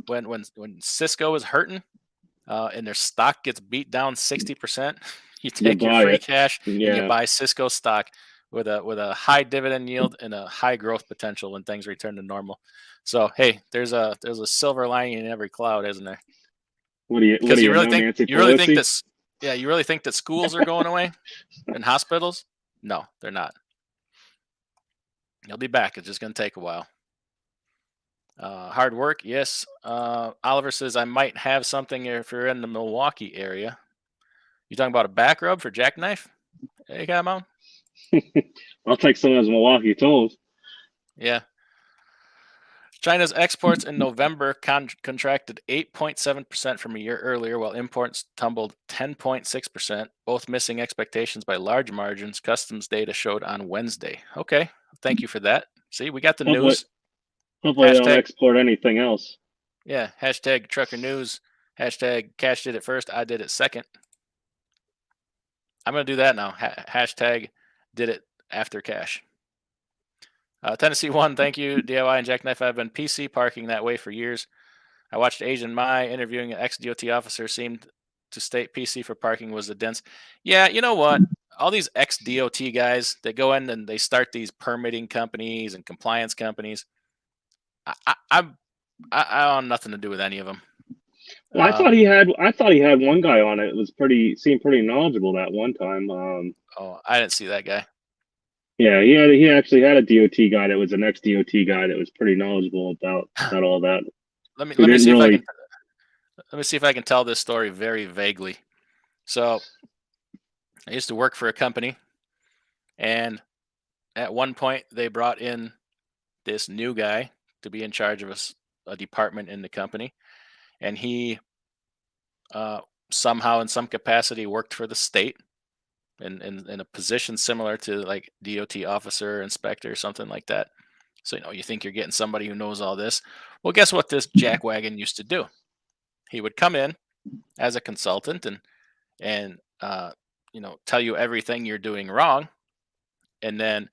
when Cisco is hurting and their stock gets beat down 60%. You take your free cash and you buy Cisco stock with a high dividend yield and a high growth potential when things return to normal. So hey, there's a silver lining in every cloud, isn't there? You really think that schools are going away and hospitals? No, they're not. They'll be back. It's just going to take a while. Hard work, yes. Oliver says I might have something if you're in the Milwaukee area. You talking about a back rub for jackknife? Hey, come on. I'll take some of those Milwaukee tools. Yeah. China's exports in November contracted 8.7% from a year earlier, while imports tumbled 10.6%, both missing expectations by large margins, customs data showed on Wednesday. Okay, thank you for that. See, we got the Hopefully, news. hopefully they don't Hashtag, export anything else. yeah, hashtag trucker news, hashtag Cash did it first, I did it second. I'm going to do that now. Hashtag did it after Cash. Tennessee One, thank you, DIY and Jackknife. I've been PC parking that way for years. I watched Asian Mai interviewing an ex-DOT officer seemed to state PC for parking was the dense. Yeah, you know what? All these ex-DOT guys, they go in and they start these permitting companies and compliance companies. I want nothing to do with any of them. Well, I thought he had one guy on it. It was seemed pretty knowledgeable that one time. Oh, I didn't see that guy. Yeah, he actually had a DOT guy that was an ex-DOT guy that was pretty knowledgeable about all that. Let me see if I can tell this story very vaguely. So, I used to work for a company, and at one point they brought in this new guy to be in charge of a department in the company, and he somehow in some capacity worked for the state in a position similar to like DOT officer, inspector, something like that. So you think you're getting somebody who knows all this. Well, guess what this jackwagon used to do? He would come in as a consultant and tell you everything you're doing wrong, and then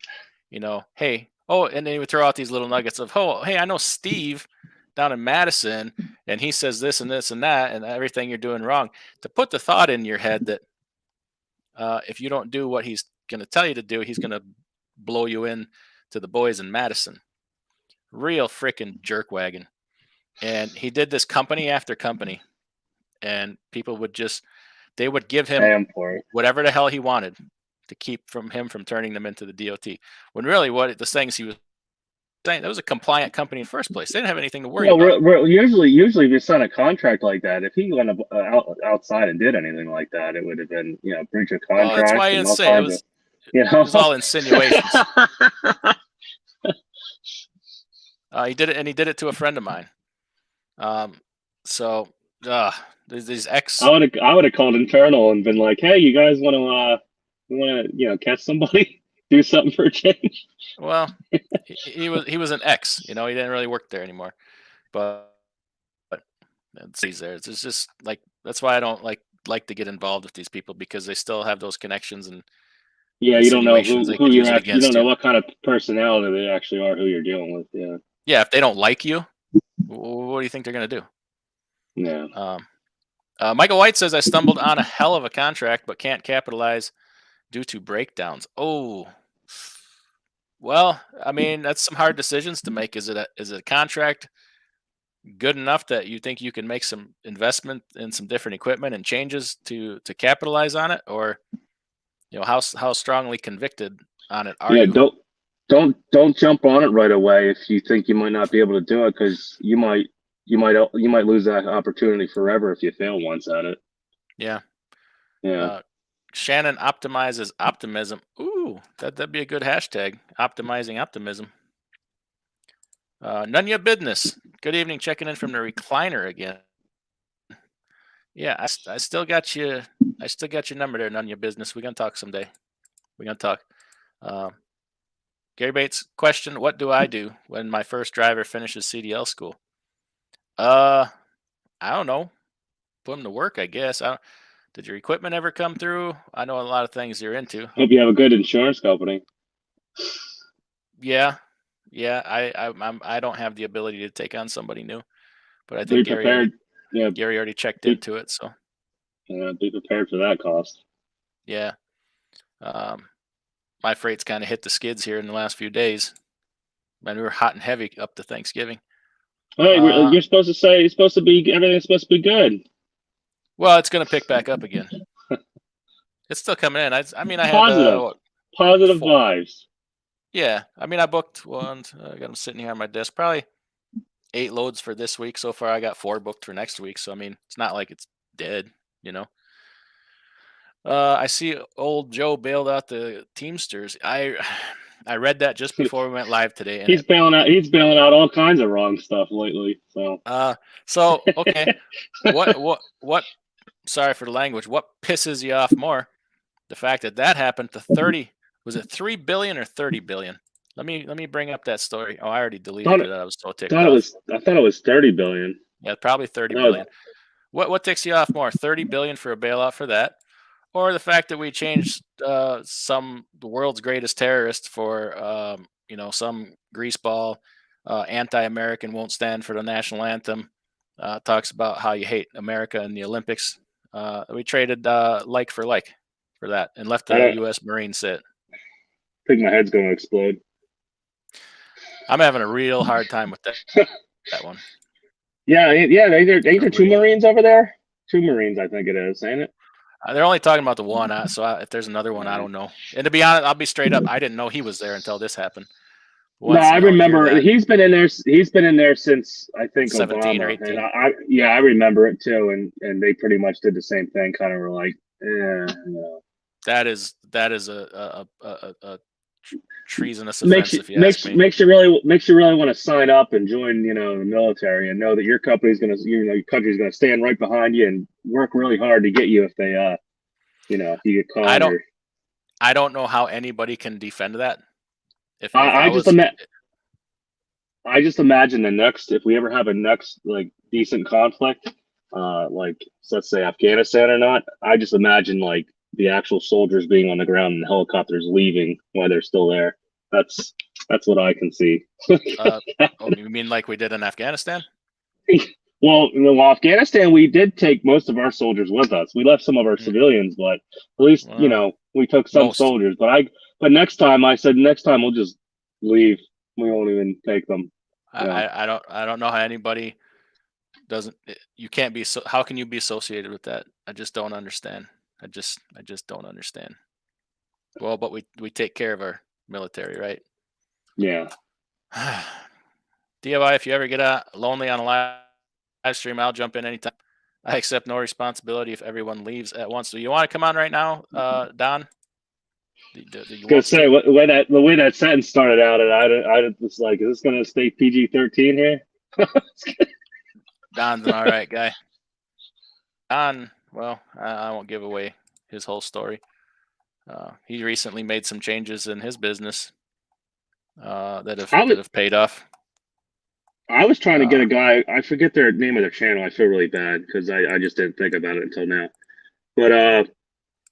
hey, and then he would throw out these little nuggets of, oh, hey, I know Steve down in Madison, and he says this and this and that, and everything you're doing wrong. To put the thought in your head that if you don't do what he's going to tell you to do, he's going to blow you in to the boys in Madison. Real freaking jerkwagon. And he did this company after company, and people would they would give him whatever the hell he wanted to keep him from turning them into the DOT. When really what the things he was saying, that was a compliant company in the first place. They didn't have anything to worry about. Usually if you sign a contract like that, if he went outside and did anything like that, it would have been breach of contract. Well, that's why I didn't say it was. It was all insinuations. He did it, and he did it to a friend of mine. So there's these ex. I would have called internal and been like, "Hey, you guys want to catch somebody, do something for a change?" Well, he was an ex. He didn't really work there anymore. But he's there. It's just like that's why I don't like to get involved with these people, because they still have those connections and. Yeah, you don't know who you have. You don't know what kind of personality they actually are, who you're dealing with. Yeah. Yeah, if they don't like you, what do you think they're gonna do? Yeah. Michael White says I stumbled on a hell of a contract, but can't capitalize due to breakdowns. Oh, well, I mean that's some hard decisions to make. Is it a contract good enough that you think you can make some investment in some different equipment and changes to capitalize on it, or how strongly convicted on it are you? Don't jump on it right away if you think you might not be able to do it, because you might lose that opportunity forever if you fail once at it. Yeah. Yeah. Shannon optimizes optimism. Ooh, that'd be a good hashtag. Optimizing optimism. None of your business. Good evening. Checking in from the recliner again. Yeah, I still got you. I still got your number there. None of your business. We're gonna talk someday. We're gonna talk. Gary Bates question: what do I do when my first driver finishes CDL school? I don't know. Put them to work, I guess. Did your equipment ever come through? I know a lot of things you're into. Hope you have a good insurance company. Yeah. I don't have the ability to take on somebody new, but I think Gary already checked into it. So yeah, be prepared for that cost. Yeah. My freight's kind of hit the skids here in the last few days. Man, we were hot and heavy up to Thanksgiving. Hey, you're supposed to say everything's supposed to be good. Well, it's going to pick back up again. It's still coming in. I mean, I had positive vibes. Yeah, I mean, I booked one. I got them sitting here on my desk. Probably 8 loads for this week so far. I got 4 booked for next week. So I mean, it's not like it's dead, you know. I see old Joe bailed out the Teamsters. I read that just before we went live today, and He's bailing out. He's bailing out all kinds of wrong stuff lately. So. Okay, what? Sorry for the language. What pisses you off more? The fact that happened to 30. Was it 3 billion or 30 billion? Let me bring up that story. Oh, I already deleted it. I was so ticked off. I thought it was 30 billion. Yeah, probably 30 billion. What ticks you off more? 30 billion for a bailout for that, or the fact that we changed the world's greatest terrorist for some greaseball, anti-American, won't stand for the national anthem, talks about how you hate America and the Olympics. We traded like for like for that and left the U.S. Marines sit. I think my head's going to explode. I'm having a real hard time with that one. Yeah. Ain't there 2 Marines over there? 2 Marines, I think it is, ain't it? They're only talking about the one, so if there's another one, I don't know. And to be honest, I'll be straight up. I didn't know he was there until this happened. I remember he's been in there. He's been in there since I think 17 Obama. or 18. And I remember it too. And they pretty much did the same thing. Kind of were like, no. That is a treasonous offense. If you ask me. Makes you really want to sign up and join, the military and know that your company's gonna, your country's gonna stand right behind you and work really hard to get you if they, if you get caught. I don't know how anybody can defend that. I just imagine if we ever have a next like decent conflict, like let's say Afghanistan or not, I just imagine like the actual soldiers being on the ground and the helicopters leaving while they're still there. That's what I can see. You mean like we did in Afghanistan? Well, Afghanistan, we did take most of our soldiers with us. We left some of our civilians, but at least we took some soldiers. But next time we'll just leave. We won't even take them. I don't know how anybody doesn't. You can't be so. How can you be associated with that? I just don't understand. I just don't understand. Well, but we take care of our military, right? Yeah. DIY, if you ever get lonely on a live stream, I'll jump in anytime. I accept no responsibility if everyone leaves at once. So you want to come on right now, Don? I was gonna say the way that sentence started out, and I was like, is this gonna stay PG-13 here? Don's an all right guy. Don, well, I won't give away his whole story. He recently made some changes in his business that have paid off. I was trying to get a guy. I forget their name of their channel. I feel really bad because I just didn't think about it until now. But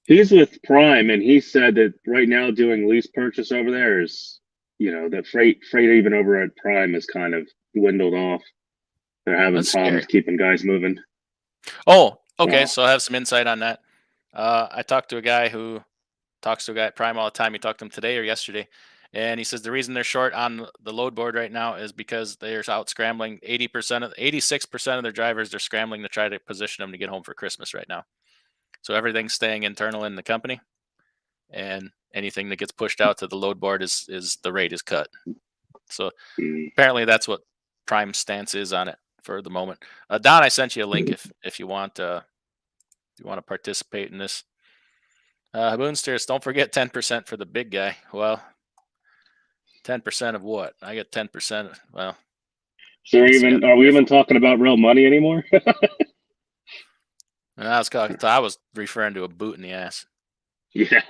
he's with Prime, and he said that right now doing lease purchase over there is, that freight even over at Prime is kind of dwindled off. They're having problems keeping guys moving. Oh, okay. So I have some insight on that. I talked to a guy who talks to a guy at Prime all the time. He talked to him today or yesterday. And he says the reason they're short on the load board right now is because they're out scrambling. 86% of their drivers, they're scrambling to try to position them to get home for Christmas right now. So everything's staying internal in the company, and anything that gets pushed out to the load board is the rate is cut. So apparently that's what Prime's stance is on it for the moment. Don, I sent you a link if you want to participate in this. Boonsters, don't forget 10% for the big guy. Well, 10% of what? I get 10%. Well, so are we even talking about real money anymore? I was referring to a boot in the ass. Yeah.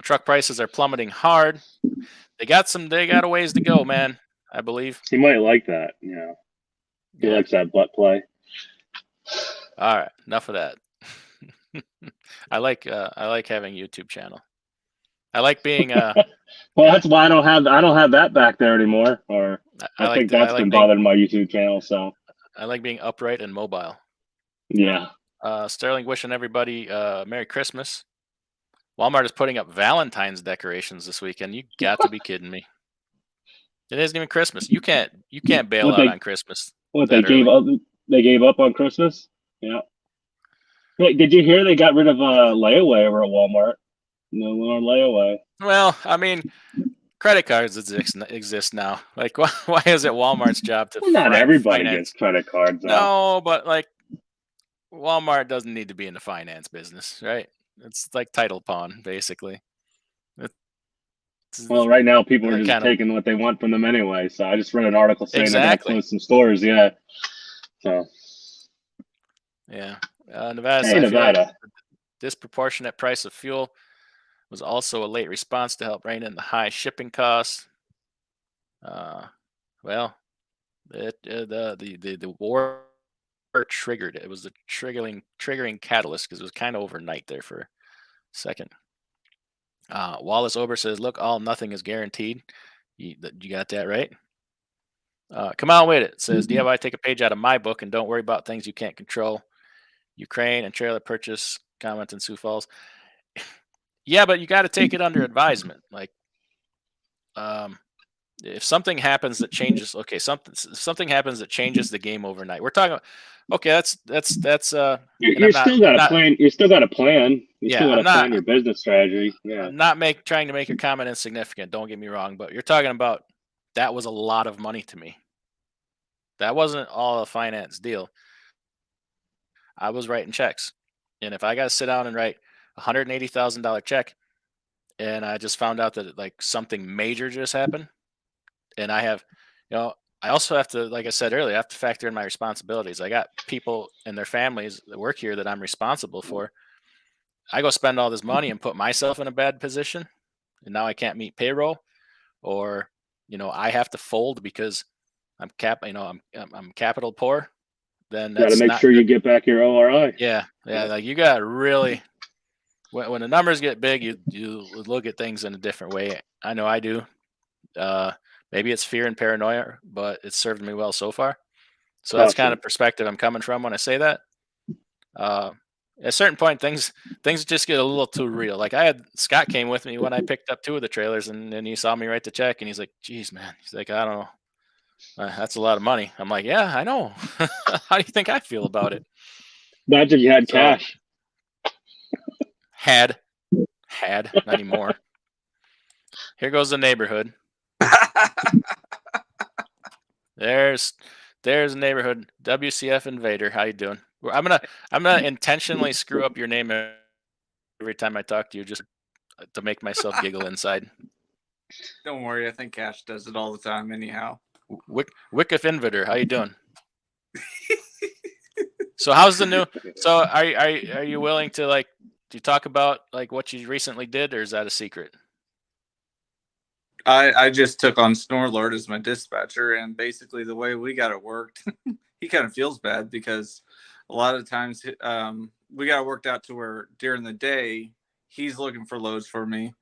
Truck prices are plummeting hard. They got a ways to go, man. I believe. He might like that. Yeah. He likes that butt play. All right, enough of that. I like having a YouTube channel. I like being well, that's why I don't have that back there anymore. Or I think that's been bothering my YouTube channel. So I like being upright and mobile. Yeah. Sterling wishing everybody Merry Christmas. Walmart is putting up Valentine's decorations this weekend. You got to be kidding me. It isn't even Christmas. You can't bail out on Christmas. What they gave up on Christmas? Yeah. Wait, did you hear they got rid of layaway over at Walmart? No more layaway. Well, I mean, credit cards exist now. Like, why is it Walmart's job to Well, not everybody finance? gets credit cards. Though. No, but like Walmart doesn't need to be in the finance business, right? It's like title pawn, basically. Well, right now people are just kind of taking what they want from them anyway. So I just read an article saying they're going to exactly. close some stores. Yeah. So Yeah, Nevada. hey, I feel like Nevada. the disproportionate price of fuel was also a late response to help rein in the high shipping costs. Well, the war triggered it. It was the triggering catalyst because it was kind of overnight there for a second. Wallace Ober says, "Look, all nothing is guaranteed." You got that right. Come on with it. Says DIY, take a page out of my book and don't worry about things you can't control. Ukraine and trailer purchase comment in Sioux Falls. Yeah, but you got to take it under advisement. Like, if something happens that changes, okay, something happens that changes the game overnight. We're talking. Okay, that's. You still got a plan. You still got a plan. You still got to plan your business strategy. Yeah. I'm not trying to make your comment insignificant. Don't get me wrong, but you're talking about that was a lot of money to me. That wasn't all a finance deal. I was writing checks, and if I got to sit down and write $180,000 check, and I just found out that like something major just happened, and I have, I also have to, like I said earlier, I have to factor in my responsibilities. I got people and their families that work here that I'm responsible for. I go spend all this money and put myself in a bad position, and now I can't meet payroll, or I have to fold because I'm capital poor. Then got to that's make sure you get back your ORI. Yeah. Like you got to really, when the numbers get big, you look at things in a different way. I know I do. Maybe it's fear and paranoia, but it's served me well so far. So that's kind of perspective I'm coming from when I say that. At a certain point, things just get a little too real. Like Scott came with me when I picked up 2 of the trailers, and he saw me write the check, and he's like, "Geez, man," he's like, "I don't know, that's a lot of money." I'm like, "Yeah, I know." How do you think I feel about it? Imagine you had cash. Had, not anymore. Here goes the neighborhood. There's a neighborhood. WCF Invader. How you doing? I'm gonna intentionally screw up your name every time I talk to you, just to make myself giggle inside. Don't worry, I think Cash does it all the time anyhow. Wickif Invader. How you doing? So how's the new? So are you willing to do you talk about like what you recently did, or is that a secret? I just took on Snorlord as my dispatcher, and basically the way we got it worked, he kind of feels bad because a lot of times we got it worked out to where during the day he's looking for loads for me,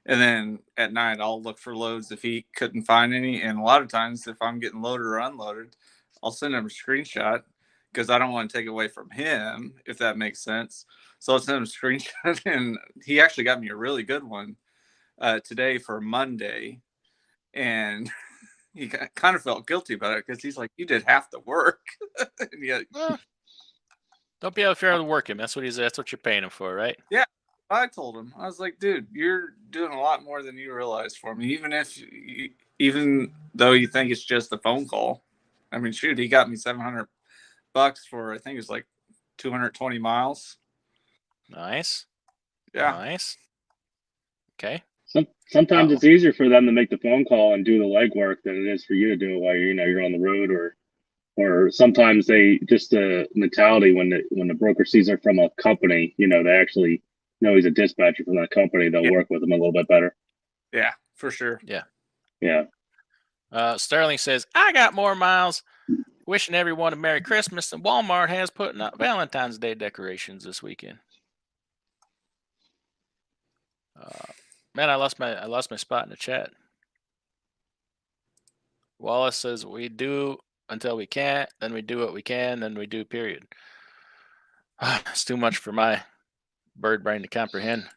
and then at night I'll look for loads if he couldn't find any. And a lot of times if I'm getting loaded or unloaded, I'll send him a screenshot because I don't want to take it away from him, if that makes sense. So I'll send him a screenshot, and he actually got me a really good one today for Monday, and he kind of felt guilty about it because he's like, "You did half the work." And yet, don't be unfair to work him. That's what you're paying him for, right? Yeah, I told him, I was like, "Dude, you're doing a lot more than you realize for me. Even though you think it's just a phone call. I mean, shoot, he got me $700 for, I think it was like 220 miles. Nice. Yeah. Nice. Okay. Sometimes it's easier for them to make the phone call and do the legwork than it is for you to do it while you're on the road, or sometimes they just the mentality when the broker sees it from a company, they actually know he's a dispatcher from that company. They'll work with him a little bit better. Yeah, for sure. Yeah. Yeah. Sterling says, "I got more miles. Wishing everyone a Merry Christmas." And Walmart has put up Valentine's Day decorations this weekend. Man, I lost my spot in the chat. Wallace says, "We do until we can't, then we do what we can, then we do, period." It's too much for my bird brain to comprehend.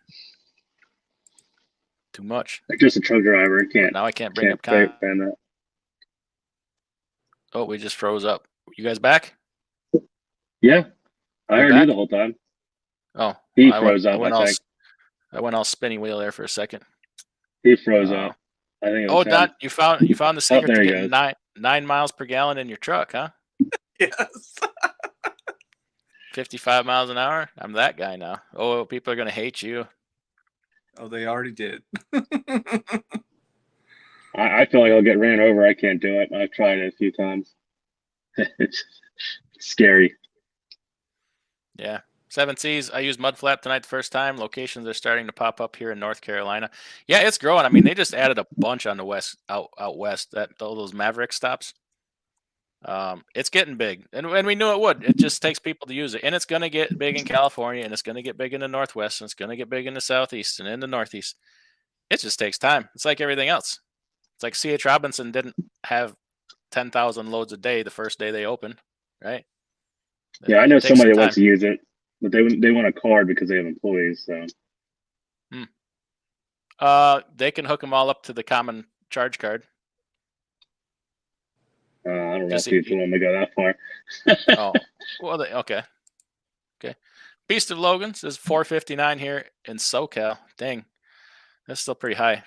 Too much. Like just a truck driver Now I can't bring up that. Oh, we just froze up. You guys back? Yeah, I heard you the whole time. Oh, he froze up. I went all spinny wheel there for a second. He froze up. I think it Oh, was him. Don, you found the secret there to he getting goes. 9 miles per gallon in your truck, huh? Yes. 55 miles an hour. I'm that guy now. Oh, people are gonna hate you. Oh, they already did. I feel like I'll get ran over. I can't do it. I've tried it a few times. It's scary. Yeah. 7Cs. I used MUDFLAP tonight the first time. Locations are starting to pop up here in North Carolina. Yeah, it's growing. I mean, they just added a bunch on the west, out west. That all those Maverick stops. It's getting big, and we knew it would. It just takes people to use it, and it's going to get big in California, and it's going to get big in the Northwest, and it's going to get big in the Southeast and in the Northeast. It just takes time. It's like everything else. It's like C.H. Robinson didn't have 10,000 loads a day the first day they opened, right? Yeah, I know It takes somebody some that time. wants to use it, but they want a card because they have employees. So They can hook them all up to the common charge card. I don't know Just if people want to go that far. oh, well, okay. Beast of Logan's is $4.59 here in SoCal. Dang, that's still pretty high.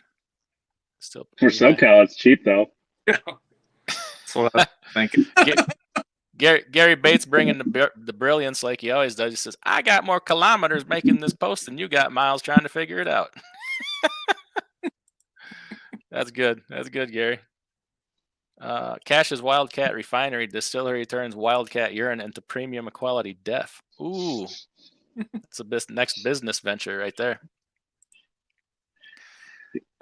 Still For pretty high. SoCal, it's cheap though. That's what I was thinking. Gary Bates bringing the brilliance like he always does. He says, "I got more kilometers making this post than you got miles trying to figure it out." That's good. That's good, Gary. Cash's Wildcat Refinery Distillery turns Wildcat urine into premium quality DEF. Ooh, that's the next business venture right there.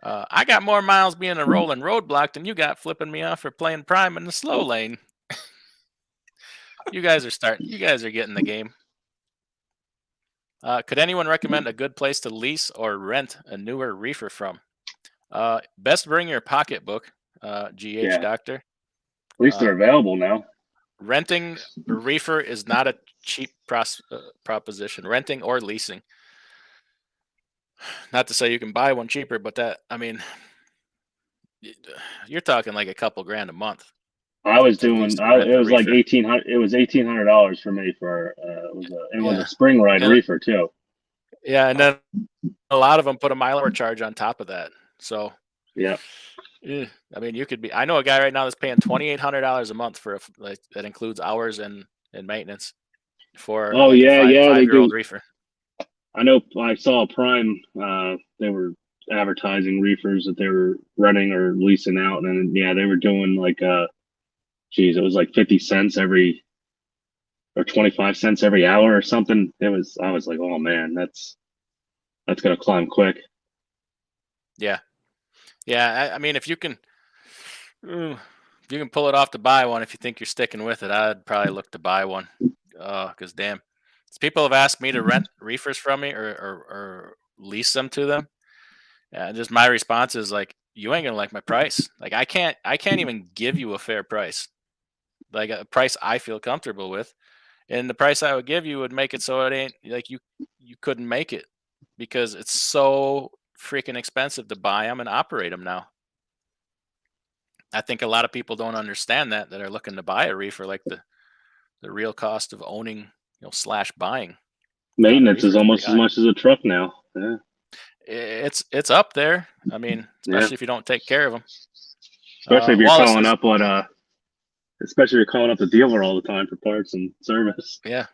I got more miles being a rolling roadblock than you got flipping me off for playing prime in the slow lane. You guys are getting the game. Could anyone recommend a good place to lease or rent a newer reefer from? Best bring your pocketbook, GH Yeah. Doctor. At least they're available now. Renting a reefer is not a cheap proposition. Renting or leasing. Not to say you can buy one cheaper, but you're talking like a couple grand a month. I was to doing. lease or rent It a was like reefer. $1,800. It was $1,800 for me for. It was a spring ride And- reefer too. Yeah, and then a lot of them put a mile hour charge on top of that. So Yeah. I mean, you could be. I know a guy right now that's paying $2,800 a month for that includes hours and maintenance for Oh like yeah, a yeah. They five-year-old do. reefer. I I know. I saw a Prime. They were advertising reefers that they were renting or leasing out, and yeah, they were doing like geez, it was like 50 cents every or 25 cents every hour or something. I was like, oh man, that's gonna climb quick. Yeah. I mean, if you can pull it off to buy one, if you think you're sticking with it, I'd probably look to buy one. Because damn, people have asked me to rent reefers from me or lease them to them. And just my response is like, you ain't gonna like my price. Like I can't even give you a fair price, like a price I feel comfortable with. And the price I would give you would make it so it ain't like you couldn't make it because it's so freaking expensive to buy them and operate them now. I think a lot of people don't understand that are looking to buy a reefer, like the real cost of owning, slash buying. Maintenance is reefer almost pretty as high. much as a truck now. Yeah. It's up there. I mean, especially if you don't take care of them. Especially if you're Wallace calling is, up especially if you're calling up the dealer all the time for parts and service. yeah.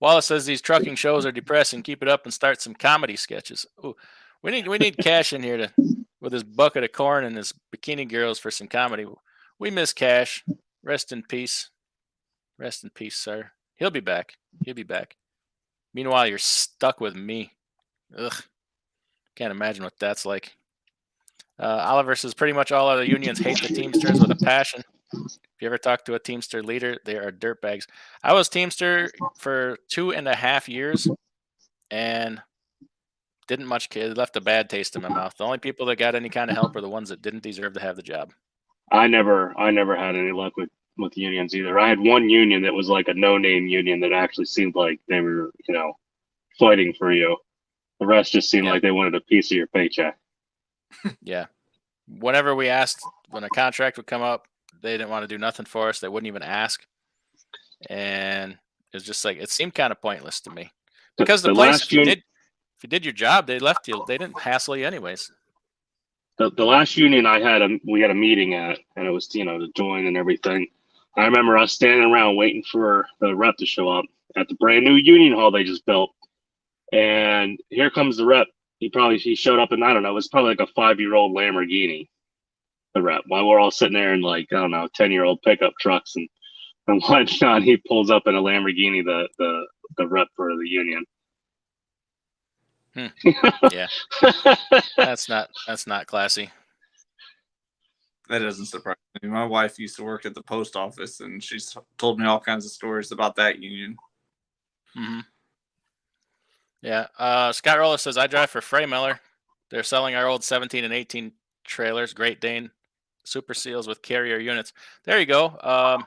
Wallace says these trucking shows are depressing. Keep it up and start some comedy sketches. Ooh, we need Cash in here with his bucket of corn and his bikini girls for some comedy. We miss Cash. Rest in peace. Rest in peace, sir. He'll be back. Meanwhile, you're stuck with me. Ugh. Can't imagine what that's like. Oliver says pretty much all other unions hate the Teamsters with a passion. If you ever talk to a Teamster leader, they are dirtbags. I was Teamster for 2.5 years and didn't much care. It left a bad taste in my mouth. The only people that got any kind of help are the ones that didn't deserve to have the job. I never had any luck with unions either. I had one union that was like a no-name union that actually seemed like they were, fighting for you. The rest just seemed like they wanted a piece of your paycheck. Yeah. Whenever we asked, when a contract would come up, they didn't want to do nothing for us. They wouldn't even ask. And it was just like, it seemed kind of pointless to me. Because the place, if you did your job, they left you. They didn't hassle you anyways. The last union I had, we had a meeting at, and it was, to join and everything. I remember us standing around waiting for the rep to show up at the brand new union hall they just built. And here comes the rep. He showed up in, I don't know, it was probably like a 5-year-old Lamborghini, the rep, while we're all sitting there in like, I don't know, 10-year-old pickup trucks. And whatnot, he pulls up in a Lamborghini, the rep for the union. Yeah. That's not classy. That doesn't surprise me. My wife used to work at the post office, and she's told me all kinds of stories about that union. Mm-hmm. Yeah. Scott Roller says, I drive for Freymiller. They're selling our old 17 and 18 trailers, Great Dane, Super Seals with carrier units. There you go.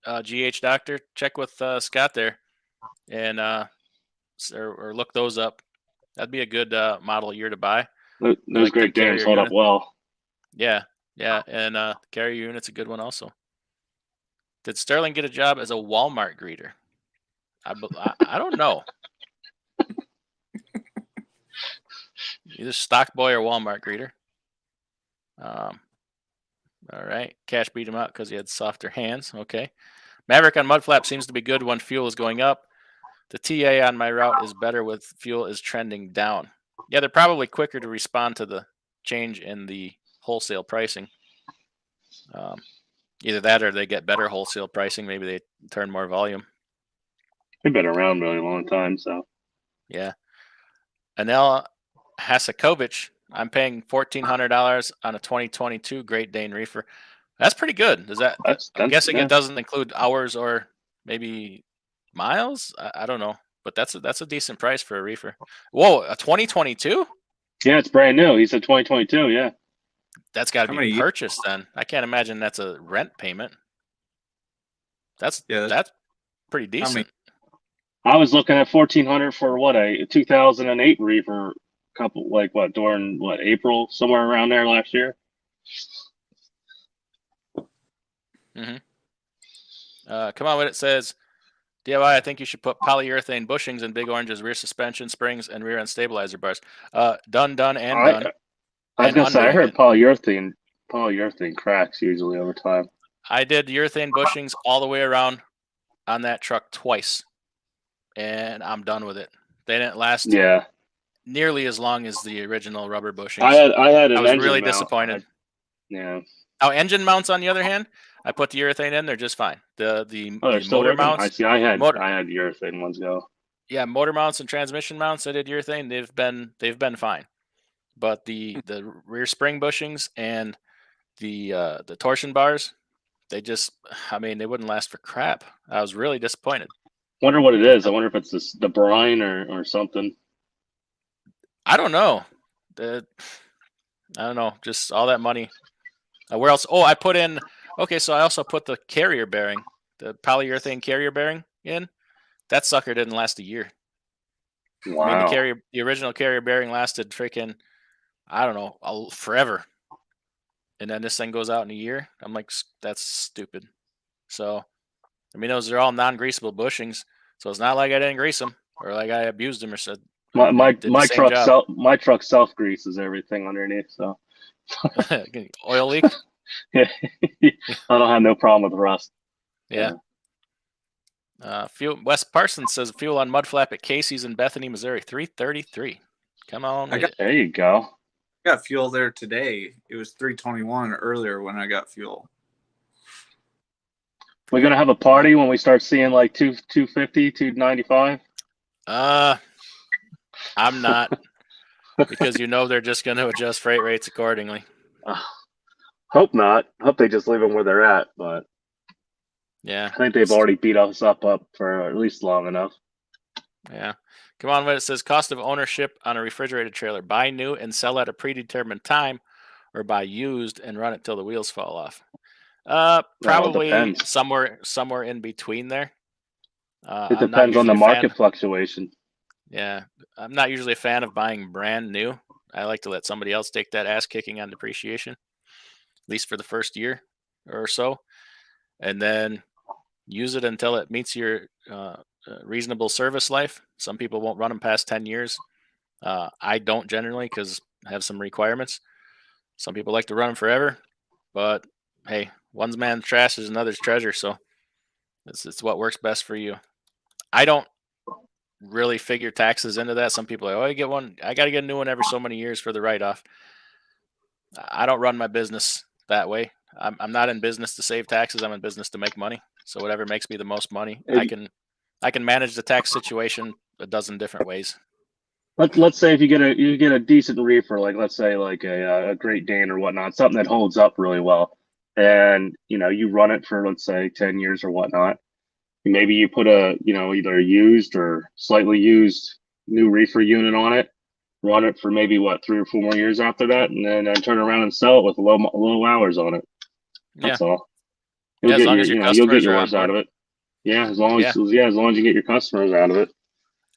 GH Doctor, check with Scott there, and or look those up. That'd be a good model year to buy. Those like Great Danes hold up well. Yeah, and carrier unit's a good one also. Did Sterling get a job as a Walmart greeter? I don't know. Either stock boy or Walmart greeter. All right. Cash beat him out because he had softer hands. Okay. Maverick on MUDFLAP seems to be good when fuel is going up. The TA on my route is better with fuel is trending down. Yeah, they're probably quicker to respond to the change in the wholesale pricing. Either that or they get better wholesale pricing. Maybe they turn more volume. They've been around really long time, so. Yeah. Anel Hasakovic, I'm paying $1,400 on a 2022 Great Dane reefer. That's pretty good. Does that? I'm guessing it doesn't include hours or maybe miles. I don't know, but that's a decent price for a reefer. Whoa, a 2022? Yeah, it's brand new. He said 2022. Yeah. That's got to be purchased then. I can't imagine that's a rent payment. That's pretty decent. I was looking at $1,400 for a 2008 reefer, during April, somewhere around there last year. Mm-hmm. Come on with it. Says DIY, I think you should put polyurethane bushings in Big Orange's rear suspension springs and rear end stabilizer bars. Done, and done. I was gonna say, I heard polyurethane cracks usually over time. I did urethane bushings all the way around on that truck twice, and I'm done with it. They didn't last nearly as long as the original rubber bushings. I was really disappointed. Yeah. Oh, engine mounts on the other hand, I put the urethane in; they're just fine. The motor mounts. I had urethane ones go. Yeah, motor mounts and transmission mounts. I did urethane. They've been fine, but the rear spring bushings and the torsion bars, they wouldn't last for crap. I was really disappointed. Wonder what it is. I wonder if it's the brine or something. I don't know. I don't know. Just all that money. Where else? Oh, I put in. Okay, so I also put the carrier bearing, the polyurethane carrier bearing in. That sucker didn't last a year. Wow. I mean, the original carrier bearing lasted freaking, I don't know, forever. And then this thing goes out in a year. I'm like, that's stupid. So, I mean, those are all non-greasable bushings. So it's not like I didn't grease them or like I abused them or said. My truck self greases everything underneath. So oil leak. Yeah, I don't have no problem with rust. Yeah. Fuel. Wes Parsons says fuel on MUDFLAP at Casey's in Bethany, Missouri, $3.33. Come on, there you go. I got fuel there today. It was $3.21 earlier when I got fuel. We're gonna have a party when we start seeing like $2.50, $2.95. I'm not, because they're just going to adjust freight rates accordingly. Hope not. Hope they just leave them where they're at. But yeah, I think they've already beat us up for at least long enough. Yeah. Come on, it says cost of ownership on a refrigerated trailer: buy new and sell at a predetermined time, or buy used and run it till the wheels fall off. Probably somewhere in between there. It depends on the market fluctuation. Yeah, I'm not usually a fan of buying brand new. I like to let somebody else take that ass kicking on depreciation, at least for the first year or so, and then use it until it meets your reasonable service life. Some people won't run them past 10 years. I don't generally because I have some requirements. Some people like to run them forever, but hey, one's man's trash is another's treasure. So it's what works best for you. I don't really figure taxes into that. Some people are like, oh, I get one. I got to get a new one every so many years for the write-off. I don't run my business that way. I'm not in business to save taxes. I'm in business to make money. So whatever makes me the most money, I can manage the tax situation a dozen different ways. Let's say if you get a decent reefer, like let's say like a Great Dane or whatnot, something that holds up really well, and you run it for let's say 10 years or whatnot. Maybe you put a either a used or slightly used new reefer unit on it, run it for maybe 3 or 4 more years after that, and then turn around and sell it with low hours on it. That's all. You'll as long as your you'll get customers are on yours out board. of it. Yeah, as long as you get your customers out of it.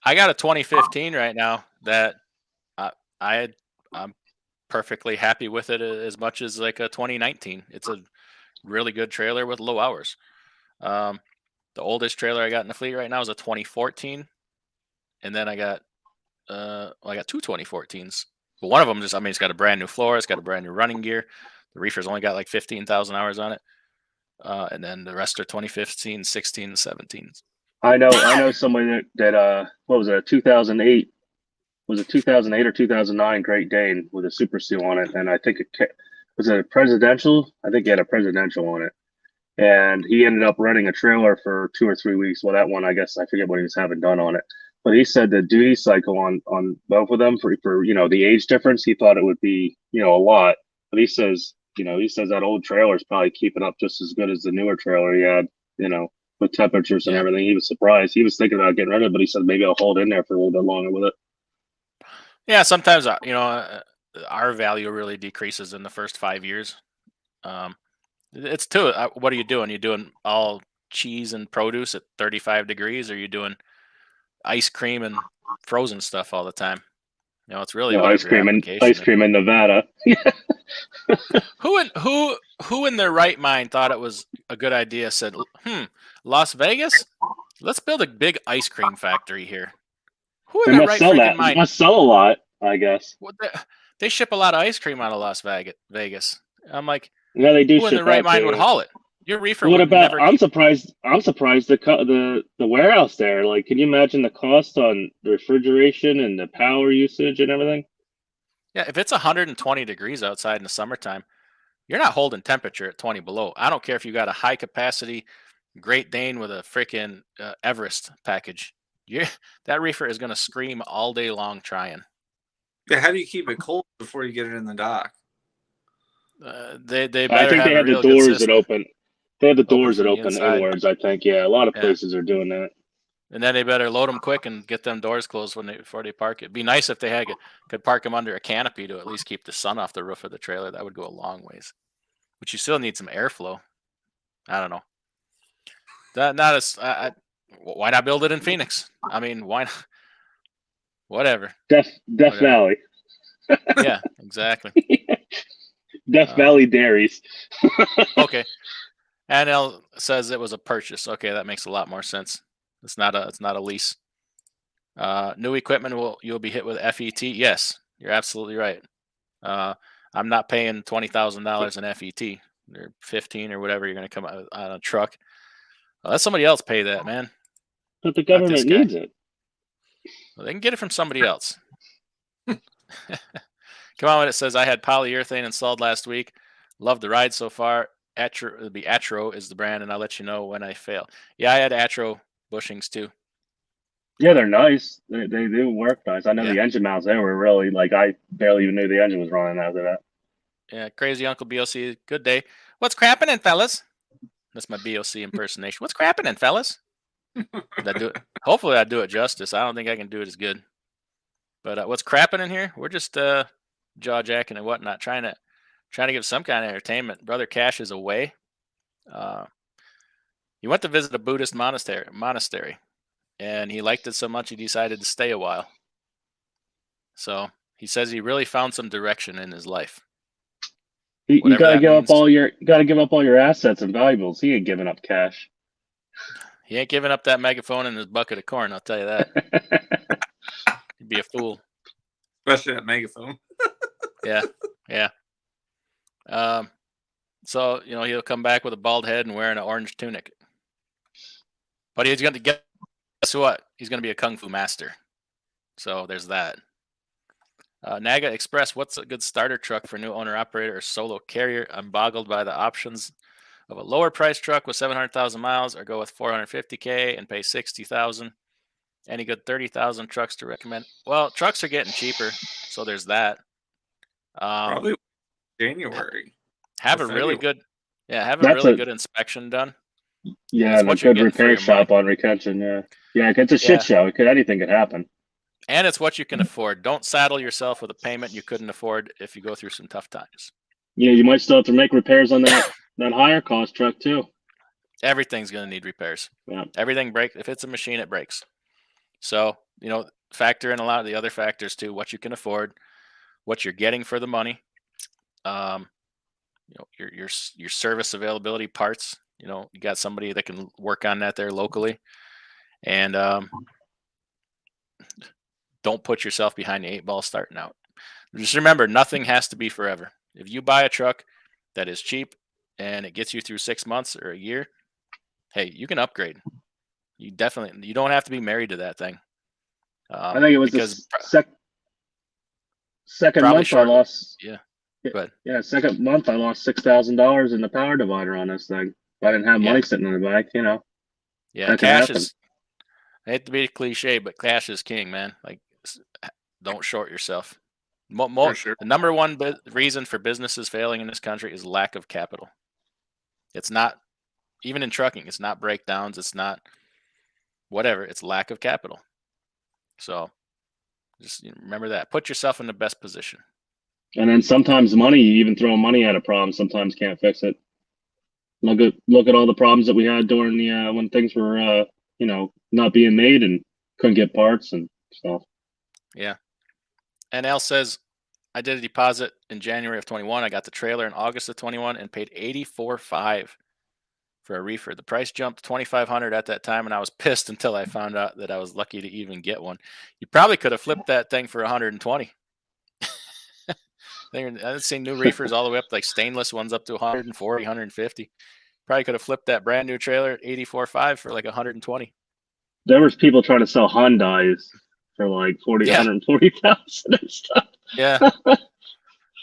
I got a 2015 right now that I'm perfectly happy with it as much as like a 2019. It's a really good trailer with low hours. The oldest trailer I got in the fleet right now is a 2014, and then I got two 2014s. But one of them it's got a brand new floor, it's got a brand new running gear. The reefer's only got like 15,000 hours on it, and then the rest are 2015, 16, and 17s. I know somebody that what was it, a 2008? Was it 2008 or 2009 Great Dane with a Super Seal on it, and I think was it a presidential? I think he had a presidential on it, and he ended up renting a trailer for 2 or 3 weeks. Well, that one, I guess I forget what he was having done on it, but he said the duty cycle on both of them for the age difference, he thought it would be a lot, but he says that old trailer is probably keeping up just as good as the newer trailer he had, with temperatures and everything. He was surprised. He was thinking about getting rid of it, but he said maybe I'll hold in there for a little bit longer with it. Yeah, sometimes our value really decreases in the first 5 years. It's too. What are you doing? You doing all cheese and produce at 35 degrees, or are you doing ice cream and frozen stuff all the time? It's really ice cream in Nevada. Who in their right mind thought it was a good idea? Said, Las Vegas, let's build a big ice cream factory here. Who in their right freaking mind? It must sell a lot, I guess. They ship a lot of ice cream out of Las Vegas. I'm like, yeah, they do. Who in their right mind would haul it? Your reefer. What about? I'm surprised. The warehouse there. Like, can you imagine the cost on the refrigeration and the power usage and everything? Yeah, if it's 120 degrees outside in the summertime, you're not holding temperature at 20 below. I don't care if you got a high capacity Great Dane with a freaking Everest package. That reefer is going to scream all day long trying. Yeah, how do you keep it cold before you get it in the dock? They better I think have they have the doors that open. They have the doors that open inwards. I think a lot of places are doing that. And then they better load them quick and get them doors closed before they park it. It'd be nice if they could park them under a canopy to at least keep the sun off the roof of the trailer. That would go a long ways. But you still need some airflow. I don't know. Why not build it in Phoenix? I mean, why not? Whatever. Death Valley. Yeah, exactly. Death Valley Dairies. Okay. NL says it was a purchase. Okay, that makes a lot more sense. It's not a lease. New equipment you'll be hit with FET. Yes, you're absolutely right. I'm not paying $20,000 in FET or 15 or whatever you're going to come out on a truck. Let somebody else pay that, man. But the government needs it. Well, they can get it from somebody else. Come on, when it says I had polyurethane installed last week. Love the ride so far. Atro is the brand, and I'll let you know when I fail. Yeah, I had Atro bushings too. Yeah, they're nice. They do work nice. I know the engine mounts there were really I barely even knew the engine was running after that. Yeah, crazy Uncle BOC. Good day. What's crapping, fellas? That's my BOC impersonation. What's crapping, fellas? Hopefully I do it justice. I don't think I can do it as good. But what's crapping in here? We're just jaw jacking and whatnot, trying to give some kind of entertainment. Brother Cash is away. He went to visit a Buddhist monastery, and he liked it so much he decided to stay a while. So he says he really found some direction in his life. You gotta give up all your assets and valuables. He ain't giving up cash. He ain't giving up that megaphone and his bucket of corn. I'll tell you that. He'd be a fool. Especially that megaphone. Yeah. So he'll come back with a bald head and wearing an orange tunic. But he's going to guess what? He's going to be a kung fu master. So there's that. Naga Express, what's a good starter truck for new owner operator or solo carrier? I'm boggled by the options of a lower price truck with 700,000 miles, or go with 450K and pay 60,000. Any good 30,000 trucks to recommend? Well, trucks are getting cheaper, so there's that. Probably January. Have or a really February. good, have a That's really a- good inspection done. Yeah, it's and a what you're good getting for repair your shop money. on retention. Yeah, it's a Yeah. shit show. Anything could happen. And it's what you can afford. Don't saddle yourself with a payment you couldn't afford if you go through some tough times. Yeah, you might still have to make repairs on that higher cost truck too. Everything's going to need repairs. Yeah. Everything breaks. If it's a machine, it breaks. So, factor in a lot of the other factors too, what you can afford, what you're getting for the money, your service availability, parts. You got somebody that can work on that there locally, and don't put yourself behind the 8 ball starting out. Just remember, nothing has to be forever. If you buy a truck that is cheap and it gets you through 6 months or a year, hey, you can upgrade. You don't have to be married to that thing. I think it was because the second probably month short. I lost. Yeah. But Yeah, second month I lost $6,000 in the power divider on this thing. I didn't have money sitting in the bank, Yeah, that can cash happen. is. I hate to be cliche, but cash is king, man. Like, don't short yourself. For sure. The number one reason for businesses failing in this country is lack of capital. It's not, even in trucking, it's not breakdowns. It's not whatever. It's lack of capital. So just remember that. Put yourself in the best position. And then sometimes money, even throwing money at a problem, sometimes can't fix it. Look at all the problems that we had during the when things were not being made and couldn't get parts and stuff. Yeah. And Al says, I did a deposit in January of 21. I got the trailer in August of 21 and paid $84,500 for a reefer. The price jumped to $2,500 at that time, and I was pissed until I found out that I was lucky to even get one. You probably could have flipped that thing for 120. I've seen new reefers all the way up, like stainless ones, up to 140, 150. Probably could have flipped that brand new trailer at $84,500 for like 120. There was people trying to sell Hyundais for like 140,000 and stuff. Yeah.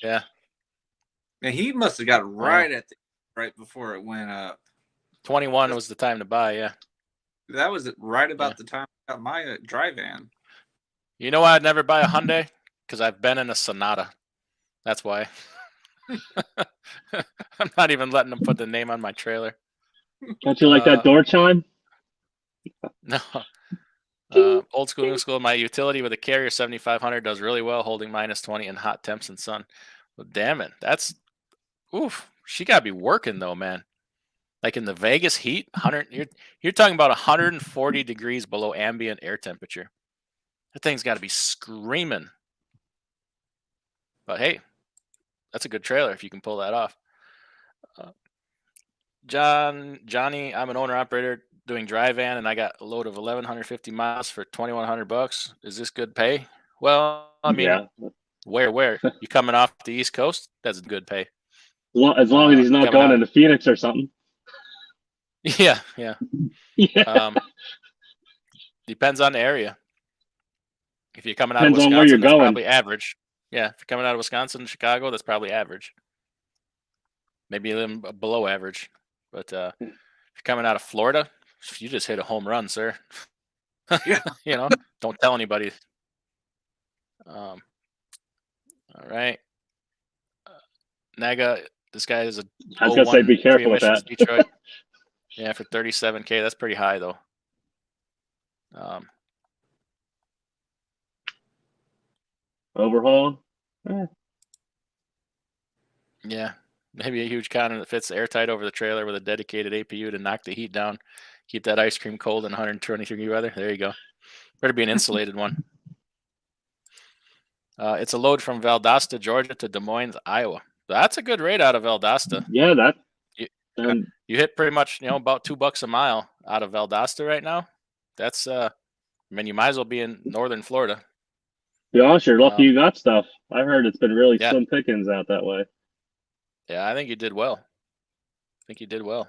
Yeah. And he must have got right before it went up. 21 was the time to buy. Yeah. That was right about the time I got my dry van. You know why I'd never buy a Hyundai? Because I've been in a Sonata. That's why. I'm not even letting them put the name on my trailer. Don't you like that door chime? No. Old school, new school. My utility with a Carrier 7500 does really well, holding -20 in hot temps and sun. Well, damn it. That's, oof. She got to be working though, man. Like in the Vegas heat, 100. You're talking about 140 degrees below ambient air temperature. That thing's got to be screaming. But hey, that's a good trailer if you can pull that off. Johnny, I'm an owner operator doing dry van, and I got a load of 1,150 miles for $2,100. Is this good pay? Well, I mean, where you coming off the East Coast? That's good pay. As long as he's not going into Phoenix or something. Yeah. Depends on the area. If you're coming out of Wisconsin, that's probably average. Yeah, if you're coming out of Wisconsin, Chicago, that's probably average. Maybe a little below average. But if you're coming out of Florida, you just hit a home run, sir. Yeah. Don't tell anybody. All right. Naga, this guy is a. I was gonna say, be careful with that. Detroit. Yeah, for $37,000, that's pretty high though. Overhaul. Yeah, maybe a huge counter that fits airtight over the trailer with a dedicated APU to knock the heat down, keep that ice cream cold in 120-degree weather. There you go. Better be an insulated one. It's a load from Valdosta, Georgia to Des Moines, Iowa. That's a good rate out of Valdosta. Yeah, you hit pretty much, about $2 a mile out of Valdosta right now. That's you might as well be in northern Florida. Yeah, you're lucky you got stuff. I've heard it's been really slim pickings out that way. Yeah, I think you did well. I think you did well.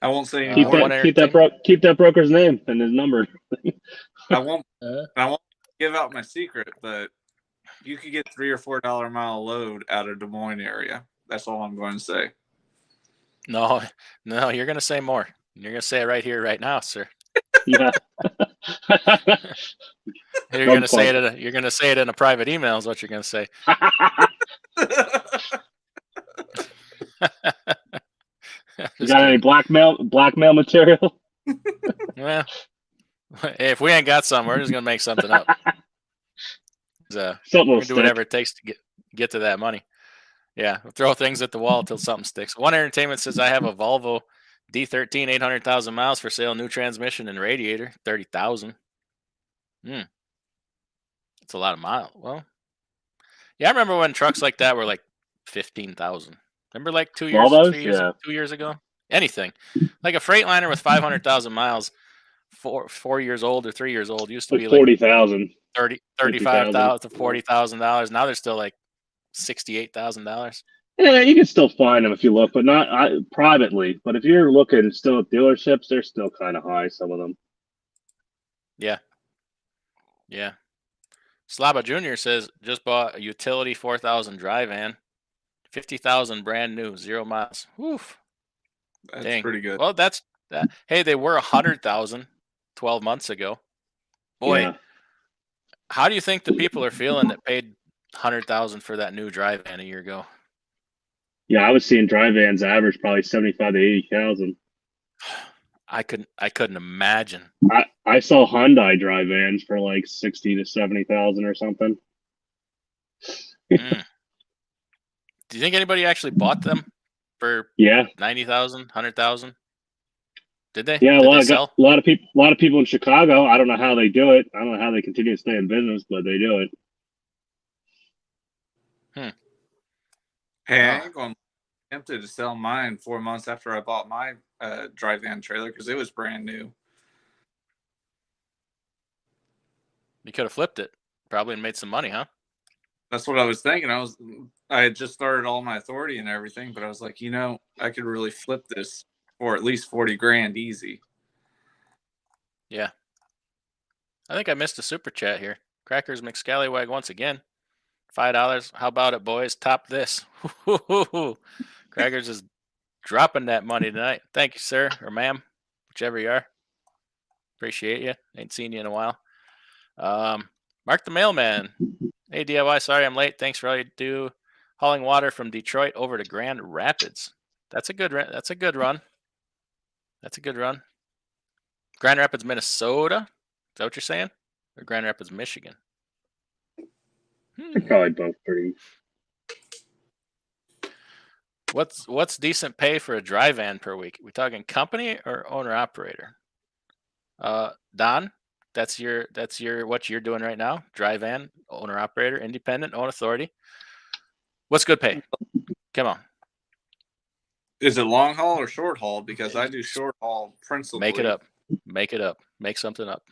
I won't say Keep anymore. keep that broker's name and his number. I won't give out my secret, but you could get $3 or $4 a mile load out of Des Moines area. That's all I'm going to say. No, you're going to say more. You're going to say it right here, right now, sir. Yeah. You're going to say it. You're going to say it in a private email. Is what you're going to say. You got any blackmail material? Well, if we ain't got something, we're just going to make something up. Something we're will going to do whatever it takes to get to that money. Yeah, we'll throw things at the wall until something sticks. One Entertainment says, I have a Volvo D13, 800,000 miles for sale, new transmission and radiator, 30,000. It's a lot of miles. Well, yeah, I remember when trucks like that were like 15,000. Remember, like 2 years, Volvos? 3 years, Yeah. 2 years ago. Anything like a Freightliner with 500,000 miles, 4 years old or 3 years old, used to Like be 40,000. 35,000 to $40,000. Now they're still like $68,000. Yeah, you can still find them if you look, but not privately. But if you're looking still at dealerships, they're still kind of high, some of them. Yeah. Yeah. Slaba Jr. says, just bought a utility 4,000 dry van, 50,000 brand new, 0 miles. Woof. That's Dang. pretty good. Well, that's that. Hey, they were 100,000 12 months ago. Boy, Yeah. how do you think the people are feeling that paid 100,000 for that new dry van a year ago? Yeah, I was seeing dry vans average probably 75 to 80,000. I couldn't imagine. I saw Hyundai dry vans for like 60 to 70,000 or something. Do you think anybody actually bought them for 90,000, 100,000? Did they? Yeah, Did a they sell? lot of people in Chicago. I don't know how they do it. I don't know how they continue to stay in business, but they do it. Hey, I ain't going tempted to sell mine 4 months after I bought my dry van trailer because it was brand new. You could have flipped it, probably, and made some money, huh? That's what I was thinking. I had just started all my authority and everything, but I was like, I could really flip this for at least 40 grand easy. Yeah. I think I missed a super chat here. Crackers McScallywag once again. $5. How about it, boys? Top this. Crackers is dropping that money tonight. Thank you, sir, or ma'am, whichever you are. Appreciate you. Ain't seen you in a while. Mark the Mailman. Hey, DIY, sorry I'm late. Thanks for all you do. Hauling water from Detroit over to Grand Rapids. That's a good run. That's a good run. Grand Rapids, Minnesota. Is that what you're saying? Or Grand Rapids, Michigan? They're probably both pretty. What's decent pay for a dry van per week? We talking company or owner operator? Don, that's your what you're doing right now. Dry van, owner operator, independent, own authority. What's good pay? Come on. Is it long haul or short haul? Because I do short haul principally. Make it up. Make something up.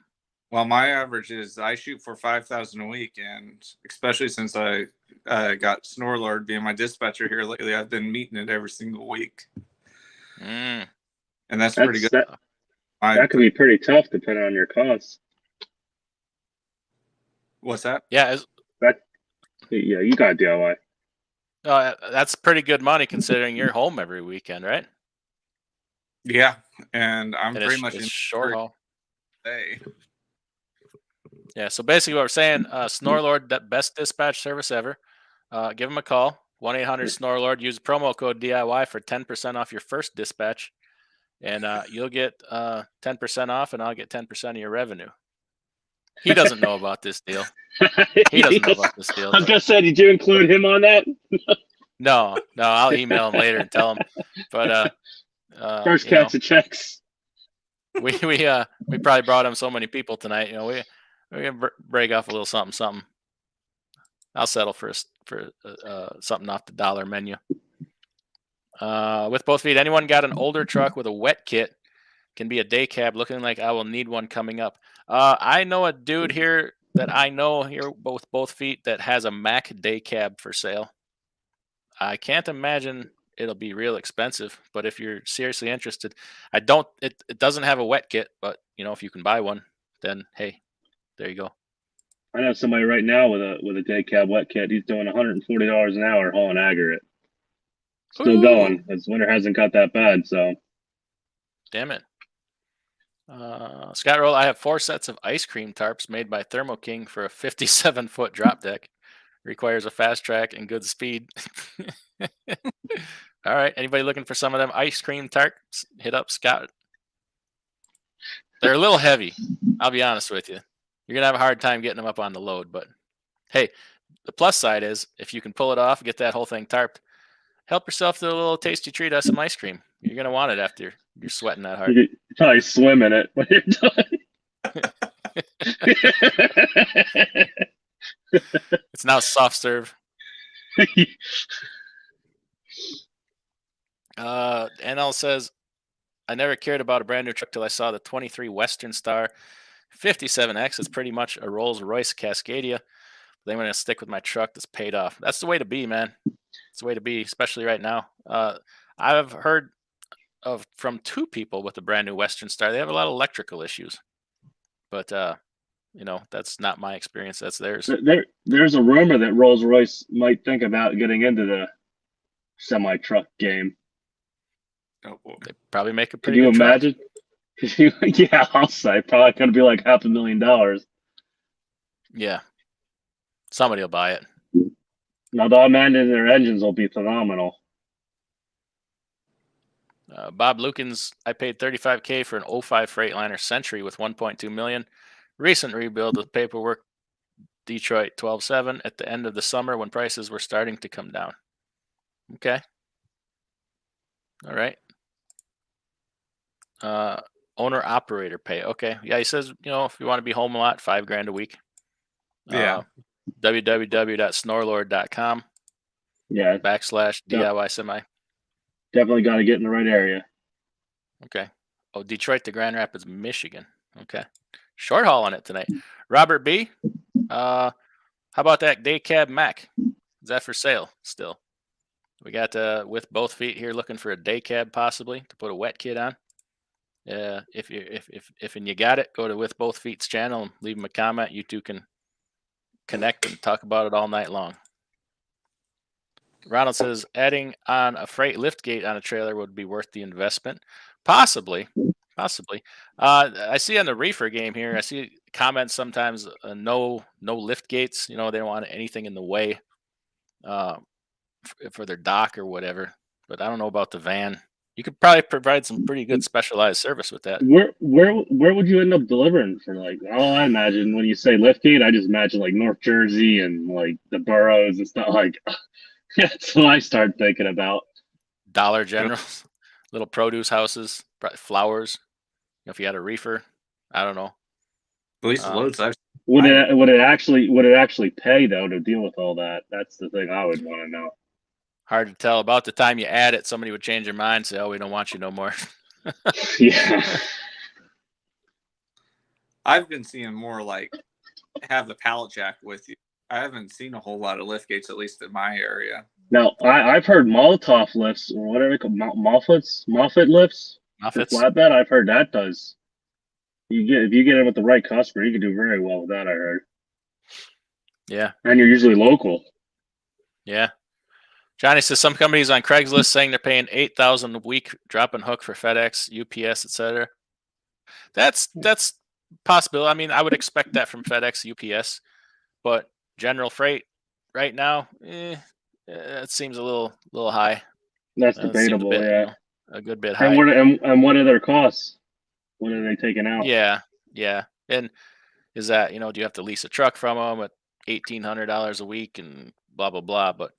Well, my average is I shoot for 5,000 a week, and especially since I got Snorlord being my dispatcher here lately, I've been meeting it every single week, and that's pretty good. That could be pretty tough depending on your costs. What's that? Yeah, you got DIY. That's pretty good money considering you're home every weekend, right? Yeah, and I'm pretty much in short haul. Day. Yeah, so basically what we're saying, Snorlord, that best dispatch service ever. Give them a call, 1-800-SNORLORD. Use promo code DIY for 10% off your first dispatch, and you'll get 10% off, and I'll get 10% of your revenue. He doesn't know about this deal. He doesn't know about this deal. I was going to say, did you include him on that? No, I'll email him later and tell him. But first catch of checks. We probably brought him so many people tonight. We're gonna break off a little something. I'll settle for something off the dollar menu. With both feet, anyone got an older truck with a wet kit? Can be a day cab. Looking like I will need one coming up. I know a dude here that I know here both feet that has a Mack day cab for sale. I can't imagine it'll be real expensive. But if you're seriously interested, it doesn't have a wet kit, but if you can buy one, then hey, there you go. I know somebody right now with a day cab wet kit. He's doing $140 an hour hauling aggregate. Still going. As winter hasn't got that bad, so. Damn it. Scott Roll, I have 4 sets of ice cream tarps made by Thermo King for a 57-foot drop deck. Requires a fast track and good speed. All right. Anybody looking for some of them ice cream tarps? Hit up Scott. They're a little heavy. I'll be honest with you. You're going to have a hard time getting them up on the load. But hey, the plus side is if you can pull it off, get that whole thing tarped, help yourself to a little tasty treat of some ice cream. You're going to want it after you're sweating that hard. You could probably swim in it when you're done. It's now soft serve. NL says, I never cared about a brand new truck till I saw the 23 Western Star 57X. It's pretty much a Rolls Royce Cascadia. Then when I stick with my truck that's paid off. That's the way to be, man. It's the way to be, especially right now. I've heard from 2 people with a brand new Western Star. They have a lot of electrical issues, but that's not my experience. That's theirs. There's a rumor that Rolls-Royce might think about getting into the semi-truck game. Oh boy. They probably make a Can pretty you good truck. imagine? Yeah, I'll say probably going to be like $500,000. Yeah. Somebody will buy it. Now, the imagine their engines will be phenomenal. Bob Lukens, I paid $35K for an 05 Freightliner Century with $1.2 million. Recent rebuild with paperwork. Detroit 12.7 at the end of the summer when prices were starting to come down. Okay. All right. Owner operator pay. Okay. Yeah, he says, if you want to be home a lot, $5,000 a week. Yeah. www.snorelord.com. Yeah. /DIY semi. Definitely got to get in the right area. Okay. Oh, Detroit to Grand Rapids, Michigan. Okay. Short haul on it tonight. Robert B. How about that day cab Mac? Is that for sale still? We got with both feet here looking for a day cab possibly to put a wet kit on. If you got it, go to With Both Feet's channel and leave them a comment. You two can connect and talk about it all night long. Ronald says adding on a freight lift gate on a trailer would be worth the investment. Possibly. I see on the reefer game here, I see comments sometimes no lift gates. They don't want anything in the way for their dock or whatever. But I don't know about the van. You could probably provide some pretty good specialized service with that. Where would you end up delivering for I imagine when you say lift gate, I just imagine like North Jersey and like the boroughs and stuff like. That's what I start thinking about. Dollar Generals, little produce houses, flowers. If you had a reefer, I don't know. At least the loads I've would it actually pay though to deal with all that? That's the thing I would want to know. Hard to tell. About the time you add it, somebody would change their mind and say, "Oh, we don't want you no more." Yeah. I've been seeing more like have the pallet jack with you. I haven't seen a whole lot of lift gates, at least in my area. Now, I've heard Molotov lifts, or whatever they call Moffett lifts. Moffats. Flatbed, I've heard that does. If you get it with the right customer, you can do very well with that, I heard. Yeah. And you're usually local. Yeah. Johnny says some companies on Craigslist saying they're paying $8,000 a week drop and hook for FedEx, UPS, etc. That's possible. I mean, I would expect that from FedEx, UPS, but general freight right now, it seems a little high. That's debatable, yeah. A good bit high. And what are their costs? What are they taking out? Yeah. And is that, do you have to lease a truck from them at $1,800 a week and blah, blah, blah. But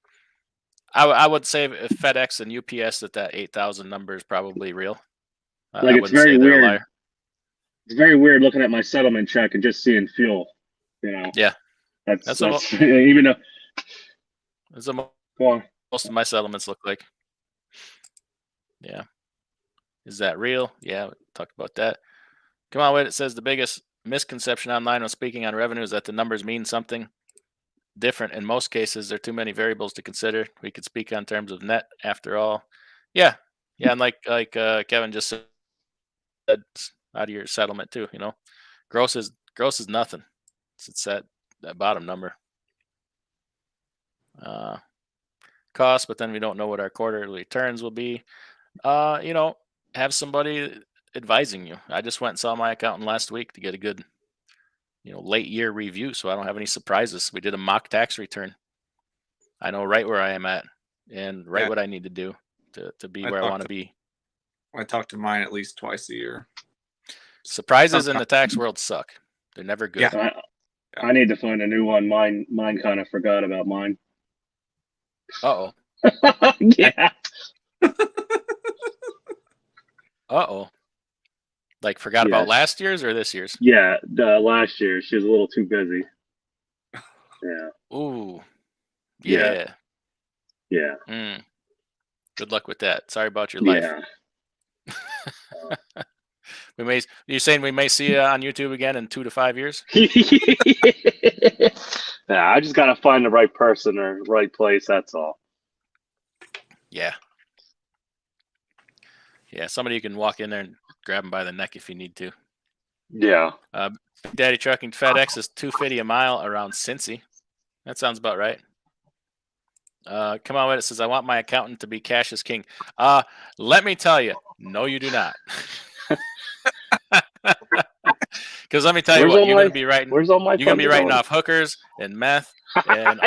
I would say if FedEx and UPS that 8,000 number is probably real. It's very weird. It's very weird looking at my settlement check and just seeing fuel, Yeah. That's even though. That's what most of my settlements look like. Yeah. Is that real? Yeah, we talked about that. Come on, wait. It says the biggest misconception online when speaking on revenue is that the numbers mean something. different. In most cases, there are too many variables to consider. We could speak on terms of net after all. Yeah. Yeah. And like Kevin just said, out of your settlement too, you know, gross is nothing. It's that bottom number. Cost, but then we don't know what our quarterly returns will be. You know, have somebody advising you. I just went and saw my accountant last week to get a good, you know, late year review, so I don't have any surprises. We did a mock tax return. I know right where I am at and right what I need to do to be where I want to be. I talk to mine at least twice a year. Surprises in the tax world suck. They're never good. Yeah. I need to find a new one. Mine kind of forgot about mine. Uh-oh. Yeah. Uh-oh. Like forgot about last year's or this year's? Yeah, last year. She was a little too busy. Yeah. Ooh. Yeah. Yeah. Good luck with that. Sorry about your life. Yeah. You're saying we may see you on YouTube again in 2 to 5 years? Yeah, I just gotta find the right person or right place. That's all. Yeah. Yeah, somebody you can walk in there and grab them by the neck if you need to. Yeah. Daddy Trucking FedEx is $2.50 a mile around Cincy. That sounds about right. Come on with it. Says I want my accountant to be cash is king. Let me tell you, no, you do not. Because let me tell you what, you're going to be writing. Where's all my? You're going to be writing off hookers and meth and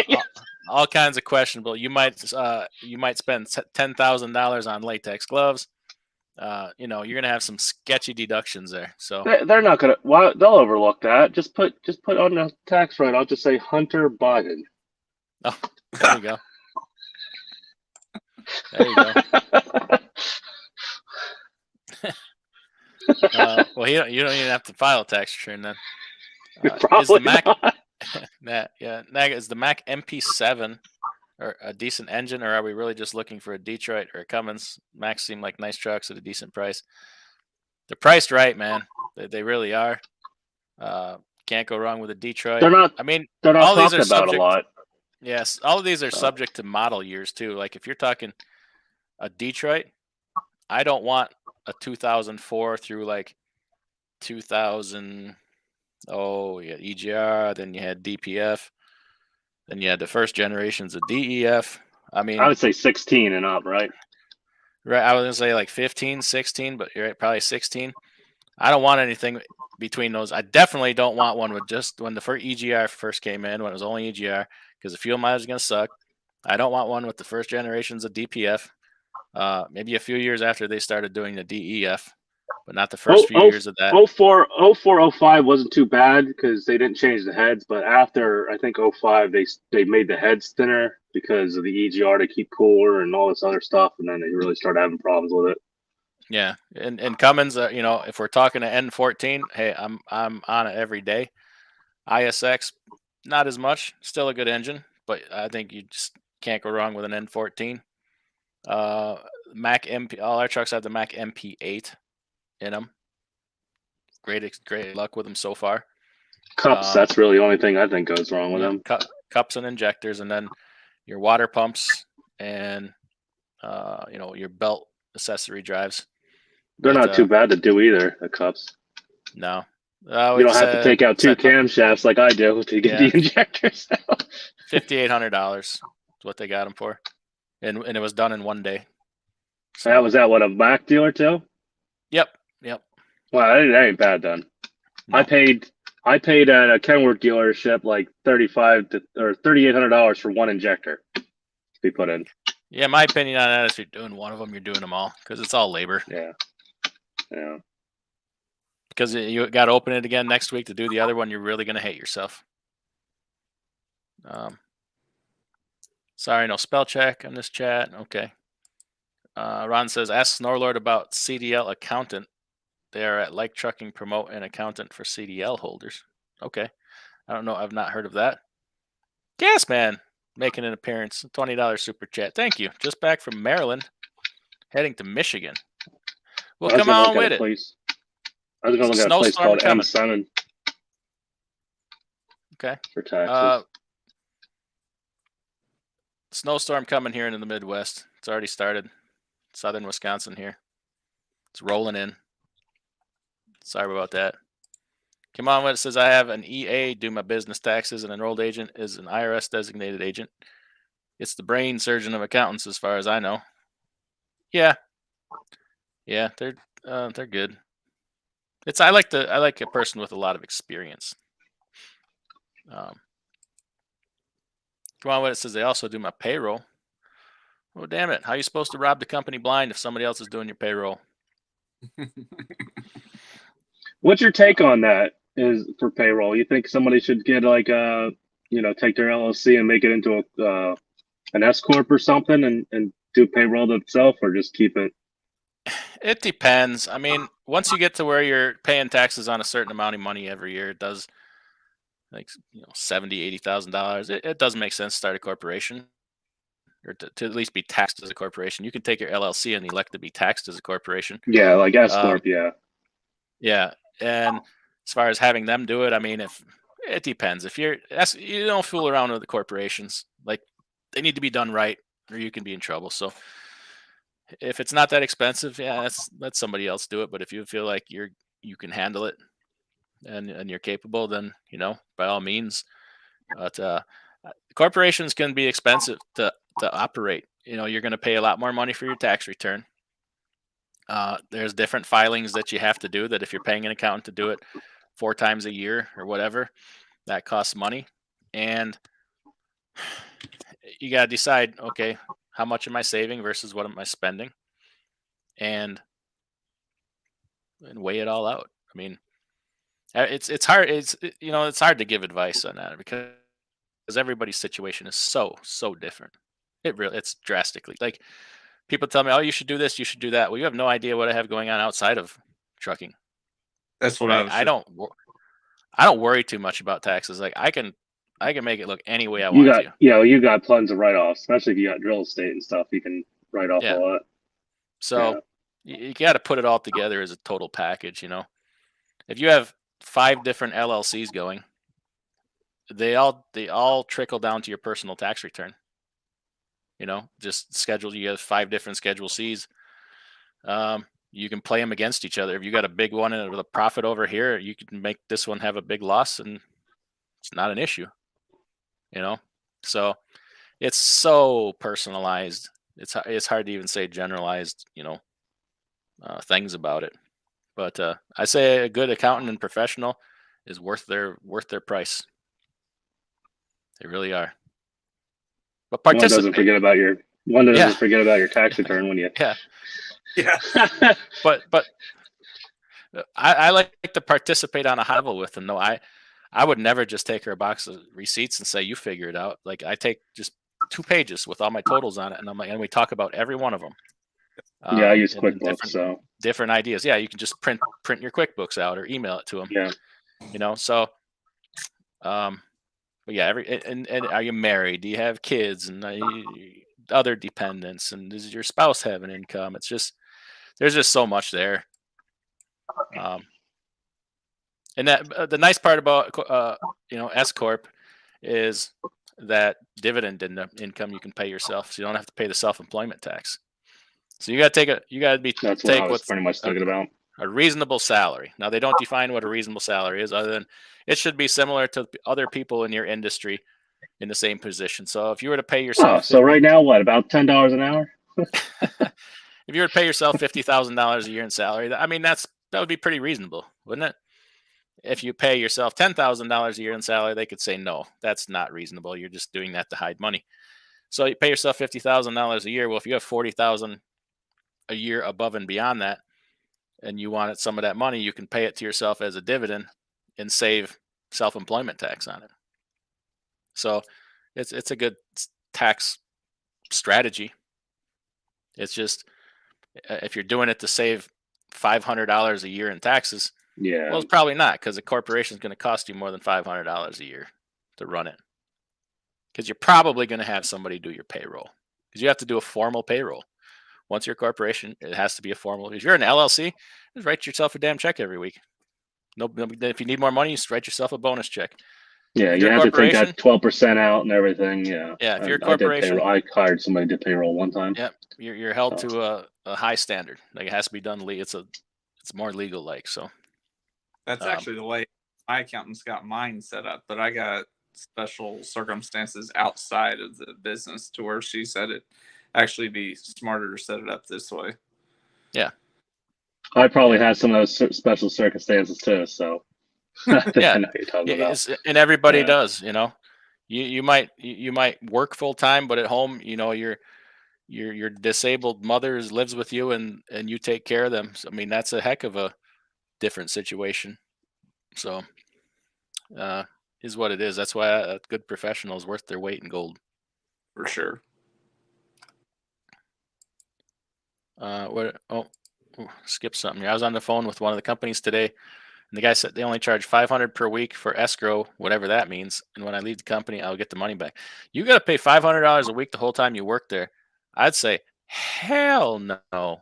all kinds of questionable. You might spend $10,000 on latex gloves. You know, you're going to have some sketchy deductions there. So they're not gonna. Well, they'll overlook that. Just put on the tax rate. I'll just say Hunter Biden. Oh, there you go. There you go. Well, you don't even have to file a tax return then. Probably is the Mac, not. is the Mac MP7 or a decent engine, or are we really just looking for a Detroit or a Cummins? Macs seem like nice trucks at a decent price. They're priced right, man. They really are. Can't go wrong with a Detroit. They're not. I mean, They're not all these talked are about subject, a lot. Yes, all of these are subject to model years too. Like if you're talking a Detroit, I don't want a 2004 through like 2000. Oh, yeah, EGR. Then you had DPF. Then you had the first generations of DEF. I mean, I would say 16 and up, right? Right. I was gonna say like 15, 16, but you're right, probably 16. I don't want anything between those. I definitely don't want one with just when the first EGR first came in, when it was only EGR, because the fuel mileage is gonna suck. I don't want one with the first generations of DPF. Maybe a few years after they started doing the DEF, but not the first few years of that. 04, 05 wasn't too bad because they didn't change the heads, but after I think 05 they made the heads thinner because of the EGR to keep cooler and all this other stuff, and then they really started having problems with it. Yeah, and Cummins, you know, if we're talking to N14, hey, I'm on it every day. ISX, not as much, still a good engine, but I think you just can't go wrong with an N14. Mac MP, all our trucks have the Mac MP8 in them. Great luck with them so far. Cups, that's really the only thing I think goes wrong with them. Cups and injectors, and then your water pumps and you know, your belt accessory drives. They're not too bad to do either, the cups. No. You don't have to take out two camshafts like I do to get the injectors out. $5,800 is what they got them for. And it was done in one day. So that was what, a Mac dealer too? Yep. Well, that ain't bad then. No. I paid at a Kenworth dealership like $3,800 for one injector to be put in. Yeah, my opinion on that is if you're doing one of them, you're doing them all because it's all labor. Yeah. Because you got to open it again next week to do the other one, you're really going to hate yourself. Sorry, no spell check on this chat. Okay. Ron says, ask Snorlord about CDL accountant. They are at Like Trucking promote an accountant for CDL holders. Okay. I don't know. I've not heard of that. Gas Man making an appearance. $20 super chat. Thank you. Just back from Maryland, heading to Michigan. Well, come on with it. I was going to look at a place called M7. Okay. For taxes. snowstorm coming here in the Midwest. It's already started. Southern Wisconsin here. It's rolling in. Sorry about that. Come on, when it says I have an EA, do my business taxes, an enrolled agent is an IRS designated agent. It's the brain surgeon of accountants, as far as I know. Yeah, they're good. I like a person with a lot of experience. Come on, when it says they also do my payroll. Oh, damn it! How are you supposed to rob the company blind if somebody else is doing your payroll? What's your take on that? Is for payroll? You think somebody should get like take their LLC and make it into an S corp or something and do payroll themselves, or just keep it? It depends. I mean, once you get to where you're paying taxes on a certain amount of money every year, it does like $70,000, $80,000. It does make sense to start a corporation, or to at least be taxed as a corporation. You can take your LLC and elect to be taxed as a corporation. Yeah, like S corp. Yeah, and as far as having them do it, I mean, if it depends. If you don't fool around with the corporations, like they need to be done right, or you can be in trouble. So if it's not that expensive, yeah, let somebody else do it. But if you feel like you can handle it and you're capable, then by all means. But corporations can be expensive to operate. You're going to pay a lot more money for your tax return. There's different filings that you have to do, that if you're paying an accountant to do it 4 times a year or whatever, that costs money. And you got to decide, okay, how much am I saving versus what am I spending? And weigh it all out. I mean, it's hard. It's hard to give advice on that because everybody's situation is so different. It's drastically, like, people tell me, oh, you should do this, you should do that. Well, you have no idea what I have going on outside of trucking. That's what I don't worry too much about taxes. Like, I can make it look any way I You want got to. you got tons of write-offs, especially if you got real estate and stuff. You can write off a lot. So you got to put it all together as a total package. If you have 5 different LLCs going, they all trickle down to your personal tax return. Just schedule. You have 5 different Schedule Cs. You can play them against each other. If you got a big one with a profit over here, you can make this one have a big loss, and it's not an issue. So it's so personalized. It's hard to even say generalized. Things about it. But I say a good accountant and professional is worth their price. They really are. But participate. One doesn't forget about your tax return when you. Yeah. But I like to participate on a high level with them. No, I would never just take her a box of receipts and say, you figure it out. Like, I take just 2 pages with all my totals on it, and I'm like, and we talk about every one of them. Yeah, I use QuickBooks, different ideas. Yeah, you can just print your QuickBooks out or email it to them. Yeah. So, but yeah, and are you married? Do you have kids and other dependents? And does your spouse have an income? It's just, there's just so much there. And that the nice part about S corp is that dividend income you can pay yourself, so you don't have to pay the self-employment tax. So you got to That's what I was pretty much thinking about. A reasonable salary. Now, they don't define what a reasonable salary is, other than it should be similar to other people in your industry in the same position. So if you were to pay yourself, so right now, what, about $10 an hour? If you were to pay yourself $50,000 a year in salary, I mean, that would be pretty reasonable, wouldn't it? If you pay yourself $10,000 a year in salary, they could say, no, that's not reasonable. You're just doing that to hide money. So you pay yourself $50,000 a year. Well, if you have $40,000 a year above and beyond that, and you wanted some of that money, you can pay it to yourself as a dividend and save self-employment tax on it. So it's a good tax strategy. It's just, if you're doing it to save $500 a year in taxes, well, it's probably not, because a corporation is going to cost you more than $500 a year to run it. Because you're probably going to have somebody do your payroll, because you have to do a formal payroll. Once you're a corporation, it has to be a formal. If you're an LLC, just write yourself a damn check every week. No, if you need more money, just write yourself a bonus check. Yeah, If you you're a have to take corporation, that 12% out and everything. Yeah. yeah, if you're a I did corporation, payroll. I hired somebody to do payroll one time. yeah, you're held So to a high standard. Like it has to be done. It's more legal like. So That's actually the way my accountant's got mine set up, but I got special circumstances outside of the business to where she said it actually be smarter to set it up this way. yeah, I probably had some of those special circumstances too. So I think yeah, I know what you're talking about. and everybody Yeah. does. You know, you might work full time, but at home, you know, your disabled mother lives with you, and you take care of them. So, I mean, that's a heck of a different situation. So, is what it is. That's why a good professional is worth their weight in gold. For sure. What? Oh, skip something here. I was on the phone with one of the companies today, and the guy said they only charge $500 per week for escrow, whatever that means. And when I leave the company, I'll get the money back. You got to pay $500 a week the whole time you work there. I'd say, hell no.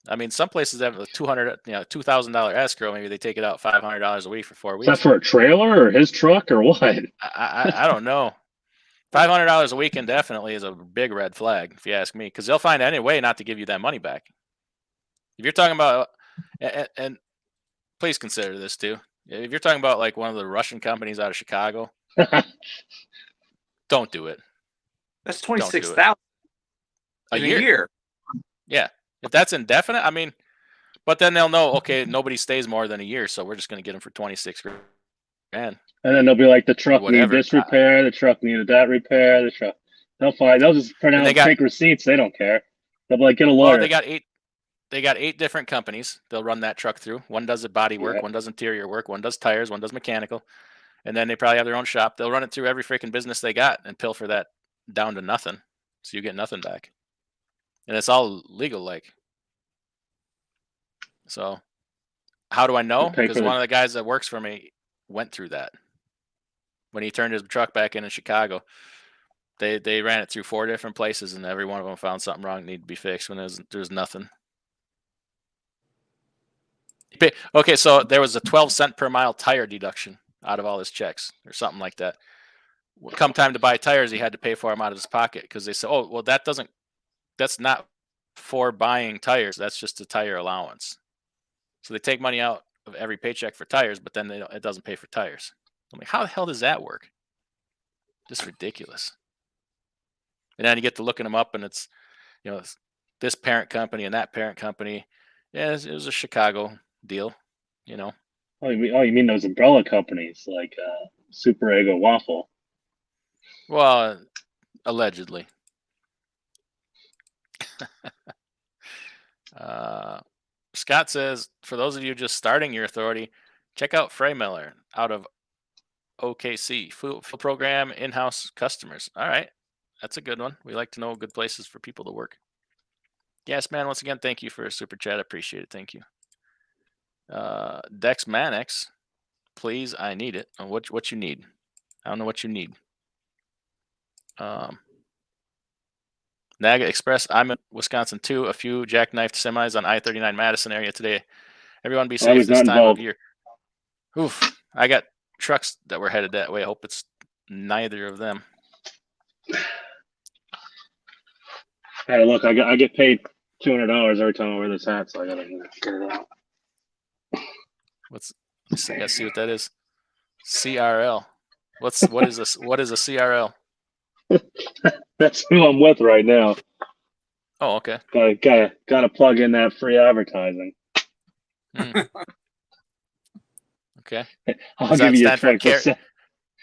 I mean, some places have a $2,000 escrow. Maybe they take it out $500 a week for 4 Is that weeks. for a trailer or his truck or what? I don't know. $500 a week indefinitely is a big red flag, if you ask me, because they'll find any way not to give you that money back. If you're talking about, and please consider this too, if you're talking about like one of the Russian companies out of Chicago, don't do it. That's Don't do it. 26,000 A in year. a year. Yeah, if that's indefinite, I mean, but then they'll know, okay, nobody stays more than a year, so we're just going to get them for 26 grand. And then they'll be like, the truck needed Whatever. this repair, the truck needed that repair, the truck. They'll just print out and take receipts. They don't care. They'll be like, get a lawyer. Well, they got 8 different companies they'll run that truck through. One does the body work, one does interior work, one does tires, one does mechanical, and then they probably have their own shop. They'll run it through every freaking business they got and pilfer that down to nothing, so you get nothing back, and it's all legal like. So how do I know? Because one of the guys that works for me went through that when he turned his truck back in Chicago. They ran it through 4 different places, and every one of them found something wrong that needed to be fixed when there's nothing. Okay, so there was a 12-cent per mile tire deduction out of all his checks or something like that. Come time to buy tires, he had to pay for them out of his pocket because they said, oh, well, that's not for buying tires. That's just a tire allowance. So they take money out of every paycheck for tires, but then it doesn't pay for tires. I'm like, how the hell does that work? Just ridiculous. And then you get to looking them up, and it's, you know, this parent company and that parent company. Yeah, it was a Chicago deal, you know. Oh, you mean those umbrella companies like Super Egg or Waffle? Well, allegedly. Scott says, for those of you just starting your authority, check out Freymiller out of OKC. Full program, in-house customers. All right. That's a good one. We like to know good places for people to work. Yes, man. Once again, thank you for a super chat. I appreciate it. Thank you. Dex Manix, please. I need it. What you need? I don't know what you need. Naga Express. I'm in Wisconsin too. A few jackknifed semis on I-39 Madison area today. Everyone be safe this time of year. Oof. I got trucks that were headed that way. I hope it's neither of them. Hey, look, I get paid $200 every time I wear this hat, so I gotta get it out. I gotta see what that is. CRL. What is this? What is a CRL? That's who I'm with right now. Oh, okay. Gotta plug in that free advertising. Okay. I'll give you 20%.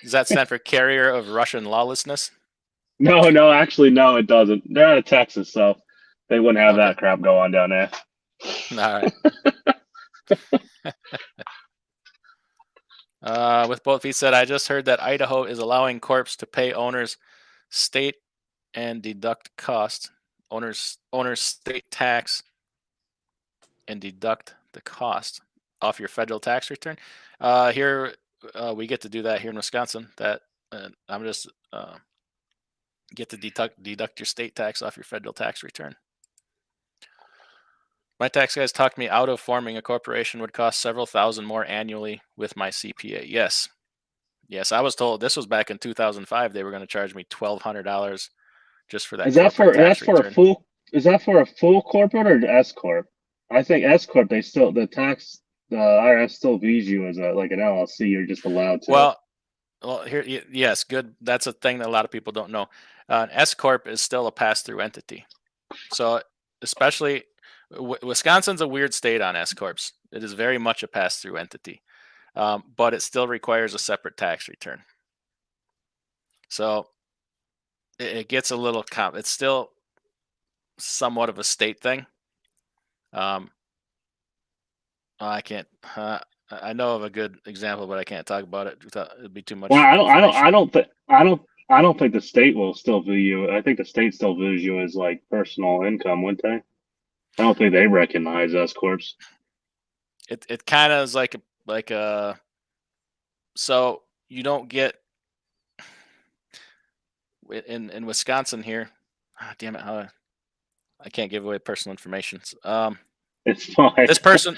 Does that stand for carrier of Russian lawlessness? No, actually, no, it doesn't. They're out of Texas, so they wouldn't have that crap go on down there. All right. With both feet said, I just heard that Idaho is allowing corps to pay owners state and deduct cost. Owners state tax and deduct the cost off your federal tax return. Here we get to do that here in Wisconsin. That I'm just get to deduct your state tax off your federal tax return. My tax guys talked me out of forming a corporation. Would cost several thousand more annually with my CPA. Yes, Yes, I was told this was back in 2005. They were going to charge me $1,200 just for that. Is that corporate for tax that's for a return. full? Is that for a full corporate or the S corp? I think S corp they still the IRS still views you as a like an LLC. You're just allowed to. Well, here, yes, good. That's a thing that a lot of people don't know. An S corp is still a pass-through entity. So, especially Wisconsin's a weird state on S corps. It is very much a pass-through entity, but it still requires a separate tax return. So it gets a little it's still somewhat of a state thing. I can't. I know of a good example, but I can't talk about it. It'd be too much. Well, information. I don't think the state will still view you. I think the state still views you as like personal income, wouldn't they? I don't think they recognize S corps. It kind of is like a. So you don't get in Wisconsin here. Oh, damn it! How I can't give away personal information. It's fine. This person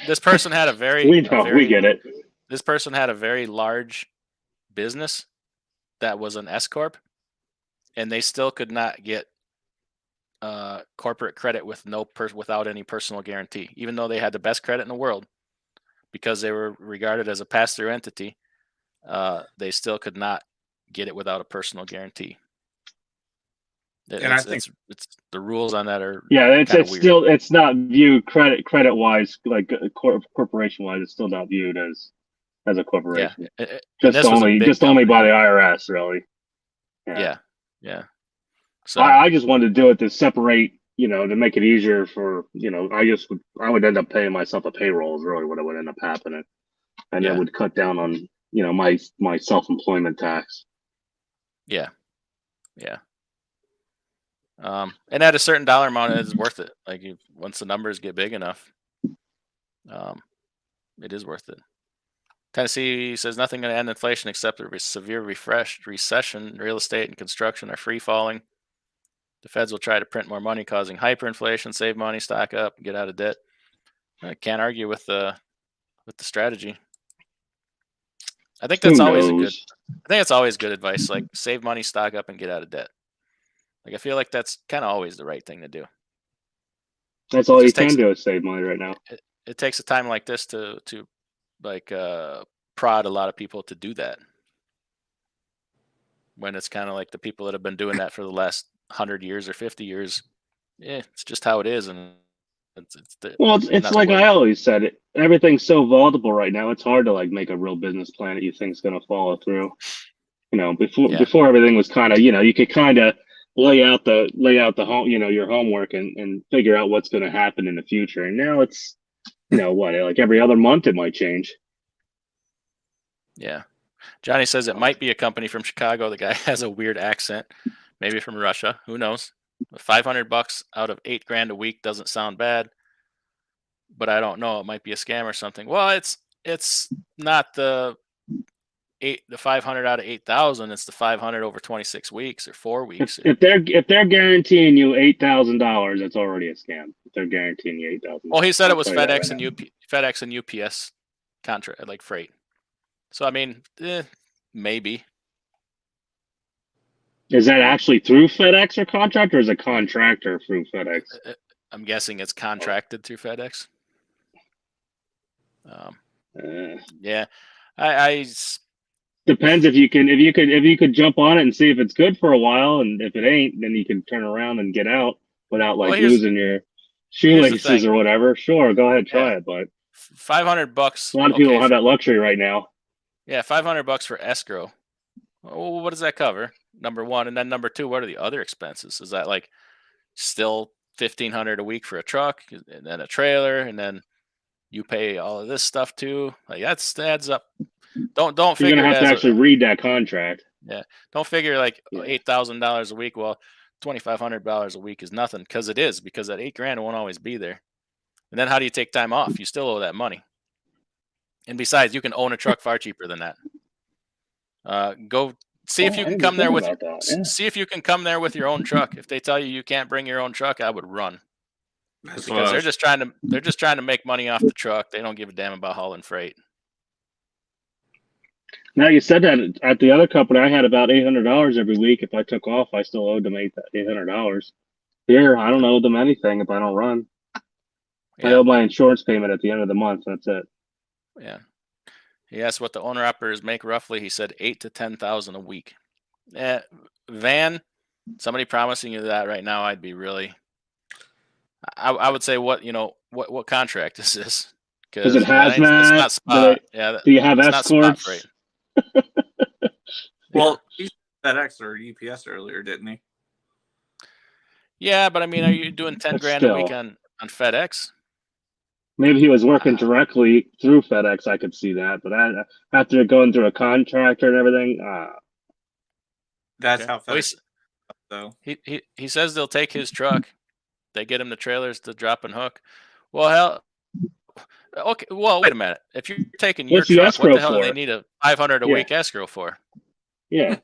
had a very we get it. This person had a very large business that was an S corp, and they still could not get corporate credit with without any personal guarantee, even though they had the best credit in the world, because they were regarded as a pass-through entity. They still could not get it without a personal guarantee. And I think it's the rules on that are it's weird. still it's not viewed credit wise like corporation wise. It's still not viewed as a corporation. Yeah, just only by the IRS, really. Yeah. So I just wanted to do it to separate, to make it easier for, I would end up paying myself a payroll is really what would end up happening, and that would cut down on my self-employment tax. Yeah. And at a certain dollar amount, it is worth it. Like once the numbers get big enough, it is worth it. Tennessee says nothing going to end inflation except a severe recession. Real estate and construction are free falling. The feds will try to print more money, causing hyperinflation, save money, stock up, get out of debt. I can't argue with the strategy. I think that's always good advice. Like save money, stock up, and get out of debt. Like I feel like that's kind of always the right thing to do. That's all you can do is save money right now. It takes a time like this to prod a lot of people to do that. When it's kind of like the people that have been doing that for the last 100 years or 50 years, it's just how it is, and it's like I always said, everything's so volatile right now. It's hard to like make a real business plan that you think is going to follow through. Before everything was kind of you could kind of lay out the home your homework and figure out what's going to happen in the future. And now it's like every other month it might change. Yeah. Johnny says it might be a company from Chicago. The guy has a weird accent, maybe from Russia. Who knows? $500 out of $8,000 a week doesn't sound bad, but I don't know. It might be a scam or something. Well, it's not the 500 out of 8,000. It's the 500 over 26 weeks or 4 weeks. If they're guaranteeing you $8,000, that's already a scam. If they're guaranteeing you $8,000. Well, he said it was FedEx and UPS contract, like freight. So I mean, maybe. Is that actually through FedEx or contract, or is it contractor through FedEx? I'm guessing it's contracted through FedEx. Yeah, I depends if you could jump on it and see if it's good for a while, and if it ain't, then you can turn around and get out without losing your shoelaces or whatever. Sure, go ahead, try it, but $500. A lot of people don't have that luxury right now. Yeah, $500 for escrow. Well, what does that cover? Number one, and then number two, what are the other expenses? Is that like still $1,500 a week for a truck, and then a trailer, and then you pay all of this stuff too? Like that adds up. Don't figure. You're gonna have to actually read that contract. Yeah, don't figure like $8,000 a week. Well, $2,500 a week is nothing, because that $8,000 won't always be there. And then how do you take time off? You still owe that money. And besides, you can own a truck far cheaper than that. Go see if you can come there with see if you can come there with your own truck. If they tell you can't bring your own truck, I would run. Because they're just trying to make money off the truck. They don't give a damn about hauling freight. Now you said that at the other company, I had about $800 every week. If I took off, I still owed them $800. Here, I don't owe them anything if I don't run. I Yeah, owe my insurance payment at the end of the month. That's it. yeah. He asked what the owner operators make roughly. He said 8 to 10,000 a week. Van, somebody promising you that right now, I'd be really. I would say what contract is this? Is it Because it's hazmat? not spot. Do you have it's not spot escorts? freight. Well, he said FedEx or UPS earlier, didn't he? Yeah, but I mean, are you doing 10 But grand a week still. on FedEx? Maybe he was working directly through FedEx. I could see that, but after going through a contractor and everything, That's Okay. how Well, FedEx. Though. he says they'll take his truck. They get him the trailers to drop and hook. Well, hell, okay. Well, wait a minute. If you're taking your what's the truck, what escrow the hell do for? they need a 500 a Yeah. week escrow for? Yeah,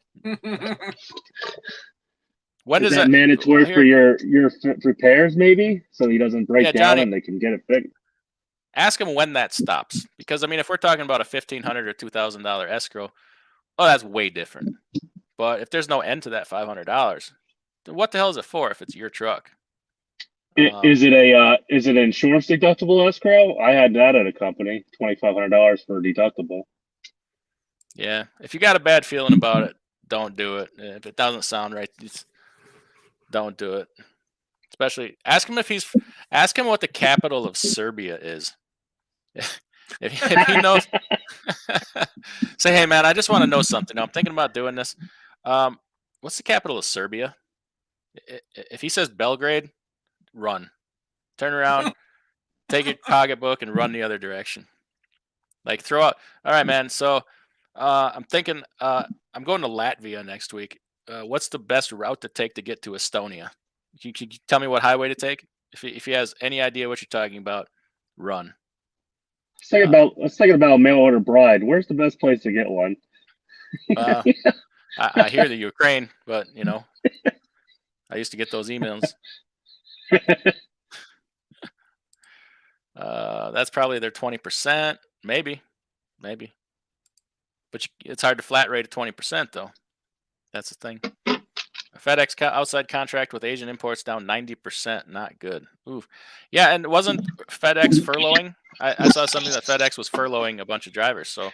When is does that mandatory for your repairs? Maybe so he doesn't break Yeah, down Johnny. and they can get it fixed. Ask him when that stops, because I mean, if we're talking about a $1,500 or $2,000 escrow, oh, that's way different. But if there's no end to that $500, then what the hell is it for? If it's your truck, Is it an insurance deductible escrow? I had that at a company, $2,500 for a deductible. yeah. If you got a bad feeling about it, don't do it. If it doesn't sound right, just don't do it. Especially ask him what the capital of Serbia is. If he knows, say, hey man, I just want to know something. I'm thinking about doing this. What's the capital of Serbia? If he says Belgrade, run, turn around, take your pocketbook and run the other direction. Like throw out. All right, man. So I'm thinking I'm going to Latvia next week. What's the best route to take to get to Estonia? Can you tell me what highway to take? If he has any idea what you're talking about, run. Let's think about mail order bride. Where's the best place to get one? I hear the Ukraine, but I used to get those emails. That's probably their 20%, maybe. But it's hard to flat rate at 20% though. That's the thing. A FedEx outside contract with Asian imports down 90%. Not good. Ooh, yeah, and wasn't FedEx furloughing? I saw something that FedEx was furloughing a bunch of drivers. So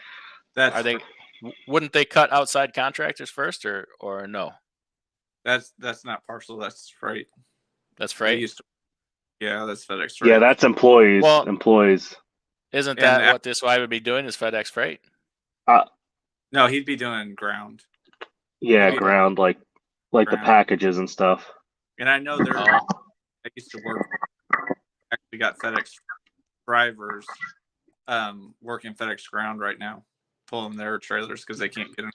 wouldn't they cut outside contractors first, or no? That's not parcel. That's freight. That's freight. Yeah, that's FedEx freight. Yeah, that's employees. Well, employees. Isn't that what this guy would be doing? Is FedEx freight? No, he'd be doing ground. Yeah, ground, like ground. The packages and stuff. And I know I used to work. Actually, got FedEx drivers working FedEx ground right now, pulling their trailers because they can't get them.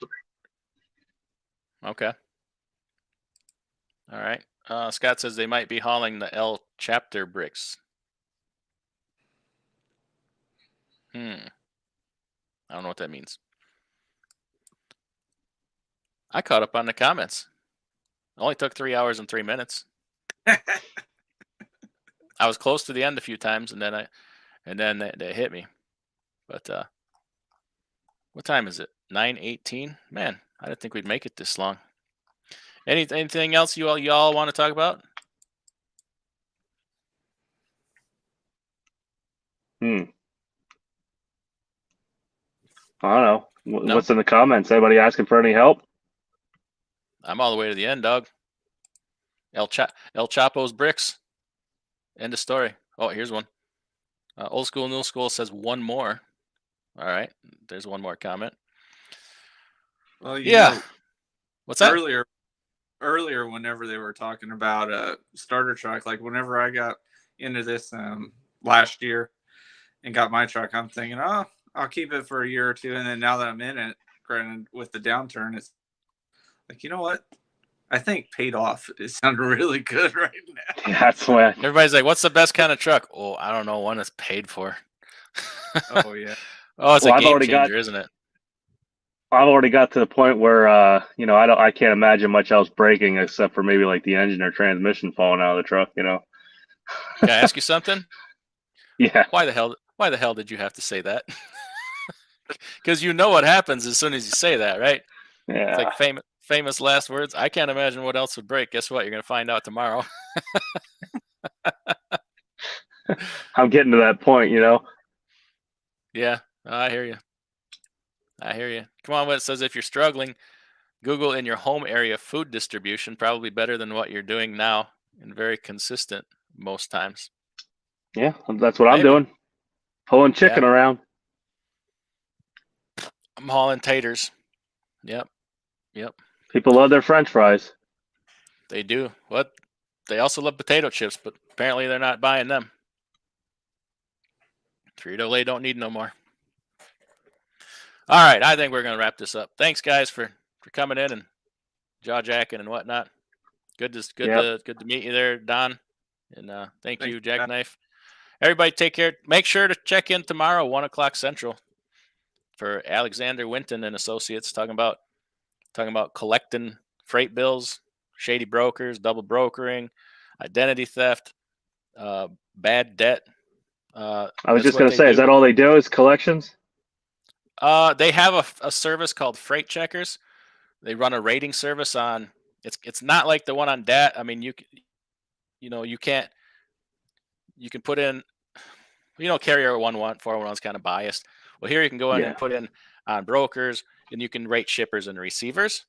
Okay. All right. Scott says they might be hauling the L chapter bricks. I don't know what that means. I caught up on the comments. It only took 3 hours and 3 minutes. I was close to the end a few times, and then they hit me. But what time is it? 9:18. Man, I didn't think we'd make it this long. Anything else y'all want to talk about? I don't know. What's in the comments? Anybody asking for any help? I'm all the way to the end, dog. El Chapo's bricks. End of story. Oh, here's one. Old School, New School says one more. All right. There's one more comment. Well, yeah. What's that? Earlier, whenever they were talking about a starter truck, like whenever I got into this last year and got my truck, I'm thinking, oh, I'll keep it for a year or two. And then now that I'm in it, granted with the downturn, it's like, you know what? I think paid off is sounding really good right now. That's why everybody's like, what's the best kind of truck? Oh, I don't know. One that's paid for. Oh, yeah. Oh, it's a game changer, isn't it? I've already got to the point where I can't imagine much else breaking except for maybe like the engine or transmission falling out of the truck, Can I ask you something? Yeah. Why the hell did you have to say that? Because you know what happens as soon as you say that, right? Yeah. It's like famous last words. I can't imagine what else would break. Guess what? You're going to find out tomorrow. I'm getting to that point, you know. Yeah, I hear you. I hear you. Come on, what it says, if you're struggling, Google in your home area food distribution, probably better than what you're doing now and very consistent most times. Yeah, that's what I'm Maybe. doing. Pulling chicken Yeah. around. I'm hauling taters. Yep. People love their French fries. They do. What? They also love potato chips, but apparently they're not buying them. Frito-Lay don't need no more. All right, I think we're going to wrap this up. Thanks, guys, for coming in and jaw-jacking and whatnot. Good to meet you there, Don. And thank you, Jackknife. Everybody take care. Make sure to check in tomorrow, 1 o'clock Central, for Alexander Winton and Associates, talking about collecting freight bills, shady brokers, double brokering, identity theft, bad debt. I was just going to say, is that all they do is collections? They have a service called Freight Checkers. They run a rating service on. It's not like the one on DAT. I mean, you can put in, carrier 411 is kind of biased. Well, here you can go in and put in on brokers, and you can rate shippers and receivers.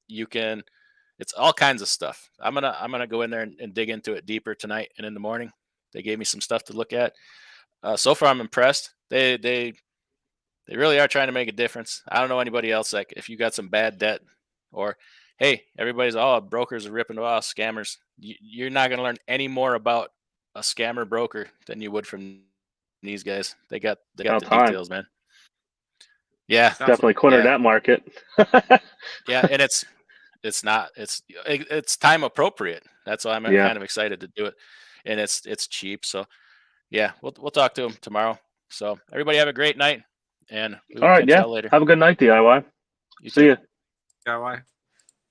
It's all kinds of stuff. I'm gonna go in there and dig into it deeper tonight and in the morning. They gave me some stuff to look at. So far, I'm impressed. They really are trying to make a difference. I don't know anybody else. Like, if you got some bad debt, or hey, everybody's brokers are ripping off scammers. You're not gonna learn any more about a scammer broker than you would from these guys. They got the details, man. Yeah, definitely cornered that market. Yeah, and it's time appropriate. That's why I'm kind of excited to do it, and it's cheap. So yeah, we'll talk to them tomorrow. So everybody have a great night, and we will catch y'all later. Have a good night, DIY. See you. DIY.